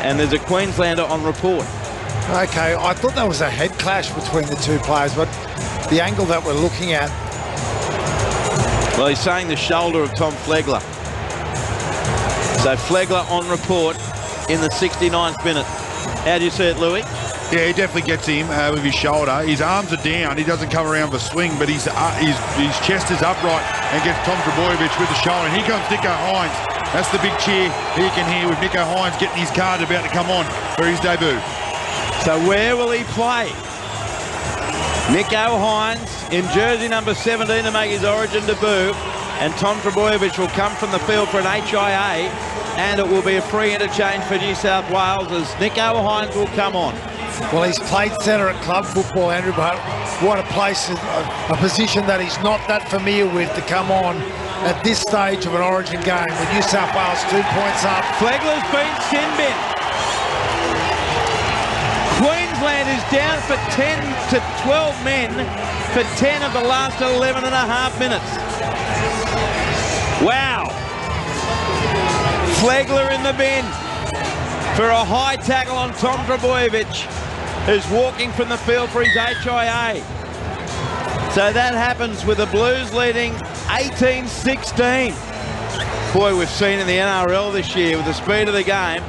And there's a Queenslander on report. Okay, I thought that was a head clash between the two players, but the angle that we're looking at... Well, he's saying the shoulder of Tom Flegler. So Flegler on report in the 69th minute. How do you see it, Louis? Yeah, he definitely gets him with his shoulder. His arms are down. He doesn't come around for swing, but his chest is upright and gets Tom Trebojevic with the shoulder. And here comes Nico Hines. That's the big cheer you can hear with Nico Hines getting his card about to come on for his debut. So where will he play? Nico Hines in jersey number 17 to make his Origin debut. And Tom Trebojevic will come from the field for an HIA. And it will be a free interchange for New South Wales as Nico Hines will come on. Well, he's played centre at club football, Andrew, but what a place, a position that he's not that familiar with to come on at this stage of an Origin game with New South Wales 2 points up. Flegler's been sin bin. Queensland is down for 10 to 12 men for 10 of the last 11 and a half minutes. Wow. Flegler in the bin for a high tackle on Tom Trebojevic, who's walking from the field for his HIA. So that happens with the Blues leading 18-16. Boy, we've seen in the NRL this year with the speed of the game,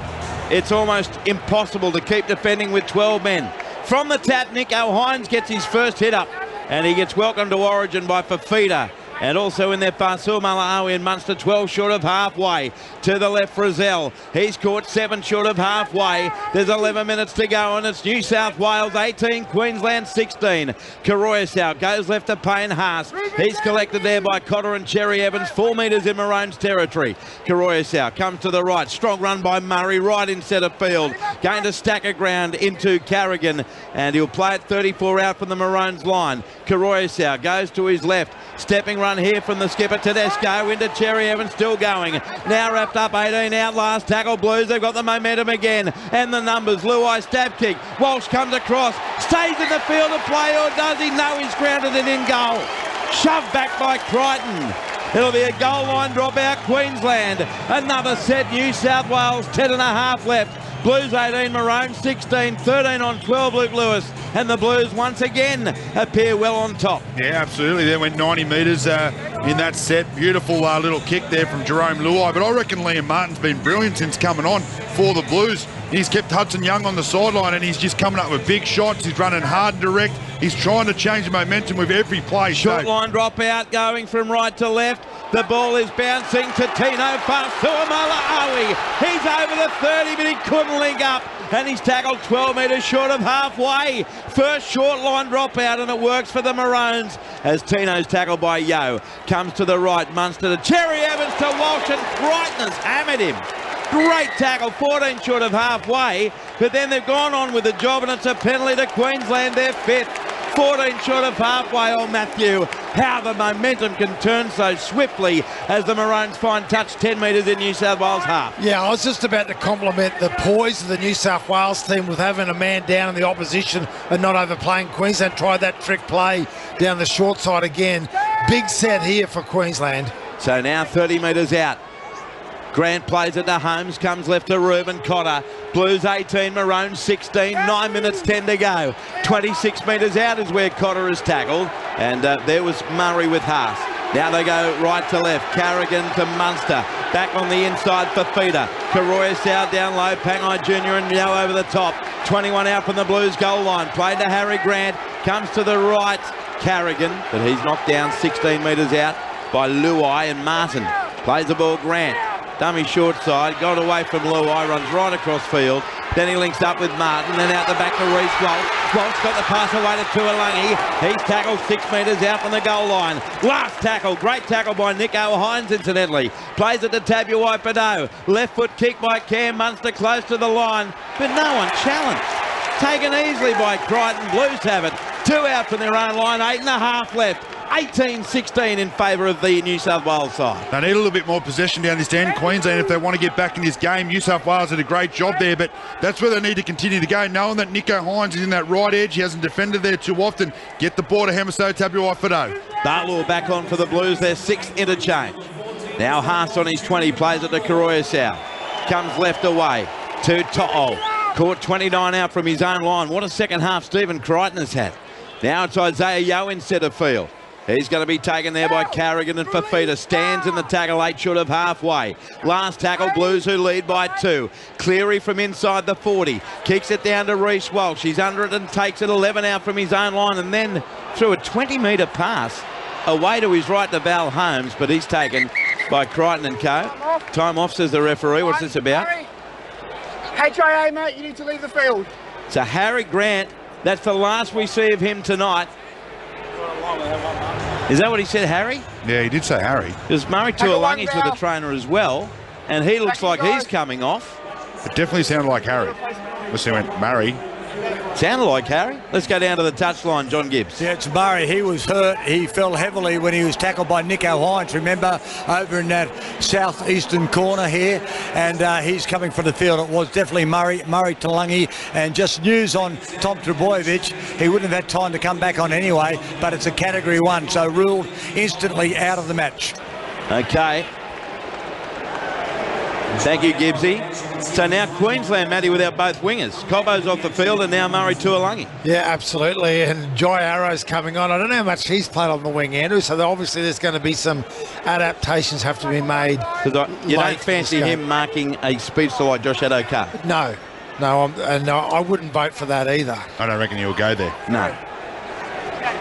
it's almost impossible to keep defending with 12 men. From the tap, Nico Hines gets his first hit up, and he gets welcomed to Origin by Fafita. And also in there, Fasil Malaawi and Munster 12 short of halfway. To the left, Frizzell. He's caught 7 short of halfway. There's 11 minutes to go, and it's New South Wales 18, Queensland 16. Karoyasau goes left to Payne Haas. He's collected there by Cotter and Cherry Evans, 4 metres in Maroon's territory. Karoyasau comes to the right. Strong run by Murray, right in centre field. Going to stack a ground into Carrigan, and he'll play it 34 out from the Maroons line. Karoyasau goes to his left. Stepping run here from the skipper, Tedesco into Cherry Evans, still going. Now wrapped up, 18 out, last tackle. Blues, they've got the momentum again. And the numbers, Luai stab kick. Walsh comes across, stays in the field of play, or does he? No, he's grounded it in goal. Shoved back by Crichton. It'll be a goal line dropout, Queensland. Another set, New South Wales, 10 and a half left. Blues 18, Maroon 16, 13 on 12, Luke Lewis. And the Blues once again appear well on top. Yeah, absolutely. They went 90 metres in that set. Beautiful little kick there from Jerome Luai. But I reckon Liam Martin's been brilliant since coming on for the Blues. He's kept Hudson Young on the sideline, and he's just coming up with big shots. He's running hard and direct. He's trying to change the momentum with every play. Short line drop out, going from right to left. The ball is bouncing to Tino Fa'asuamaleaui. He's over the 30, but he couldn't link up. And he's tackled 12 metres short of halfway. First short line drop out, and it works for the Maroons as Tino's tackled by Yo. Comes to the right, Munster to Cherry Evans to Walsh, and Crichton has hammered him. Great tackle, 14 short of halfway, but then they've gone on with the job, and it's a penalty to Queensland, their 5th. 14 short of halfway. Oh, Matthew, how the momentum can turn so swiftly as the Maroons find touch 10 metres in New South Wales half. Yeah, I was just about to compliment the poise of the New South Wales team with having a man down in the opposition and not overplaying. Queensland tried that trick play down the short side again. Big set here for Queensland. So now 30 metres out. Grant plays it to Holmes, comes left to Reuben Cotter. Blues 18, Maroons 16, 9 minutes 10 to go. 26 metres out is where Cotter is tackled, and there was Murray with Haas. Now they go right to left. Carrigan to Munster. Back on the inside for Feeder. Karoya down low. Pangai Jr. and now over the top. 21 out from the Blues goal line. Played to Harry Grant. Comes to the right. Carrigan, but he's knocked down 16 metres out by Luai, and Martin plays the ball. Grant. Dummy short side. Got away from Luai. Runs right across field. Then he links up with Martin. Then out the back to Reece Walsh. Walsh got the pass away to Tuolangi. He's tackled 6 metres out from the goal line. Last tackle. Great tackle by Nico Hines, incidentally. Plays it to Tabuai Padot. Left foot kick by Cam Munster close to the line. But no one challenged. Taken easily by Crichton. Blues have it. 2 out from their own line. 8.5 left. 18-16 in favour of the New South Wales side. They need a little bit more possession down this end. Queensland, if they want to get back in this game, New South Wales did a great job there, but that's where they need to continue to go, knowing that Nico Hines is in that right edge. He hasn't defended there too often. Get the ball to Hamaso Tabuai-Fidow. Bartlaw back on for the Blues, their 6th interchange. Now Haas on his 20, plays it to Karoya South. Comes left away to To'o. Caught 29 out from his own line. What a second half Stephen Crichton has had. Now it's Isaiah Yeo in centre field. He's going to be taken there by Carrigan, and Fafita stands in the tackle 8 short of halfway. Last tackle, Blues who lead by 2. Cleary from inside the 40. Kicks it down to Reece Walsh. He's under it and takes it 11 out from his own line, and then through a 20-metre pass away to his right to Val Holmes, but he's taken by Crichton and co. Time off, says the referee. What's this about? HIA, mate, you need to leave the field. So Harry Grant, that's the last we see of him tonight. Is that what he said, Harry? Yeah, he did say Harry. Because Murray Tuolangi's with the trainer as well, and he looks like he's coming off. It definitely sounded like Harry. Unless he went Murray. Sounded like Harry. Let's go down to the touchline, John Gibbs. Yeah, it's Murray. He was hurt. He fell heavily when he was tackled by Nico Hines, remember, over in that southeastern corner here. And he's coming from the field. It was definitely Murray Tuolangi. And just news on Tom Trbojevic. He wouldn't have had time to come back on anyway, but it's a Category 1, so ruled instantly out of the match. Okay. Thank you, Gibbsy. So now Queensland, Matty, without both wingers. Cobbo's off the field and now Murray Tuolangi. Yeah, absolutely. And Jai Arrow's coming on. I don't know how much he's played on the wing, Andrew, so obviously there's going to be some adaptations have to be made. You don't fancy him marking a speedster like Josh Addo-Carr? No, I wouldn't vote for that either. I don't reckon he'll go there. No.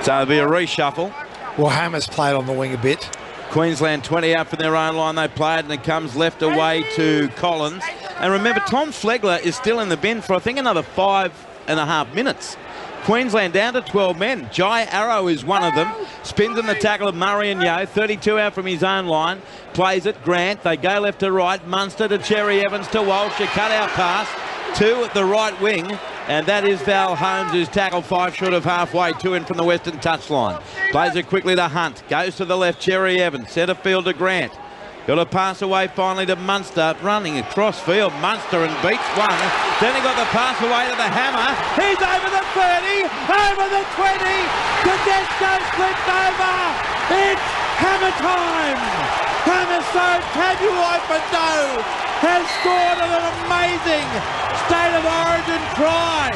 So it'll be a reshuffle. Well, Hammer's played on the wing a bit. Queensland 20 out from their own line. They played and it comes left away to Collins. And remember, Tom Flegler is still in the bin for, I think, another 5.5 minutes. Queensland down to 12 men. Jai Arrow is one of them. Spins in the tackle of Murray and Yeo. 32 out from his own line. Plays it. Grant. They go left to right. Munster to Cherry Evans to Walsh. A cut-out pass. 2 at the right wing. And that is Val Holmes, who's tackled 5 short of halfway. 2 in from the western touchline. Plays it quickly to Hunt. Goes to the left. Cherry Evans. Centre field to Grant. Got a pass away finally to Munster. Running across field. Munster and beats one. Then he got the pass away to the Hammer. He's over the 30. Over the 20. Tedesco slipped over. It's Hammer time. Hammer so Tabuai-Fidow has scored an amazing State of Origin try.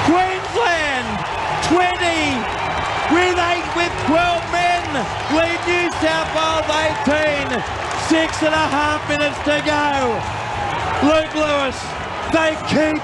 Queensland 20 with 12 men lead New South Wales 18. 6.5 minutes to go. Luke Lewis, they keep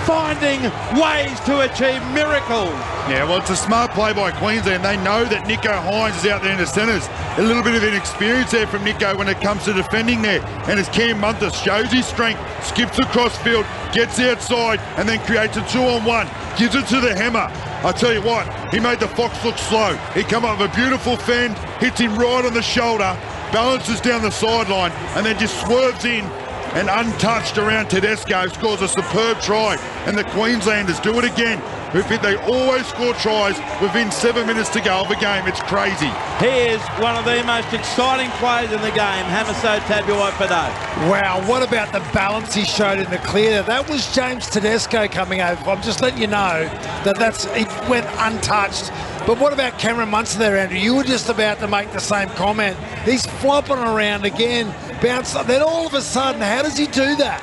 finding ways to achieve miracles. Yeah, well, it's a smart play by Queensland. They know that Nico Hines is out there in the centres. A little bit of inexperience there from Nico when it comes to defending there. And as Cam Munster shows his strength, skips across field, gets outside, and then creates a 2-on-1. Gives it to the Hammer. I tell you what, he made the Fox look slow. He come up with a beautiful fend, hits him right on the shoulder, balances down the sideline, and then just swerves in and untouched around Tedesco, scores a superb try. And the Queenslanders do it again. They always score tries within 7 minutes to go of a game. It's crazy. He is one of the most exciting players in the game, Hamaso Tabuai-Fidow. Wow, what about the balance he showed in the clear? That was James Tedesco coming over. I'm just letting you know that he went untouched. But what about Cameron Munster there, Andrew? You were just about to make the same comment. He's flopping around again, bounce. Then all of a sudden, how does he do that?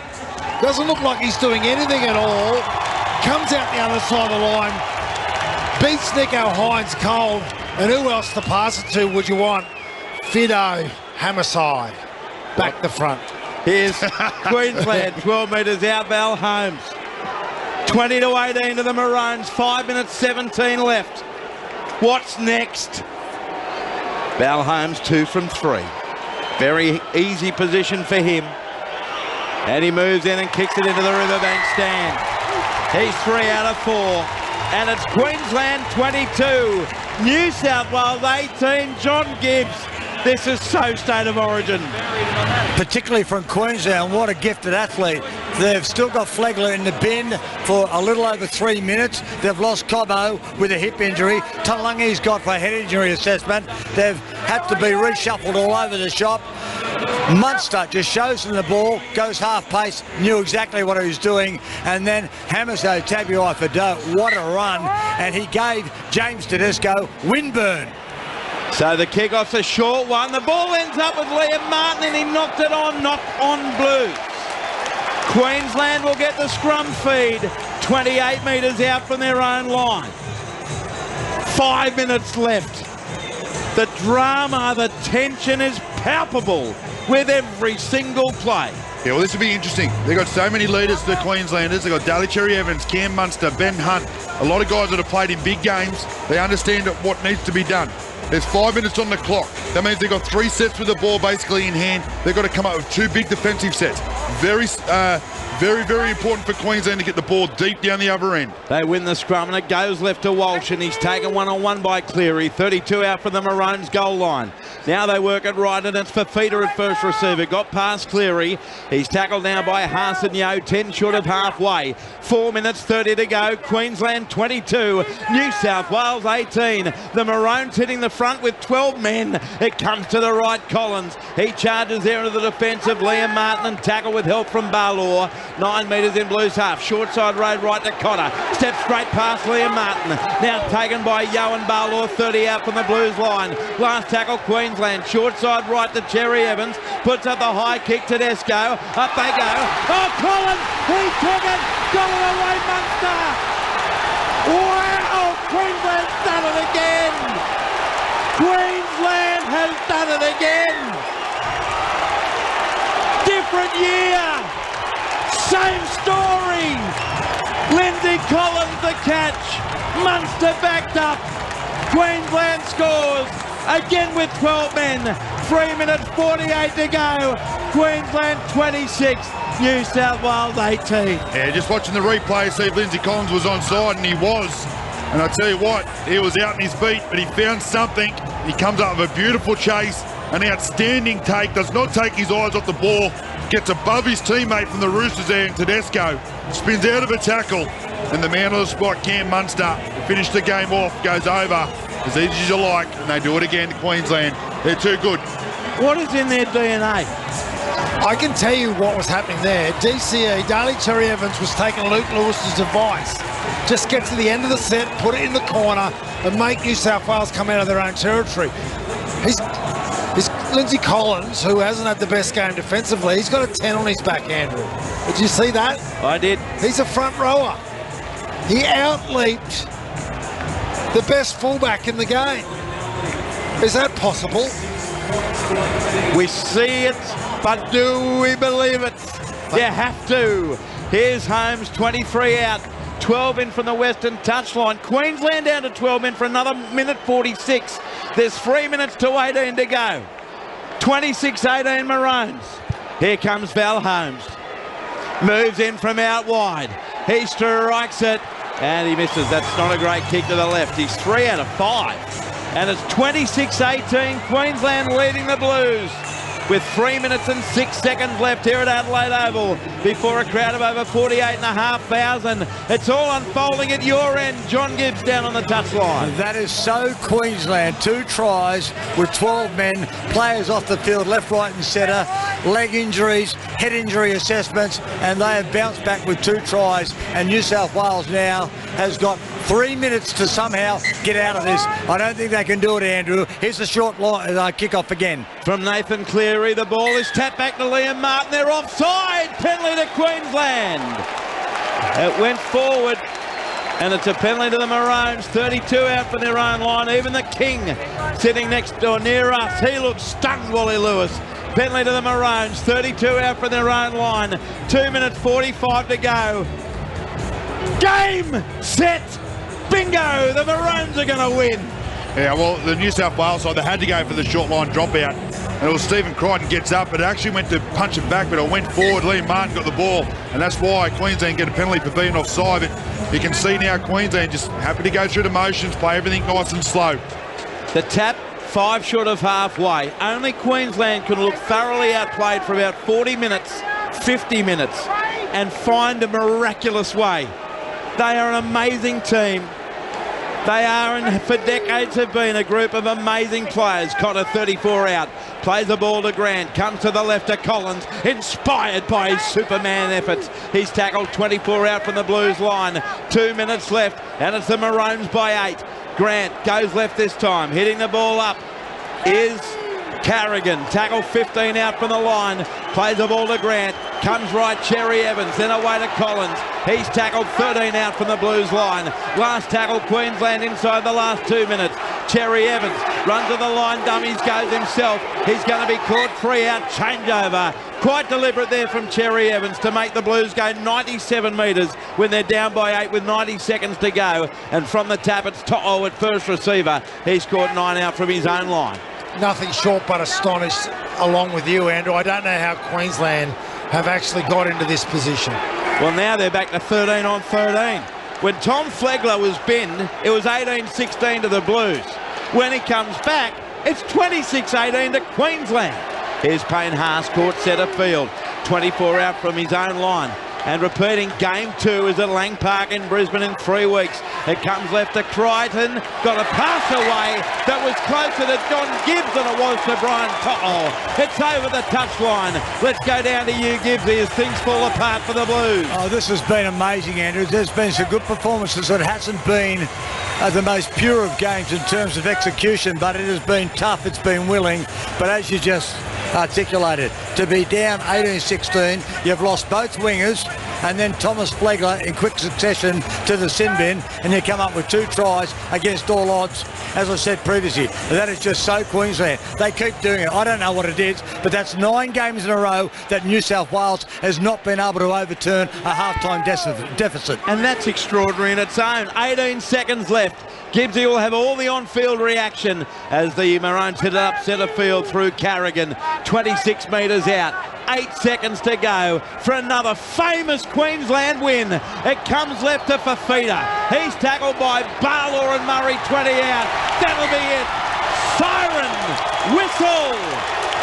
Doesn't look like he's doing anything at all. Comes out the other side of the line, beats Nico Hines cold, And who else to pass it to would you want? Fido, Hammerside, back the front. Here's Queensland, 12 metres out, Val Holmes. 20-18 to the Maroons, 5 minutes 17 left. What's next? Val Holmes 2 from 3. Very easy position for him. And he moves in and kicks it into the riverbank stand. He's 3 out of 4. And it's Queensland 22, New South Wales 18, John Gibbs. This is so state of origin. Particularly from Queensland, what a gifted athlete. They've still got Flegler in the bin for a little over 3 minutes. They've lost Cobbo with a hip injury. Talangi's got for a head injury assessment. They've had to be reshuffled all over the shop. Munster just shows them the ball, goes half pace, knew exactly what he was doing, and then hammers Tabuai for dough. What a run, and he gave James Tedesco windburn. So the kickoff's a short one. The ball ends up with Liam Martin and he knocked on Blues. Queensland will get the scrum feed 28 metres out from their own line. 5 minutes left. The drama, the tension is palpable with every single play. Yeah, well, this will be interesting. They've got so many leaders, the Queenslanders. They've got Daly Cherry-Evans, Cam Munster, Ben Hunt, a lot of guys that have played in big games. They understand what needs to be done. There's 5 minutes on the clock. That means they've got 3 sets with the ball basically in hand. They've got to come up with 2 big defensive sets. Very, very important for Queensland to get the ball deep down the other end. They win the scrum and it goes left to Walsh and he's taken one-on-one by Cleary. 32 out from the Maroons goal line. Now they work it right and it's Fafita at first receiver. Got past Cleary. He's tackled now by Harson Yo, 10 short of halfway. 4 minutes 30 to go. Queensland 22, New South Wales 18. The Maroons hitting the front with 12 men. It comes to the right, Collins. He charges there into the defence of Liam Martin and tackle with help from Barlaw. 9 metres in Blues half. Short side road right to Cotter. Steps straight past Liam Martin. Now taken by Yo and Barlaw. 30 out from the Blues line. Last tackle Queensland. Short side right to Cherry Evans. Puts up the high kick to Tedesco. Up they go. Oh, Collins! He took it! Got it away, Munster! Wow! Queensland's done it again! Queensland has done it again! Different year! Same story! Lindsay Collins the catch. Munster backed up. Queensland scores. Again with 12 men. 3 minutes 48 to go. Queensland 26. New South Wales 18. Yeah, just watching the replay, see if Lindsay Collins was onside, and he was. And I tell you what, he was out in his feet, but he found something. He comes up with a beautiful chase, an outstanding take, does not take his eyes off the ball, gets above his teammate from the Roosters there in Tedesco, spins out of a tackle, and the man on the spot, Cam Munster, finished the game off, goes over, as easy as you like, and they do it again to Queensland. They're too good. What is in their DNA? I can tell you what was happening there. DCE, Daly Cherry-Evans, was taking Luke Lewis's advice. Just get to the end of the set, put it in the corner, and make New South Wales come out of their own territory. He's Lindsay Collins, who hasn't had the best game defensively, he's got a 10 on his back, Andrew. Did you see that? I did. He's a front rower. He outleaped the best fullback in the game. Is that possible? We see it, but do we believe it? You have to. Here's Holmes, 23 out, 12 in from the western touchline. Queensland down to 12 in for another minute 46. There's 3 minutes to 18 to go. 26-18 Maroons. Here comes Val Holmes. Moves in from out wide. He strikes it and he misses. That's not a great kick to the left. He's 3 out of 5. And it's 26-18, Queensland leading the Blues with 3 minutes and 6 seconds left here at Adelaide Oval before a crowd of over 48,500. It's all unfolding at your end. John Gibbs down on the touchline. That is so Queensland. 2 tries with 12 men, players off the field, left, right and centre, leg injuries, head injury assessments, and they have bounced back with 2 tries. And New South Wales now has got 3 minutes to somehow get out of this. I don't think they can do it, Andrew. Here's a short kick-off again. From Nathan Cleary, the ball is tapped back to Liam Martin. They're offside. Penalty to Queensland. It went forward. And it's a penalty to the Maroons. 32 out from their own line. Even the King sitting next door near us. He looks stunned, Wally Lewis. Penalty to the Maroons. 32 out from their own line. 2 minutes 45 to go. Game, set, bingo. The Maroons are going to win. Yeah, well, the New South Wales side, they had to go for the short line dropout. And it was Stephen Crichton gets up, but it actually went to punch it back, but it went forward. Liam Martin got the ball, and that's why Queensland get a penalty for being offside. But you can see now Queensland just happy to go through the motions, play everything nice and slow. The tap, 5 short of halfway. Only Queensland can look thoroughly outplayed for about 40 minutes, 50 minutes, and find a miraculous way. They are an amazing team. They are, and for decades have been, a group of amazing players. Cotter 34 out, plays the ball to Grant, comes to the left to Collins, inspired by his Superman efforts. He's tackled 24 out from the Blues line. 2 minutes left, and it's the Maroons by 8. Grant goes left this time, hitting the ball up is Carrigan. Tackle 15 out from the line, plays the ball to Grant, comes right, Cherry Evans, then away to Collins. He's tackled 13 out from the Blues line. Last tackle, Queensland inside the last 2 minutes. Cherry Evans runs to the line, dummies, goes himself. He's going to be caught 3 out, changeover. Quite deliberate there from Cherry Evans to make the Blues go 97 metres when they're down by 8 with 90 seconds to go. And from the tap, it's To'o at first receiver. He's caught 9 out from his own line. Nothing short but astonished along with you, Andrew. I don't know how Queensland have actually got into this position. Well, now they're back to 13 on 13. When Tom Flegler was binned, it was 18-16 to the Blues. When he comes back, it's 26-18 to Queensland. Here's Payne Haas, caught centre field. 24 out from his own line. And repeating, game 2 is at Lang Park in Brisbane in 3 weeks. It comes left to Crichton. Got a pass away that was closer to John Gibbs than it was to Brian To'o. It's over the touchline. Let's go down to you, Gibbsy, as things fall apart for the Blues. Oh, this has been amazing, Andrew. There's been some good performances. It hasn't been the most pure of games in terms of execution, but it has been tough. It's been willing. But as you just articulated, to be down 18-16, you've lost both wingers, and then Thomas Flegler in quick succession to the sin bin, and you come up with 2 tries against all odds. As I said previously, that is just so Queensland. They keep doing it. I don't know what it is, but that's 9 games in a row that New South Wales has not been able to overturn a half-time deficit. And that's extraordinary in its own. 18 seconds left. Gibbsy will have all the on-field reaction as the Maroons hit it up centre field through Carrigan. 26 metres out. 8 seconds to go for another famous Queensland win. It comes left to Fafita. He's tackled by Barlaw and Murray, 20 out. That'll be it. Siren whistle.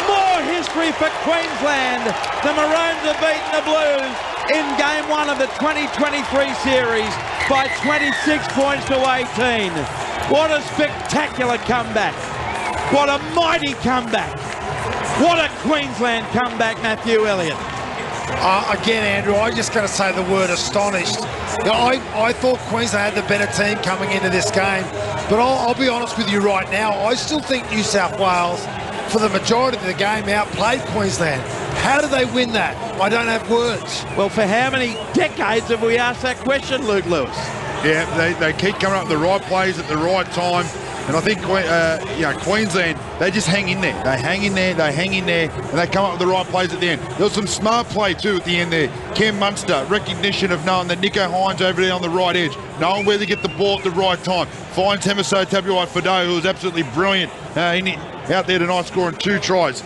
More history for Queensland. The Maroons have beaten the Blues in game 1 of the 2023 series by 26 points to 18. What a spectacular comeback. What a mighty comeback. What a Queensland comeback, Matthew Elliott. Again, Andrew, I'm just going to say the word astonished. You know, I thought Queensland had the better team coming into this game, but I'll be honest with you right now, I still think New South Wales, for the majority of the game, outplayed Queensland. How do they win that? I don't have words. Well, for how many decades have we asked that question, Luke Lewis? Yeah, they keep coming up with the right plays at the right time. And I think Queensland, they just hang in there. They hang in there, and they come up with the right plays at the end. There was some smart play too at the end there. Cam Munster, recognition of knowing that Nico Hines over there on the right edge, knowing where to get the ball at the right time. Finds Hemiso Tabuai-Fidow, who was absolutely brilliant out there tonight, scoring 2 tries.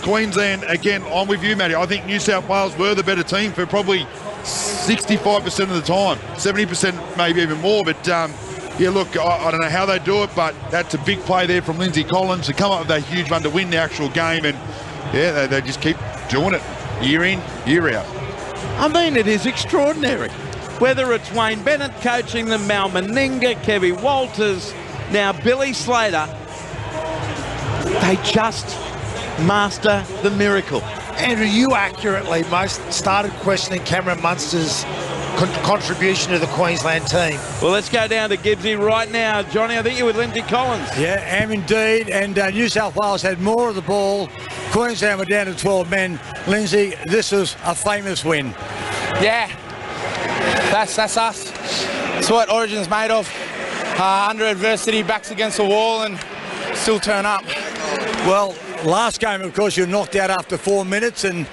Queensland, again, I'm with you, Matty. I think New South Wales were the better team for probably 65% of the time. 70% maybe even more, but yeah, look, I don't know how they do it, but that's a big play there from Lindsay Collins to come up with that huge run to win the actual game, and yeah, they just keep doing it year in, year out. I mean, it is extraordinary. Whether it's Wayne Bennett coaching them, Mal Meninga, Kevin Walters, now Billy Slater, they just master the miracle. Andrew, you accurately started questioning Cameron Munster's contribution to the Queensland team. Well, let's go down to Gibbsy right now. Johnny, I think you're with Lindsay Collins. Yeah, am indeed. And New South Wales had more of the ball. Queensland were down to 12 men. Lindsay, this is a famous win. Yeah, that's us. It's what Origin's made of. Under adversity, backs against the wall, and still turn up. Well, last game, of course, you were knocked out after 4 minutes, and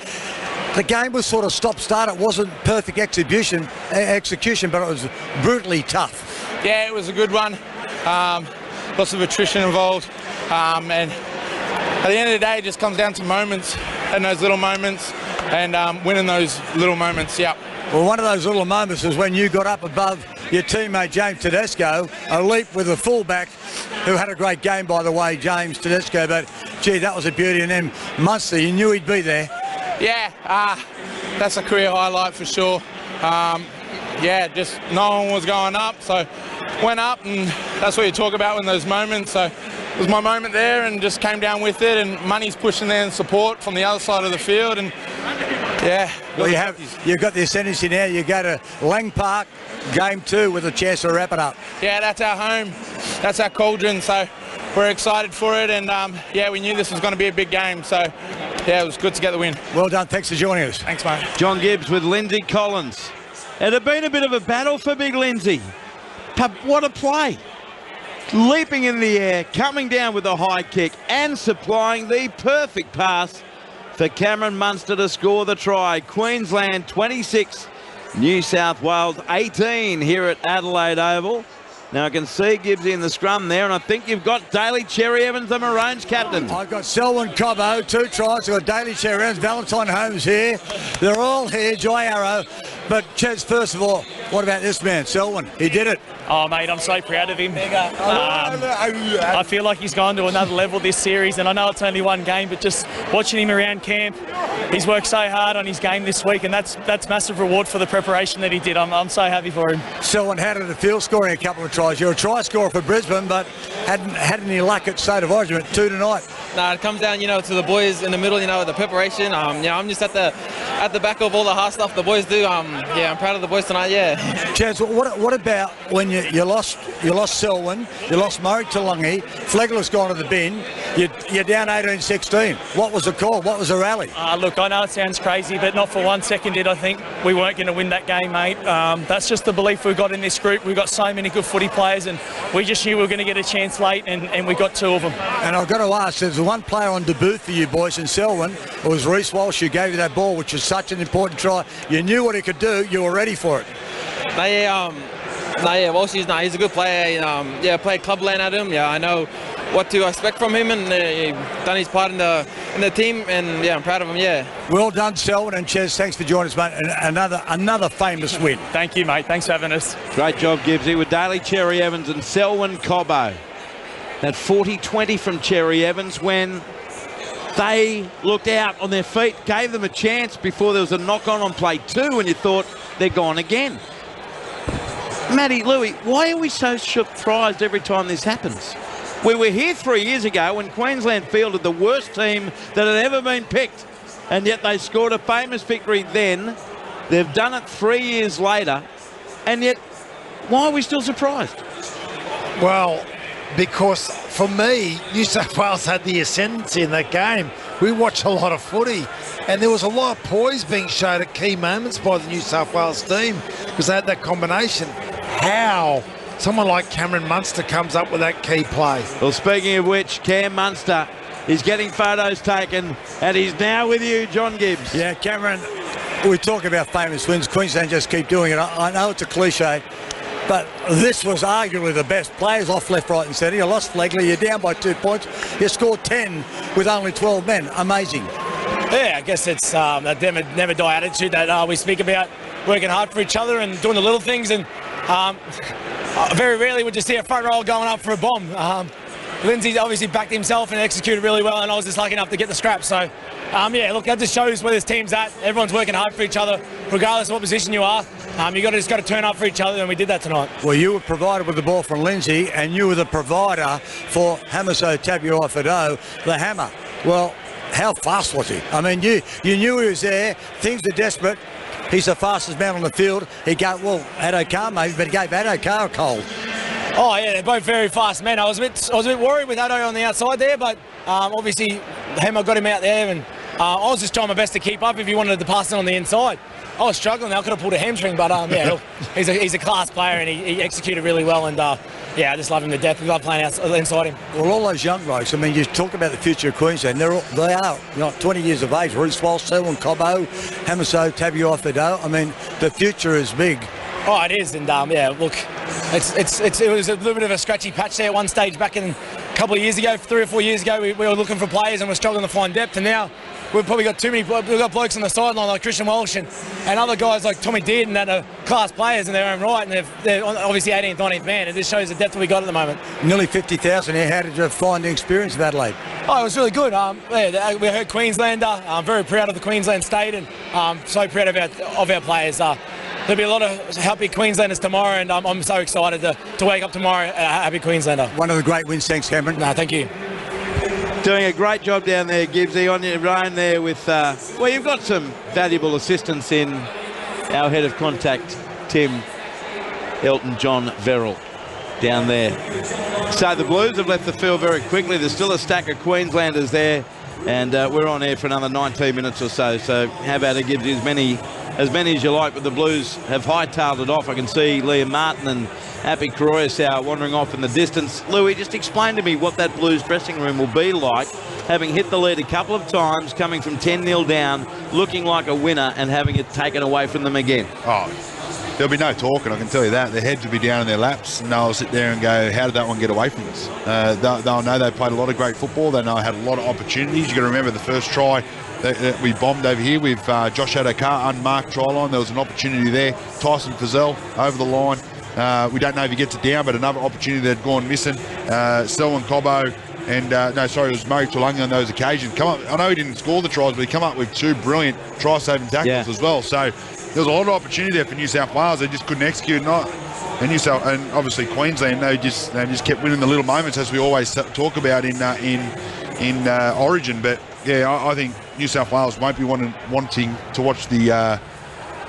the game was sort of stop-start. It wasn't perfect execution, but it was brutally tough. Yeah, it was a good one. Lots of attrition involved, and at the end of the day, it just comes down to moments, and those little moments, and winning those little moments. Yeah. Well, one of those little moments was when you got up above your teammate James Tedesco, a leap with a fullback who had a great game, by the way, James Tedesco, but gee, that was a beauty. And then Munster, you knew he'd be there. Yeah, that's a career highlight for sure. Yeah, just no one was going up, so went up, and that's what you talk about in those moments. So it was my moment there, and just came down with it, and Money's pushing there in support from the other side of the field, and yeah. Well, you've got the ascendancy now. You go to Lang Park, game 2, with a chance to wrap it up. Yeah, that's our home. That's our cauldron, so we're excited for it, and yeah, we knew this was going to be a big game, so yeah, it was good to get the win. Well done. Thanks for joining us. Thanks, mate. John Gibbs with Lindsay Collins. It had been a bit of a battle for Big Lindsay. But what a play. Leaping in the air, coming down with a high kick, and supplying the perfect pass for Cameron Munster to score the try. Queensland 26, New South Wales 18 here at Adelaide Oval. Now I can see Gibbs in the scrum there, and I think you've got Daly Cherry Evans, the Maroons captain. I've got Selwyn Cobbo, 2 tries. I've got Daly Cherry Evans, Valentine Holmes here. They're all here, Joy Arrow. But, Ches, first of all, what about this man, Selwyn? He did it. Oh, mate, I'm so proud of him. I feel like he's gone to another level this series, and I know it's only one game, but just watching him around camp, he's worked so hard on his game this week, and that's massive reward for the preparation that he did. I'm so happy for him. Selwyn, how did it feel scoring a couple of tries? You're a try scorer for Brisbane, but hadn't had any luck at State of Origin, 2 tonight. No, it comes down, to the boys in the middle, the preparation. I'm just at the back of all the hard stuff the boys do. I'm proud of the boys tonight. Yeah. Chaz, what about when you lost Selwyn, you lost Murray Talangi, Flegler's gone to the bin, you're down 18-16. What was the call? What was the rally? Look, I know it sounds crazy, but not for 1 second did I think we weren't going to win that game, mate. That's just the belief we've got in this group. We've got so many good footy players, and we just knew we were going to get a chance late, and we got 2 of them. And I've got to ask, there's one player on debut for you boys in Selwyn. It was Reece Walsh who gave you that ball, which was such an important try. You knew what he could do. You were ready for it. Walsh, he's a good player. Played clubland at him. Yeah, I know what to expect from him, and he's done his part in the team, and yeah, I'm proud of him. Yeah. Well done, Selwyn and Ches. Thanks for joining us, mate. And another famous win. Thank you, mate. Thanks for having us. Great job, Gibbsy, with Daly Cherry Evans and Selwyn Cobbo. That 40-20 from Cherry Evans when they looked out on their feet, gave them a chance before there was a knock-on play 2, and you thought they're gone again. Matty, Louis, why are we so surprised every time this happens? We were here 3 years ago when Queensland fielded the worst team that had ever been picked, and yet they scored a famous victory then. They've done it 3 years later, and yet why are we still surprised? Well, because for me, New South Wales had the ascendancy in that game. We watched a lot of footy, and there was a lot of poise being shown at key moments by the New South Wales team because they had that combination. How someone like Cameron Munster comes up with that key play. Well, speaking of which, Cam Munster is getting photos taken, and he's now with you, John Gibbs. Yeah, Cameron, we talk about famous wins. Queensland just keep doing it. I know it's a cliche, but this was arguably the best players off left, right and centre. You lost Flegler, you're down by 2 points. You scored 10 with only 12 men. Amazing. Yeah, I guess it's that never die attitude that we speak about, working hard for each other and doing the little things. And very rarely would you see a front row going up for a bomb. Lindsay obviously backed himself and executed really well, and I was just lucky enough to get the scrap. So, yeah, look, that just shows where this team's at. Everyone's working hard for each other, regardless of what position you are. You just got to turn up for each other, and we did that tonight. Well, you were provided with the ball from Lindsay, and you were the provider for Hamiso Tabuai-Fidow, the hammer. Well, how fast was he? I mean, you knew he was there. Things are desperate. He's the fastest man on the field. He gave, well, Addo-Carr maybe, but he gave Addo-Carr a cold. Oh yeah, they're both very fast men. I was a bit worried with Addo on the outside there, but obviously Hammer got him out there, and I was just trying my best to keep up if he wanted to pass it on the inside. I was struggling. I could have pulled a hamstring, but yeah, he's a class player and he executed really well. And yeah, I just love him to death. We love playing inside him. Well, all those young blokes. I mean, you talk about the future of Queensland. They are 20 years of age. Reece Walsh, Selwyn Cobbo, Hamiso, Tabuai-Fidow. I mean, the future is big. Oh, it is, and yeah, look, it was a little bit of a scratchy patch there at one stage back in a couple of years ago, 3 or 4 years ago. We were looking for players and we're struggling to find depth, and now we've probably got we've got blokes on the sideline like Christian Walsh and other guys like Tommy Dearden that are class players in their own right, and they're obviously 18th, 19th man, and this shows the depth that we got at the moment. Nearly 50,000 here. How did you find the experience of Adelaide? Oh, it was really good. Yeah, we heard Queenslander. I'm very proud of the Queensland state and so proud of our players. There'll be a lot of happy Queenslanders tomorrow, and I'm so excited to wake up tomorrow a happy Queenslander. One of the great wins. Thanks, Cameron. No, thank you. Doing a great job down there, Gibbsy, on your own there with, well, you've got some valuable assistance in our head of contact, Tim Elton John Verrill, down there. So the Blues have left the field very quickly. There's still a stack of Queenslanders there, and we're on air for another 19 minutes or so. So how about it, Gibbsy, as many as you like, but the Blues have hightailed it off. I can see Liam Martin and Api Koroisau wandering off in the distance. Louis, just explain to me what that Blues dressing room will be like, having hit the lead a couple of times, coming from 10-0 down, looking like a winner and having it taken away from them again. Oh, there'll be no talking, I can tell you that. Their heads will be down in their laps, and they'll sit there and go, how did that one get away from us? They'll know they played a lot of great football. They know they had a lot of opportunities. You've got to remember the first try that we bombed over here with Josh Adokar, unmarked try line. There was an opportunity there. Tyson Frizzell over the line. We don't know if he gets it down, but another opportunity that had gone missing. Selwyn Cobbo and, it was Murray Tulunga on those occasions. I know he didn't score the tries, but he come up with 2 brilliant try-saving tackles as well. So there was a lot of opportunity there for New South Wales. They just couldn't execute. And obviously Queensland, they just kept winning the little moments, as we always talk about in Origin. But yeah, I think New South Wales won't be wanting to watch the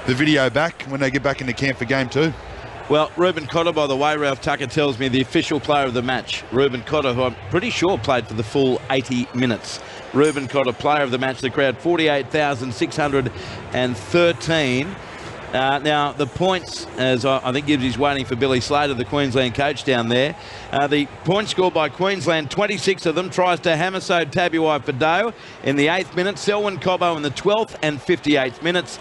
video back when they get back into camp for game 2. Well, Ruben Cotter, by the way, Ralph Tucker tells me the official player of the match. Ruben Cotter, who I'm pretty sure played for the full 80 minutes. Ruben Cotter, player of the match. The crowd, 48,613. Now, the points, as I think Gibbsy's waiting for Billy Slater, the Queensland coach down there. The points scored by Queensland, 26 of them, tries to Hamiso Tabuai-Fidow in the 8th minute, Selwyn Cobbo in the 12th and 58th minutes.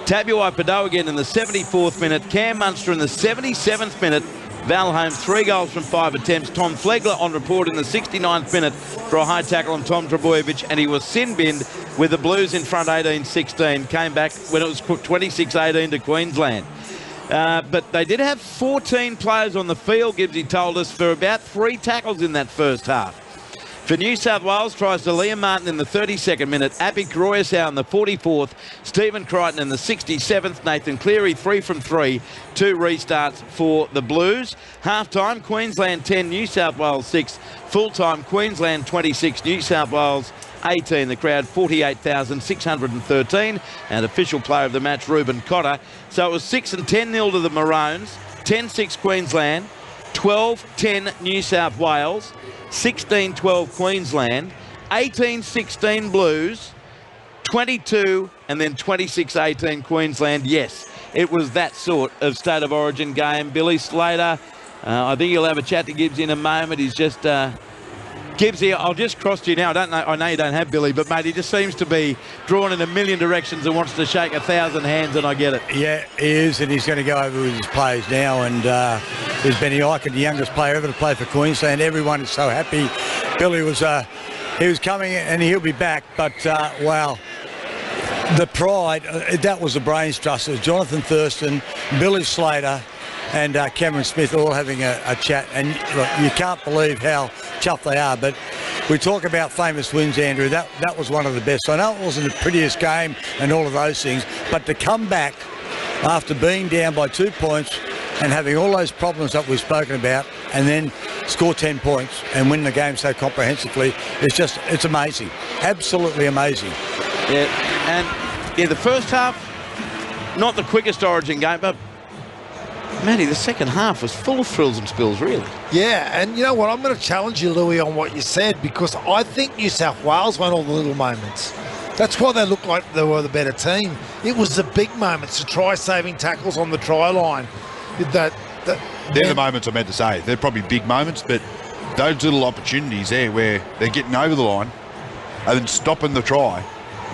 Tabuai-Fidow again in the 74th minute, Cam Munster in the 77th minute, Val Holmes 3 goals from 5 attempts, Tom Flegler on report in the 69th minute for a high tackle on Tom Trbojevic, and he was sin-binned with the Blues in front 18-16, came back when it was 26-18 to Queensland. But they did have 14 players on the field, Gibbsy told us, for about 3 tackles in that first half. For New South Wales, tries to Liam Martin in the 32nd minute, Api Koroisau in the 44th, Stephen Crichton in the 67th, Nathan Cleary 3 from 3, 2 restarts for the Blues. Half-time, Queensland 10, New South Wales 6, full-time, Queensland 26, New South Wales 18. The crowd 48,613, and official player of the match, Ruben Cotter. So it was 6 and 10-0 to the Maroons, 10-6 Queensland, 12-10 New South Wales, 16-12 Queensland, 18-16 Blues, 22 and then 26-18 Queensland. Yes, it was that sort of State of Origin game. Billy Slater, I think he'll have a chat to Gibbs in a moment. He's just... Gibbsy, I'll just cross to you now. I know you don't have Billy, but mate, he just seems to be drawn in a million directions and wants to shake 1,000 hands, and I get it. Yeah, he is, and he's going to go over with his players now. And there's Benny Ikin, the youngest player ever to play for Queensland. Everyone is so happy. Billy was coming, and he'll be back. But wow, the pride, that was the brains trust. It was Jonathan Thurston, Billy Slater, and Cameron Smith all having a chat. And look, you can't believe how chuffed they are. But we talk about famous wins, Andrew. That was one of the best. I know it wasn't the prettiest game and all of those things, but to come back after being down by 2 points and having all those problems that we've spoken about, and then score 10 points and win the game so comprehensively, it's amazing. Absolutely amazing. Yeah, and in the first half, not the quickest Origin game, but Matty, the second half was full of thrills and spills, really. Yeah, and you know what? I'm going to challenge you, Louis, on what you said, because I think New South Wales won all the little moments. That's why they looked like they were the better team. It was the big moments, the try-saving tackles on the try line. They're the moments I meant to say. They're probably big moments, but those little opportunities there where they're getting over the line and then stopping the try,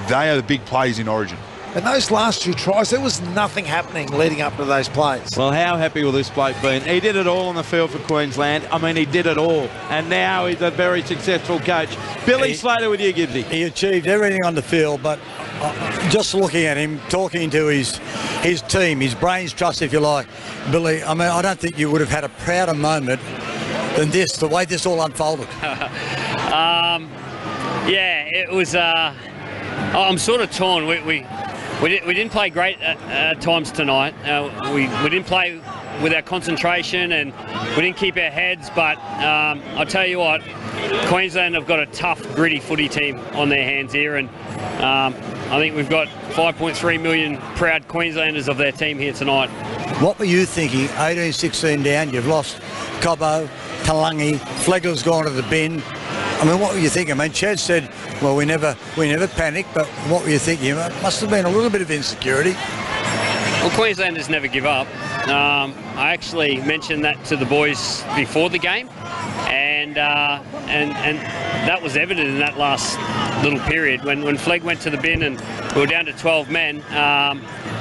they are the big plays in Origin. And those last 2 tries, there was nothing happening leading up to those plays. Well, how happy will this bloke be? He did it all on the field for Queensland. I mean, he did it all. And now he's a very successful coach. Billy Slater with you, Gibbsy. He achieved everything on the field, but just looking at him, talking to his team, his brains trust, if you like, Billy, I mean, I don't think you would have had a prouder moment than this, the way this all unfolded. Yeah, it was... I'm sort of torn. We didn't play great at times tonight. We didn't play with our concentration and we didn't keep our heads, but I'll tell you what, Queensland have got a tough, gritty footy team on their hands here, and I think we've got 5.3 million proud Queenslanders of their team here tonight. What were you thinking? 18-16 down, you've lost Cobbo, Talangi, Flegler's gone to the bin. I mean, what were you thinking? I mean, Chad said, well, we never panicked, but what were you thinking? It must have been a little bit of insecurity. Well, Queenslanders never give up. I actually mentioned that to the boys before the game, and that was evident in that last little period when Flegg went to the bin and we were down to 12 men.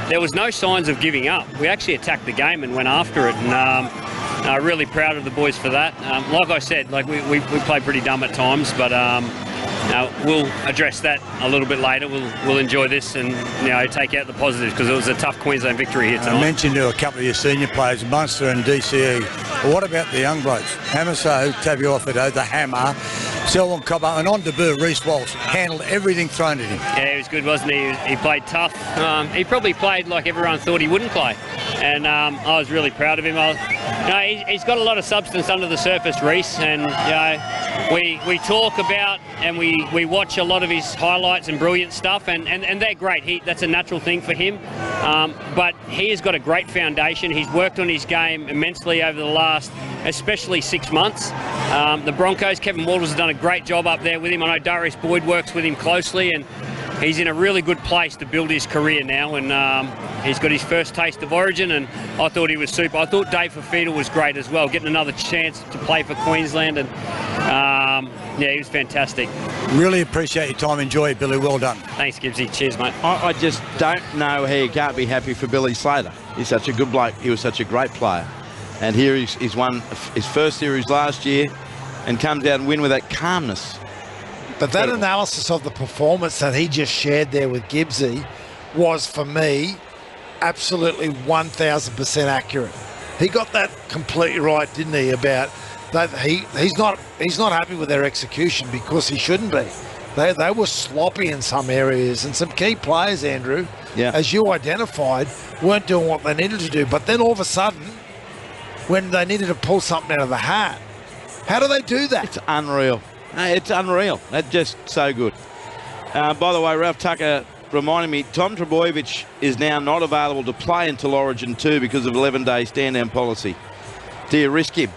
There was no signs of giving up. We actually attacked the game and went after it, and really proud of the boys for that. Like I said, like we play pretty dumb at times, but we'll address that a little bit later. We'll enjoy this and take out the positives, because it was a tough Queensland victory here tonight. I mentioned to a couple of your senior players, Munster and DCE. But what about the young blokes? Hamaso, Tabuofido, the Hammer, Selwyn Cobbo, and on debut, Reece Walsh handled everything thrown at him. Yeah, he was good, wasn't he? He played tough. He probably played like everyone thought he wouldn't play, and I was really proud of him. He's got a lot of substance under the surface, Reece, and we talk about and we watch a lot of his highlights and brilliant stuff, and they're great. That's a natural thing for him, but he has got a great foundation. He's worked on his game immensely over the last, especially 6 months. The Broncos, Kevin Walters has done a great job up there with him. I know Darius Boyd works with him closely, and he's in a really good place to build his career now, and he's got his first taste of Origin, and I thought he was super. I thought Dave Fafita was great as well, getting another chance to play for Queensland, and yeah, he was fantastic. Really appreciate your time. Enjoy it, Billy. Well done. Thanks, Gibbsy. Cheers, mate. I just don't know how you can't be happy for Billy Slater. He's such a good bloke. He was such a great player. And here he's won his first series last year and comes out and win with that calmness. But that analysis of the performance that he just shared there with Gibbsy was, for me, absolutely 1,000% accurate. He got that completely right, didn't he, about that he's not happy with their execution, because he shouldn't be. They were sloppy in some areas, and some key players, Andrew, as you identified, weren't doing what they needed to do. But then all of a sudden, when they needed to pull something out of the hat, how do they do that? It's unreal. It's unreal. That's just so good. By the way, Ralph Tucker reminded me, Tom Trbojevic is now not available to play until Origin 2 because of 11-day stand-down policy. Do you risk him,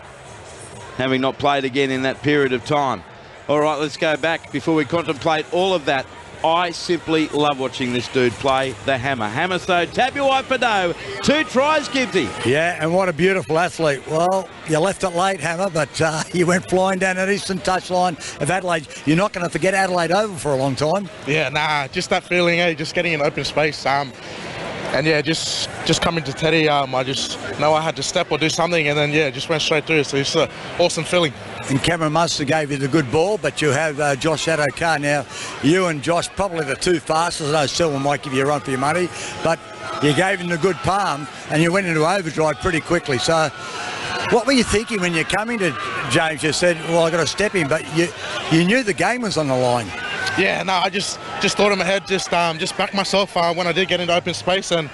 having not played again in that period of time? All right, let's go back before we contemplate all of that. I simply love watching this dude play, the Hammer. Hamaso Tabuai-Fidow, 2 tries, Gibbsy. Yeah, and what a beautiful athlete. Well, you left it late, Hammer, but you went flying down that eastern touchline of Adelaide. You're not going to forget Adelaide Oval for a long time. Yeah, nah, just that feeling, just getting in open space. And yeah, just coming to Teddy, I just know I had to step or do something, and then yeah, just went straight through. So it's an awesome feeling. And Cameron Munster gave you the good ball, but you have Josh Adokar now. You and Josh probably the 2 fastest. I know Selwyn might give you a run for your money, but you gave him the good palm, and you went into overdrive pretty quickly. So what were you thinking when you came into James? You said, well, I got to step him, but you knew the game was on the line. Yeah, no, I just thought in my head, just back myself when I did get into open space, and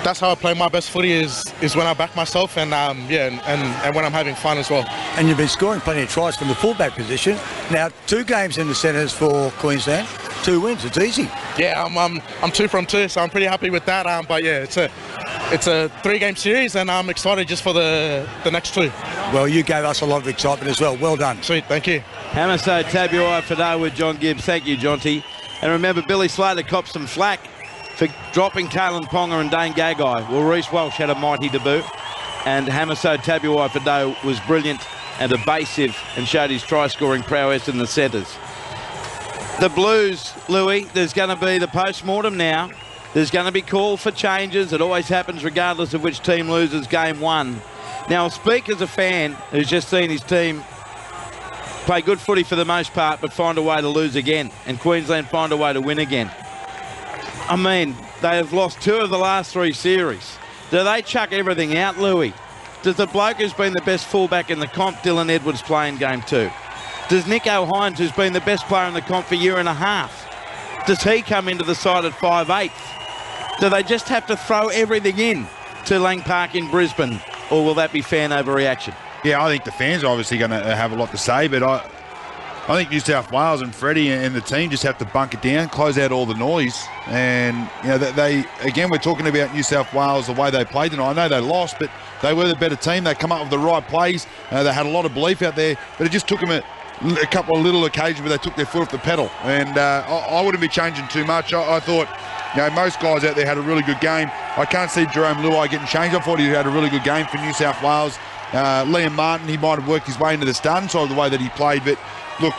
that's how I play my best footy is when I back myself, and and when I'm having fun as well. And you've been scoring plenty of tries from the fullback position. Now 2 games in the centres for Queensland, 2 wins. It's easy. Yeah, I'm 2 from 2, so I'm pretty happy with that. But yeah, it's a 3-game series, and I'm excited just for the next 2. Well, you gave us a lot of excitement as well. Well done. Sweet, thank you. Hamaso Tabuai-Fidow with John Gibbs. Thank you, Jonty. And remember, Billy Slater copped some flack for dropping Kalen Ponga and Dane Gagai. Well, Reece Walsh had a mighty debut, and Hamiso Tabuai-Fidow was brilliant and evasive and showed his try-scoring prowess in the centres. The Blues, Louis, there's going to be the post-mortem now. There's going to be call for changes. It always happens regardless of which team loses game one. Now, I'll speak as a fan who's just seen his team play good footy for the most part, but find a way to lose again, and Queensland find a way to win again. I mean, they have lost 2 of the last 3 series. Do they chuck everything out, Louis? Does the bloke who's been the best fullback in the comp, Dylan Edwards, play in game 2? Does Nico Hines, who's been the best player in the comp for a year and a half, does he come into the side at 5'8"? Do they just have to throw everything in to Lang Park in Brisbane, or will that be fan overreaction? Yeah, I think the fans are obviously going to have a lot to say, but I think New South Wales and Freddie and the team just have to bunk it down, close out all the noise. And, you know, they again, we're talking about New South Wales, the way they played tonight. I know they lost, but they were the better team. They come up with the right plays. They had a lot of belief out there, but it just took them a couple of little occasions where they took their foot off the pedal. And I wouldn't be changing too much. I thought, you know, most guys out there had a really good game. I can't see Jerome Luai getting changed. I thought he had a really good game for New South Wales. Liam Martin, he might have worked his way into the starting side of the way that he played, but look,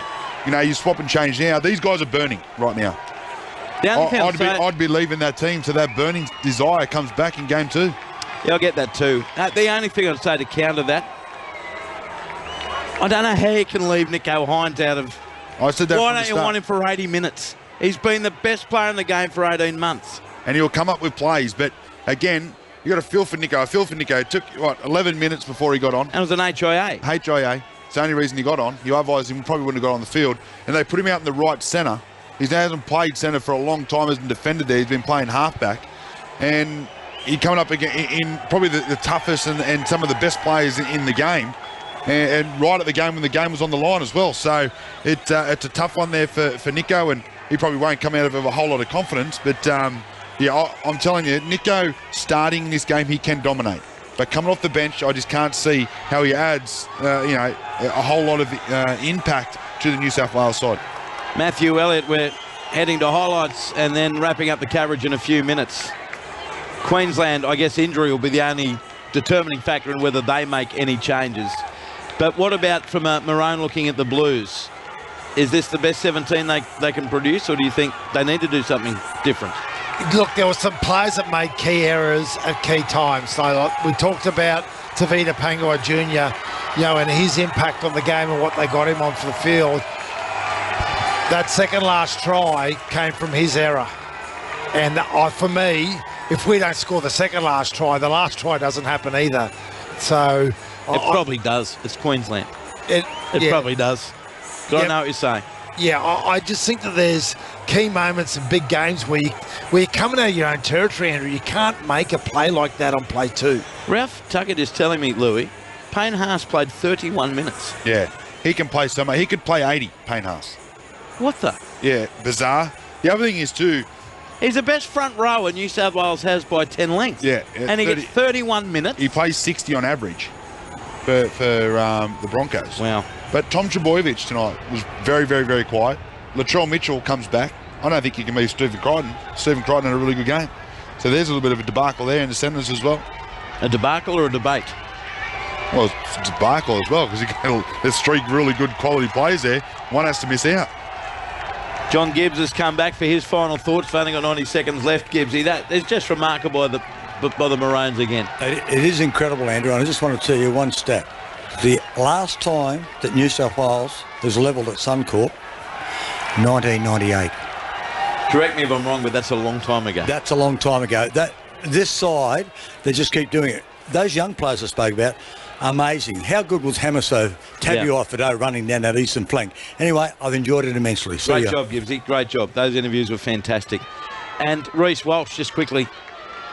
you know, you swap and change now. These guys are burning right now. I'd be leaving that team so that burning desire comes back in game 2. Yeah, I get that too. The only thing I'd say to counter that, I don't know how you can leave Nico Hines out of... I said that. Why don't you want him for 80 minutes? He's been the best player in the game for 18 months. And he'll come up with plays, but again, you got to feel for Nico. It took, 11 minutes before he got on. And it was an HIA. HIA. It's the only reason he got on. Otherwise, he probably wouldn't have got on the field. And they put him out in the right centre. He hasn't played centre for a long time, hasn't defended there. He's been playing halfback. And he's coming up again in probably the toughest and some of the best players in the game. And right at the game when the game was on the line as well. So it's a tough one there for Nico, and he probably won't come out of it with a whole lot of confidence. But, yeah, I'm telling you, Nico starting this game, he can dominate. But coming off the bench, I just can't see how he adds, a whole lot of impact to the New South Wales side. Matthew Elliott, we're heading to highlights and then wrapping up the coverage in a few minutes. Queensland, I guess injury will be the only determining factor in whether they make any changes. But what about from Maroon looking at the Blues? Is this the best 17 they can produce, or do you think they need to do something different? Look, there were some players that made key errors at key times. So we talked about Tavita Pangai Jr., and his impact on the game and what they got him on for the field. That second last try came from his error. And for me, if we don't score the second last try, the last try doesn't happen either. So it probably does. It's Queensland. It probably does. I know what you're saying. Yeah, I just think that there's key moments in big games where you're coming out of your own territory, Andrew. You can't make a play like that on play 2. Ralph Tucker is telling me, Louis, Payne Haas played 31 minutes. Yeah, he can play so much. He could play 80, Payne Haas. What the? Yeah, bizarre. The other thing is too, he's the best front rower New South Wales has by 10 lengths. Yeah. And he gets 31 minutes. He plays 60 on average for the Broncos. Wow. But Tom Trbojevic tonight was very, very, very quiet. Latrell Mitchell comes back. I don't think he can be Stephen Crichton. Stephen Crichton had a really good game. So there's a little bit of a debacle there in the centres as well. A debacle or a debate? Well, it's a debacle as well, because there's 3 really good quality players there. One has to miss out. John Gibbs has come back for his final thoughts. We've only got 90 seconds left, Gibbsy. That is just remarkable by the Maroons again. It is incredible, Andrew. And I just want to tell you one stat. The last time that New South Wales was levelled at Suncorp, 1998. Correct me if I'm wrong, but that's a long time ago. That's a long time ago. This side, they just keep doing it. Those young players I spoke about, amazing. How good was Hamiso Tabuai-Fidow running down that eastern flank? Anyway, I've enjoyed it immensely. Great job, Gibbsy. Great job. Those interviews were fantastic. And Reece Walsh, just quickly,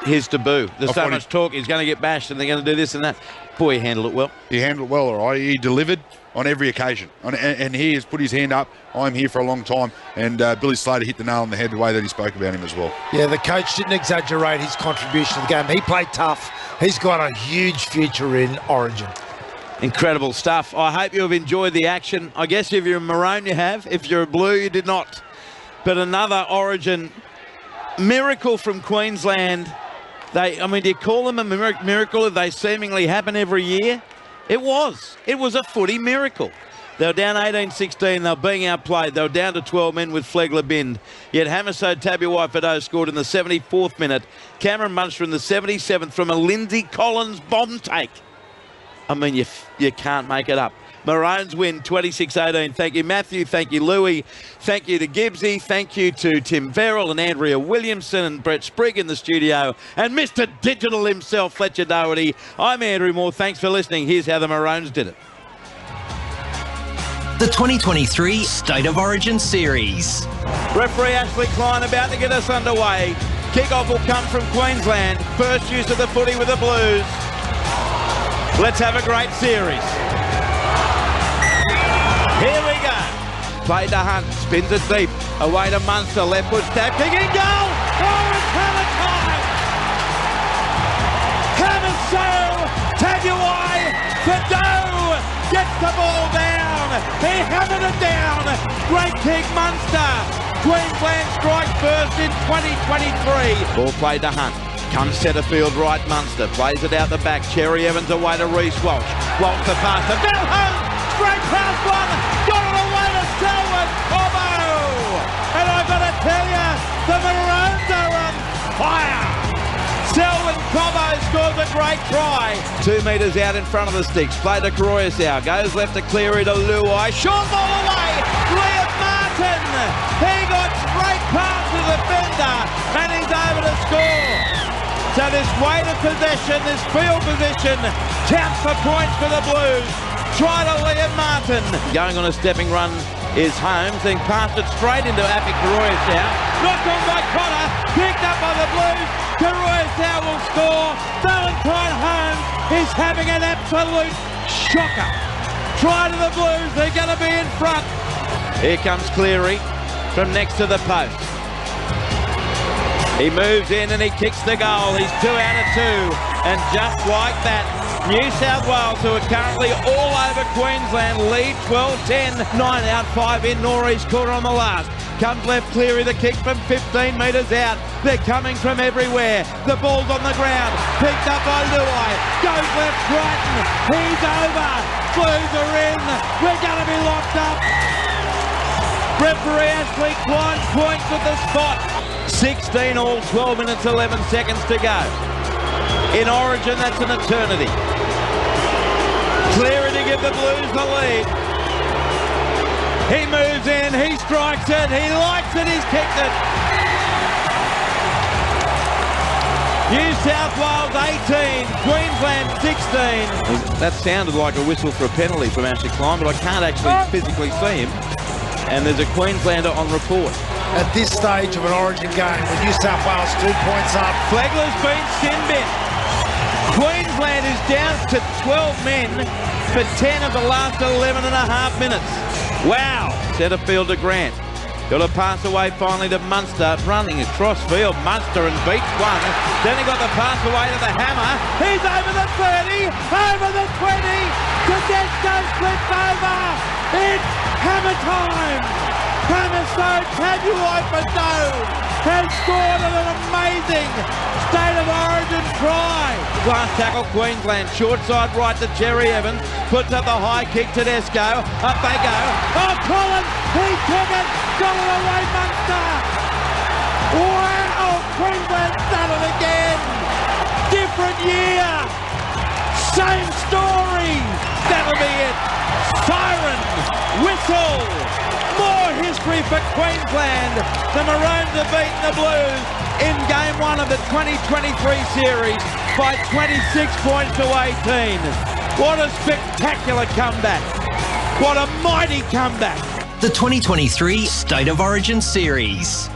his debut. There's so much talk. He's going to get bashed and they're going to do this and that. Boy, he handled it well. He handled it well, all right. He delivered on every occasion. And he has put his hand up. I'm here for a long time. And Billy Slater hit the nail on the head the way that he spoke about him as well. Yeah, the coach didn't exaggerate his contribution to the game. He played tough. He's got a huge future in Origin. Incredible stuff. I hope you have enjoyed the action. I guess if you're a Maroon, you have. If you're a Blue, you did not. but another Origin miracle from Queensland. Do you call them a miracle if they seemingly happen every year? It was a footy miracle. They were down 18-16. They were being outplayed. They were down to 12 men with Flegler binned. Yet Hamiso Tabuai-Fidow scored in the 74th minute. Cameron Munster in the 77th from a Lindsay Collins bomb take. You can't make it up. Maroons win 26-18. Thank you, Matthew. Thank you, Louis. Thank you to Gibbsy. Thank you to Tim Verrill and Andrea Williamson and Brett Sprigg in the studio. And Mr. Digital himself, Fletcher Doherty. I'm Andrew Moore. Thanks for listening. Here's how the Maroons did it. The 2023 State of Origin Series. Referee Ashley Klein about to get us underway. Kick-off will come from Queensland. First use of the footy with the Blues. Let's have a great series. Here we go. Play to Hunt, spins it deep. Away to Munster, left foot stab, kicking goal! Oh, it's hammer time! Hamiso Tabuai-Fidow gets the ball down. He hammered it down. Great kick, Munster. Queensland strikes first in 2023. Ball played to Hunt. Comes centre field right, Munster. Plays it out the back. Cherry Evans away to Reece Walsh. Walsh the pass to Bell Holmes. Straight past one. Got it away to Selwyn Cobbo. And I've got to tell you, the Maroons are on fire. Selwyn Cobbo scores a great try. 2 metres out in front of the sticks. Play to Caroyasau. Goes left to Cleary to Luai. Short ball away. Liam Martin. He got straight past the defender. And he's over to score. So this weight of possession, this field position, counts for points for the Blues. Try to Liam Martin. Going on a stepping run is Holmes, then passed it straight into Api Caroyasau. Knocked on by Connor, picked up by the Blues. Caroyasau will score. Valentine Holmes is having an absolute shocker. Try to the Blues, they're going to be in front. Here comes Cleary from next to the post. He moves in and he kicks the goal. He's 2 out of 2. And just like that, New South Wales, who are currently all over Queensland, lead 12-10. 9 out, 5 in. Norris corner on the last. Comes left Cleary, the kick from 15 metres out. They're coming from everywhere. The ball's on the ground. Picked up by Luai. Goes left Crichton. He's over. Blues are in. We're going to be locked up. Referee Ashley Klein points at the spot. 16 all, 12 minutes, 11 seconds to go. In Origin, that's an eternity. Cleary to give the Blues the lead. He moves in, he strikes it, he likes it, he's kicked it. New South Wales 18, Queensland 16. That sounded like a whistle for a penalty from Ashley Klein, but I can't actually physically see him. And there's a Queenslander on report. At this stage of an Origin game, with New South Wales 2 points up. Flegler's been sin-bin. Queensland is down to 12 men for 10 of the last 11 and a half minutes. Wow. Centre field to Grant. Got a pass away finally to Munster. Running across field. Munster and beats one. Then he got the pass away to the Hammer. He's over the 30. Over the 20. Tedesco slips over. It's Hammer time. Hamiso Tabuai-Fidow has scored an amazing State of Origin try. Last tackle Queensland, short side right to Cherry Evans, puts up the high kick to Tedesco, up they go. Oh, Collins, he took it, got it away, Munster. Wow, Queensland's done it again. Different year, same story. That'll be it. Siren, whistle. More history for Queensland. The Maroons have beaten the Blues in Game 1 of the 2023 series by 26 points to 18. What a spectacular comeback. What a mighty comeback. The 2023 State of Origin Series.